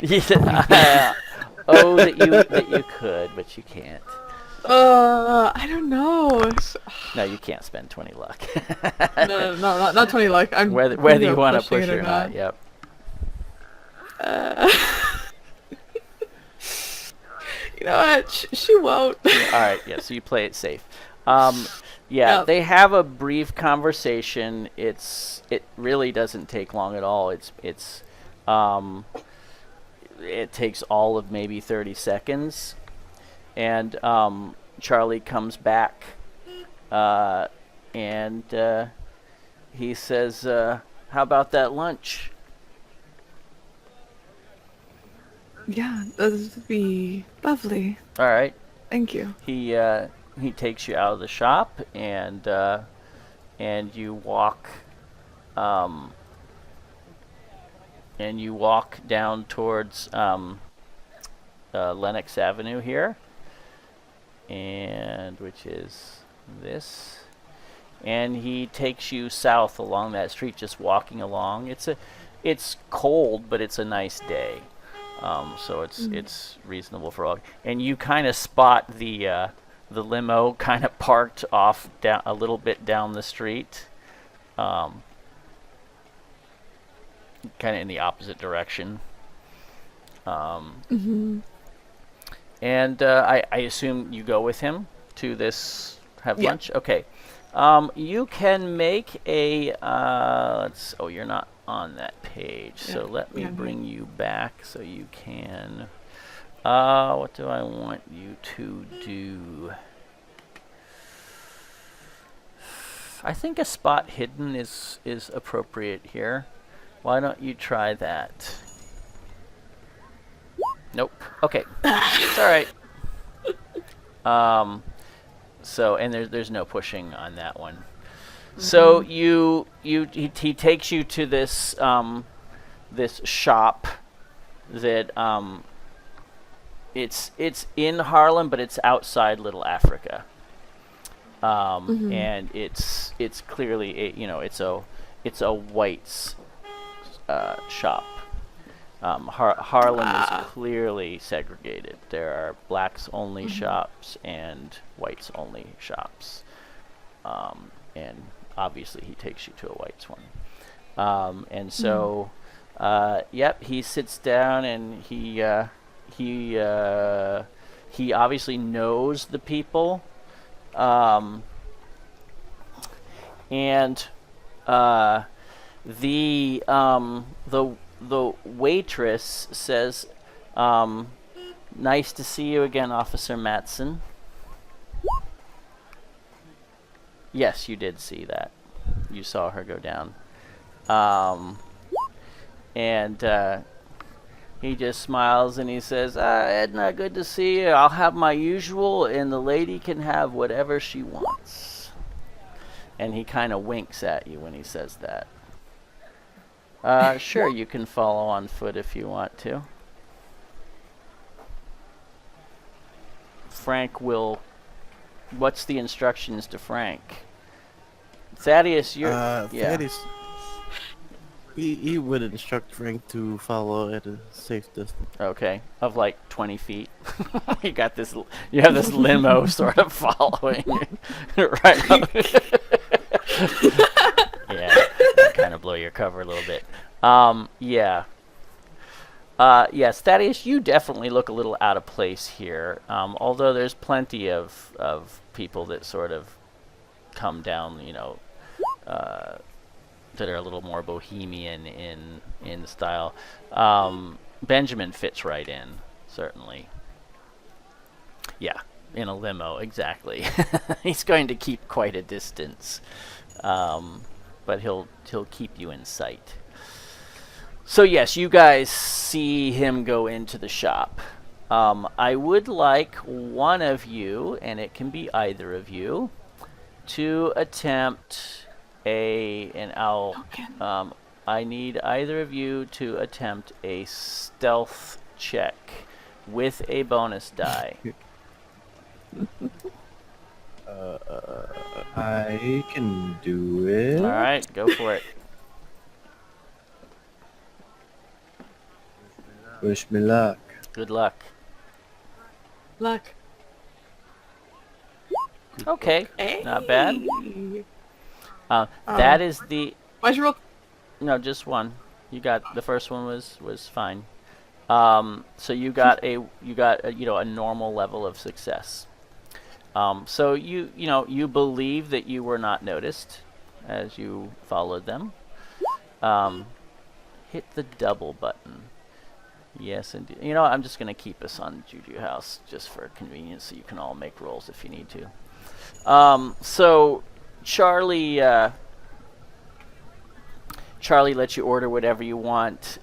Oh, that you could, but you can't. I don't know. No, you can't spend 20 luck. No, not 20 luck. I'm whether you want to push it or not. Yep. You know what? She won't. All right. Yeah. So you play it safe. Yeah. They have a brief conversation. It really doesn't take long at all. It takes all of maybe 30 seconds, and Charlie comes back, and he says, "How about that lunch?" Yeah, that would be lovely. All right. Thank you. He takes you out of the shop, and you walk down towards Lenox Avenue here, and which is this, and he takes you south along that street, just walking along. It's cold, but it's a nice day. So it's reasonable for all. And you kind of spot the limo kind of parked off down a little bit down the street, kind of in the opposite direction. And I assume you go with him to this have lunch. Okay. You can make a you're not on that page, so let me bring you back so you can. What do I want you to do? I think a spot hidden is appropriate here. Why don't you try that? Nope. Okay. It's all right. So, and there's no pushing on that one. So he takes you to this this shop that it's in Harlem, but it's outside Little Africa. and it's clearly it's a white's shop. Harlem is clearly segregated. There are blacks only shops and whites only shops, and obviously he takes you to a white's one. And so, yep, he sits down and he obviously knows the people, and the waitress says, "Nice to see you again, Officer Matson." Yes, you did see that. You saw her go down. And he just smiles and he says, "Edna, good to see you. I'll have my usual, and the lady can have whatever she wants." And he kind of winks at you when he says that. Sure, you can follow on foot if you want to. Frank will... What's the instructions to Frank? Thaddeus, you're... Thaddeus, he would instruct Frank to follow at a safe distance. Okay, of like 20 feet. You have this limo sort of following you. Right up. Yeah, kind of blow your cover a little bit. Yeah. Yes, Thaddeus, you definitely look a little out of place here. Although there's plenty of people that sort of come down, that are a little more bohemian in style. Benjamin fits right in, certainly. Yeah, in a limo, exactly. He's going to keep quite a distance, but he'll keep you in sight. So yes, you guys see him go into the shop. I would like one of you, and it can be either of you, to attempt I need either of you to attempt a stealth check with a bonus die. I can do it. All right, go for it. Wish me luck. Good luck. Luck. Okay, Hey. not bad. That is the... Why'd you roll? No, just one. You got the first one was fine. So you got a normal level of success. So you believe that you were not noticed as you followed them. Hit the double button. Yes, indeed. I'm just gonna keep us on Juju House just for convenience, so you can all make rolls if you need to. So Charlie lets you order whatever you want.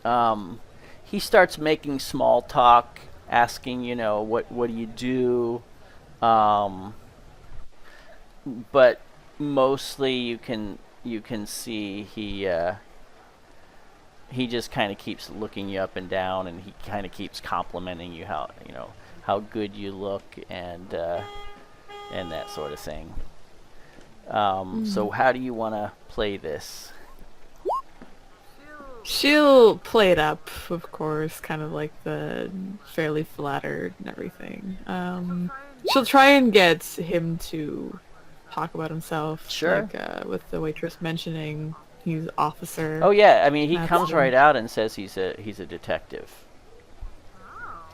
He starts making small talk, asking, what do you do? But mostly you can see he just kind of keeps looking you up and down, and he kind of keeps complimenting you how good you look and that sort of thing. So how do you want to play this? She'll play it up, of course, kind of like the fairly flattered and everything. She'll try and get him to talk about himself. Sure. Like, with the waitress mentioning he's officer. Oh yeah, I mean he That's comes right out and says he's a detective.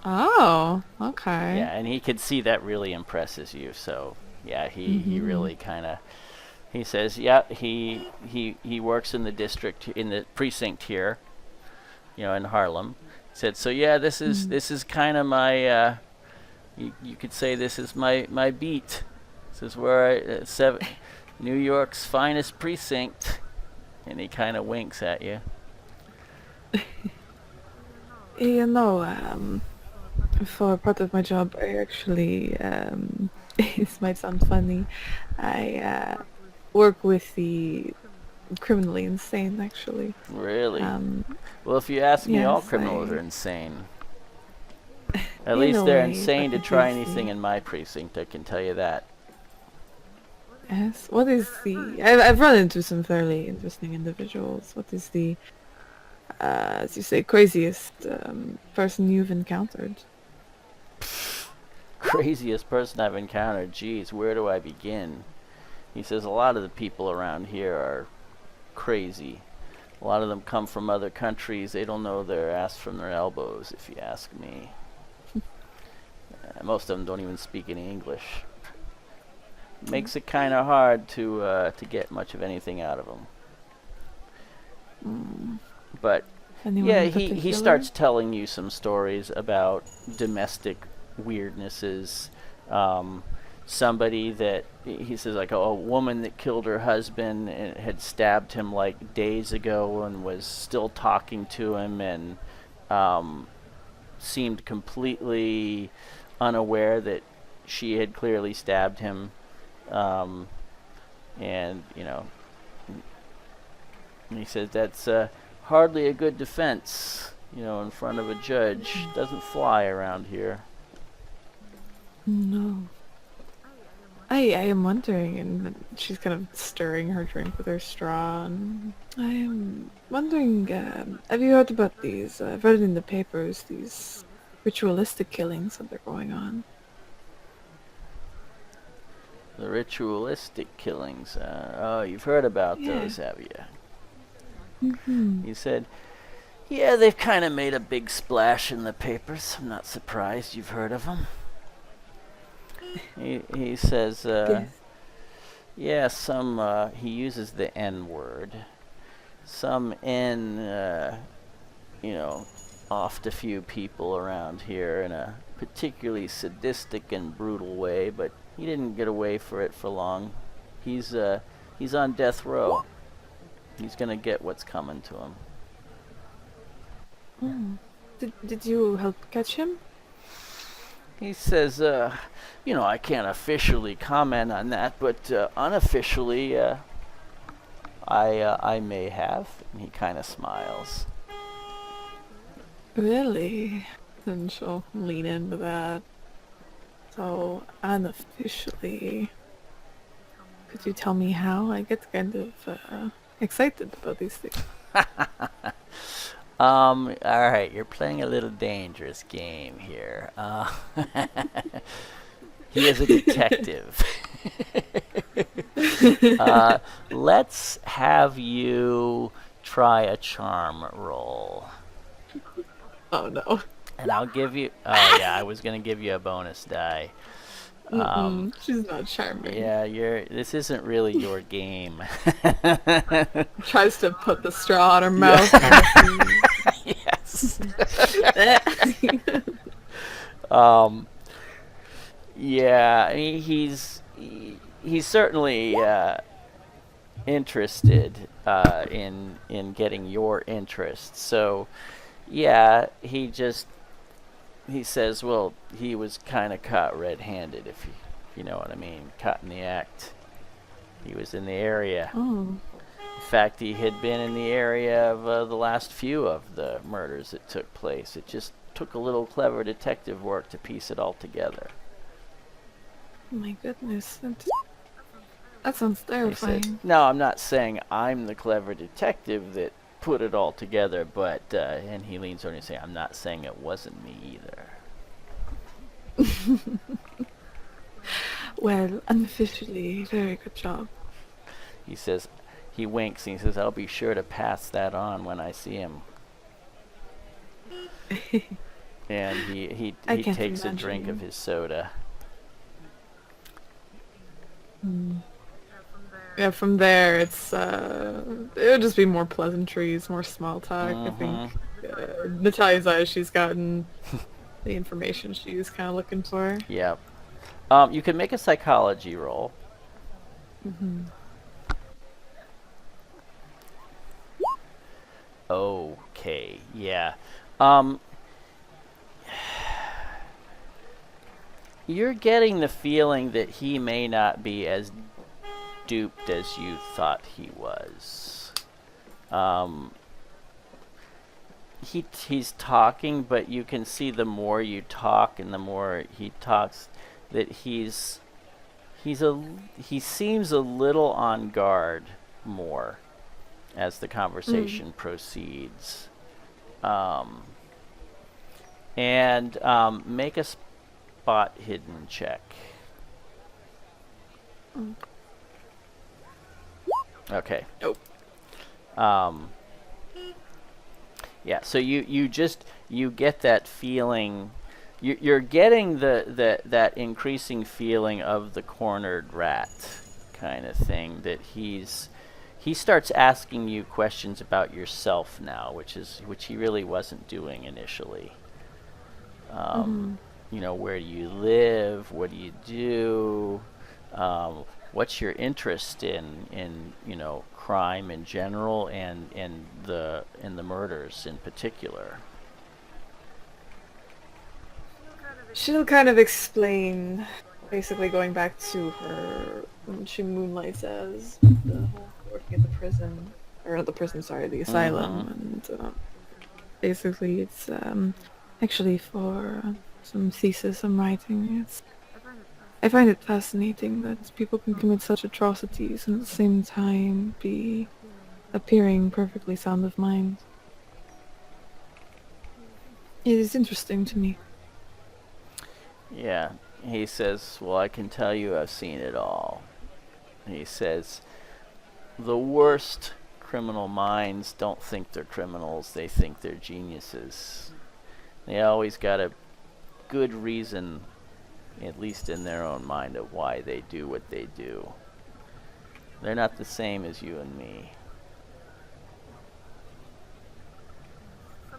Oh, okay. Yeah, and he could see that really impresses you. So yeah, he really kind of. He says, yeah, he works in the district, in the precinct here, in Harlem. He said, so yeah, this is kind of my, you could say this is my beat. This is where New York's finest precinct. And he kind of winks at you. For part of my job, I actually, this might sound funny, I work with the criminally insane, actually. Really? Well, if you ask me, all yes, criminals are insane. At least they're insane to try anything in my precinct, I can tell you that. Yes. What is the? I've run into some fairly interesting individuals. What is the, as you say, craziest person you've encountered? Craziest person I've encountered. Geez, where do I begin? He says a lot of the people around here are crazy. A lot of them come from other countries. They don't know their ass from their elbows, if you ask me. Most of them don't even speak any English. Makes it kind of hard to get much of anything out of them. But Anyone yeah, in he particular? starts telling you some stories about domestic weirdnesses. Somebody that he says, like a woman that killed her husband and had stabbed him like days ago and was still talking to him and seemed completely unaware that she had clearly stabbed him. And he says that's hardly a good defense, in front of a judge. Doesn't fly around here. No. I am wondering, and she's kind of stirring her drink with her straw, and I am wondering, have you heard about these? I've read it in the papers, these ritualistic killings that are going on. The ritualistic killings. You've heard about those, have you? Mm-hmm. He said, yeah, they've kind of made a big splash in the papers. I'm not surprised you've heard of them. He says, Yes. yeah, some, he uses the N word. Some offed a few people around here in a particularly sadistic and brutal way, but he didn't get away for it for long. He's on death row. He's gonna get what's coming to him. Oh. Did you help catch him? He says, I can't officially comment on that, but unofficially, I may have. And he kind of smiles. Really? Then she'll lean into that. So, unofficially, could you tell me how? I get kind of excited about these things. Alright, you're playing a little dangerous game here. He is a detective. Let's have you try a charm roll. Oh no. And I'll give you... Oh, yeah, I was going to give you a bonus die. She's not charming. Yeah, this isn't really your game. Tries to put the straw in her mouth. Yes. Yeah, I mean, he's certainly interested in getting your interest. So, yeah, he says, well, he was kind of caught red-handed, if you know what I mean, caught in the act. He was in the area. Oh. In fact, he had been in the area of the last few of the murders that took place. It just took a little clever detective work to piece it all together. My goodness. That sounds He terrifying. said, no, I'm not saying I'm the clever detective that put it all together, but, and he leans over and says, I'm not saying it wasn't me either. Well, unofficially, very good job. He says, he winks and he says, I'll be sure to pass that on when I see him. And he can't takes a imagine drink of you. his soda. Yeah, from there, it'll just be more pleasantries, more small talk. I think Natalya's eyes, she's gotten the information she's kind of looking for. Yep. You can make a psychology roll. Okay, yeah. You're getting the feeling that he may not be as duped as you thought he was. He's talking, but you can see the more you talk and the more he talks that he's he seems a little on guard more as the conversation proceeds. And make a spot hidden check. Okay. Nope. Yeah, so you get that feeling. You're getting that increasing feeling of the cornered rat kind of thing, that he starts asking you questions about yourself now, which he really wasn't doing initially. You know, where do you live? What do you do? What's your interest in you know, crime in general and in the murders in particular? She'll kind of explain, basically going back to her when she moonlights as the whole working at the prison, or not the prison, sorry, the asylum, and basically it's actually for some thesis I'm writing. I find it fascinating that people can commit such atrocities and at the same time be appearing perfectly sound of mind. It is interesting to me. Yeah, he says, well, I can tell you I've seen it all. He says, the worst criminal minds don't think they're criminals, they think they're geniuses. They always got a good reason, at least in their own mind, of why they do what they do. They're not the same as you and me.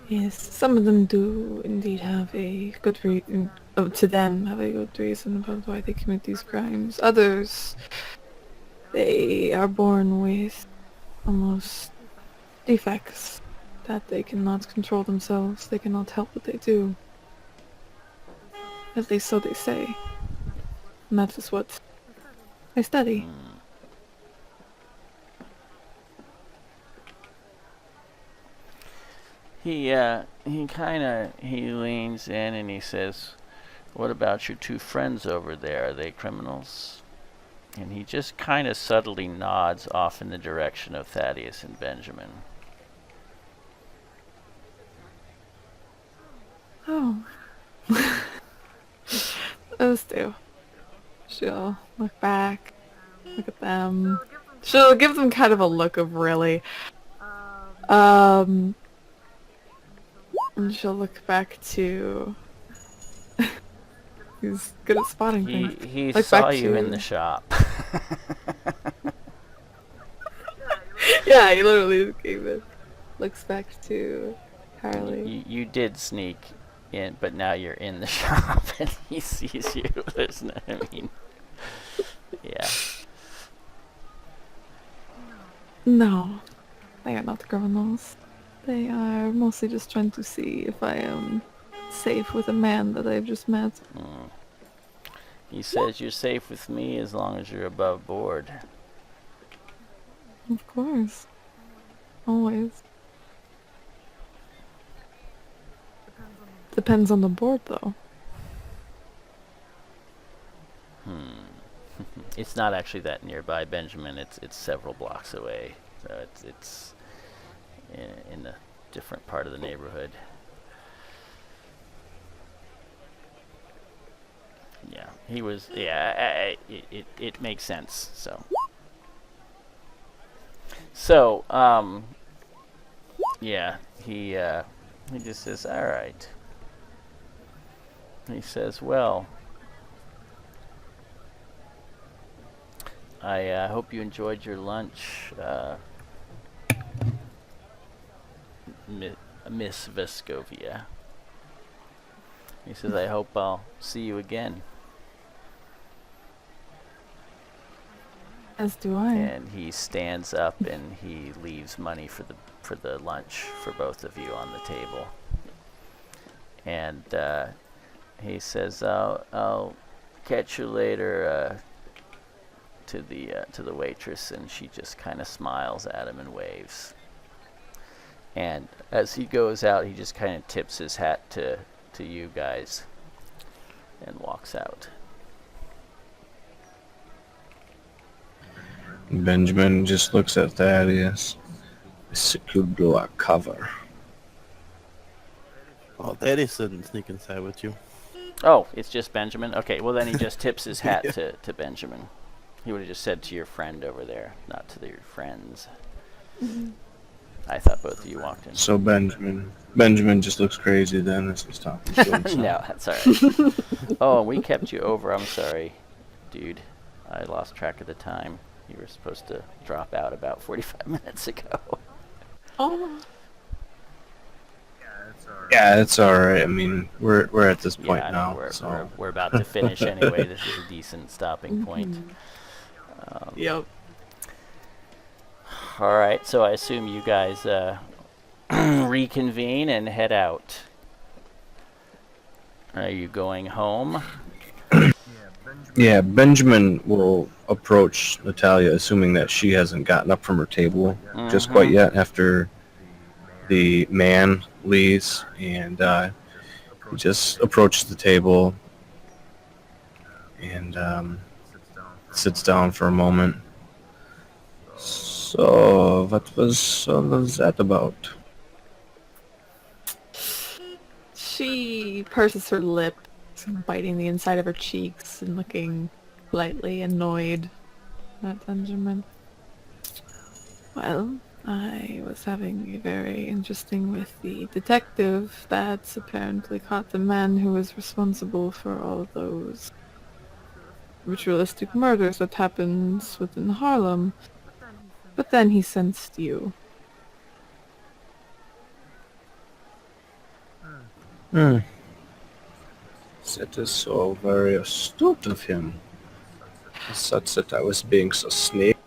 Yes, some of them do indeed have a good reason, to them, have a good reason about why they commit these crimes. Others, they are born with almost defects that they cannot control themselves, they cannot help what they do. At least so they say. And that is what I study. He leans in and he says, what about your two friends over there? Are they criminals? And he just kind of subtly nods off in the direction of Thaddeus and Benjamin. Oh. Those two. She'll look back, look at them. She'll give them kind of a look of really. And she'll look back to... He's good at spotting things. He Look saw back you to- in the shop. Yeah, he literally came in. Looks back to Carly. You did sneak in, but now you're in the shop and he sees you. There's no, I mean, yeah. No, they are not criminals. They are mostly just trying to see if I am safe with a man that I've just met. He says you're safe with me as long as you're above board. Of course. Always. Depends on the board, though. It's not actually that nearby, Benjamin. It's several blocks away. So it's in a different part of the neighborhood. Yeah, he was. Yeah, it makes sense. So, yeah, he just says, all right. He says, well, I hope you enjoyed your lunch, Miss Vescovia. He says, I hope I'll see you again. As do I. And he stands up and he leaves money for the lunch for both of you on the table. And he says, "I'll catch you later." To the waitress, and she just kind of smiles at him and waves. And as he goes out, he just kind of tips his hat to you guys and walks out. Benjamin just looks at Thaddeus. Could blow a cover. Oh, Thaddeus didn't sneak inside with you. Oh, it's just Benjamin? Okay, well then he just tips his hat Yeah. to Benjamin. He would have just said to your friend over there, not to your friends. I thought both of you walked in. So Benjamin just looks crazy then as he's talking to himself. No, that's alright. Oh, we kept you over. I'm sorry, dude. I lost track of the time. You were supposed to drop out about 45 minutes ago. Oh, Yeah, it's alright. I mean, we're at this point Yeah, I now. know, So we're about to finish anyway. This is a decent stopping point. yep. All right, so I assume you guys reconvene and head out. Are you going home? yeah, Benjamin will approach Natalya, assuming that she hasn't gotten up from her table just quite yet after the man leaves, and he just approaches the table and sits down for a moment. So, what was all of that about? She purses her lips, biting the inside of her cheeks and looking slightly annoyed at Benjamin. Well, I was having a very interesting with the detective that's apparently caught the man who was responsible for all those ritualistic murders that happened within Harlem. But then he sensed you. Hmm. That is so very astute of him. I thought that I was being so sneaky.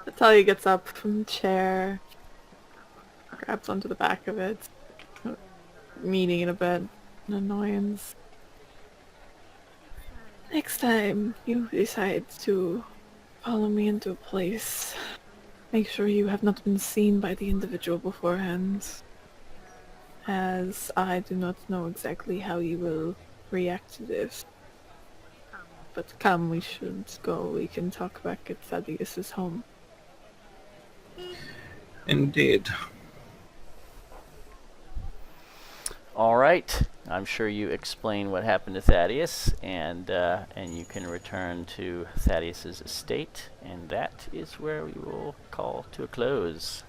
Natalia gets up from the chair, grabs onto the back of it, meeting in a bit, an annoyance. Next time you decide to follow me into a place, make sure you have not been seen by the individual beforehand, as I do not know exactly how you will react to this. But come, we should go. We can talk back at Thaddeus's home. Indeed. All right. I'm sure you explain what happened to Thaddeus, and you can return to Thaddeus's estate, and that is where we will call to a close.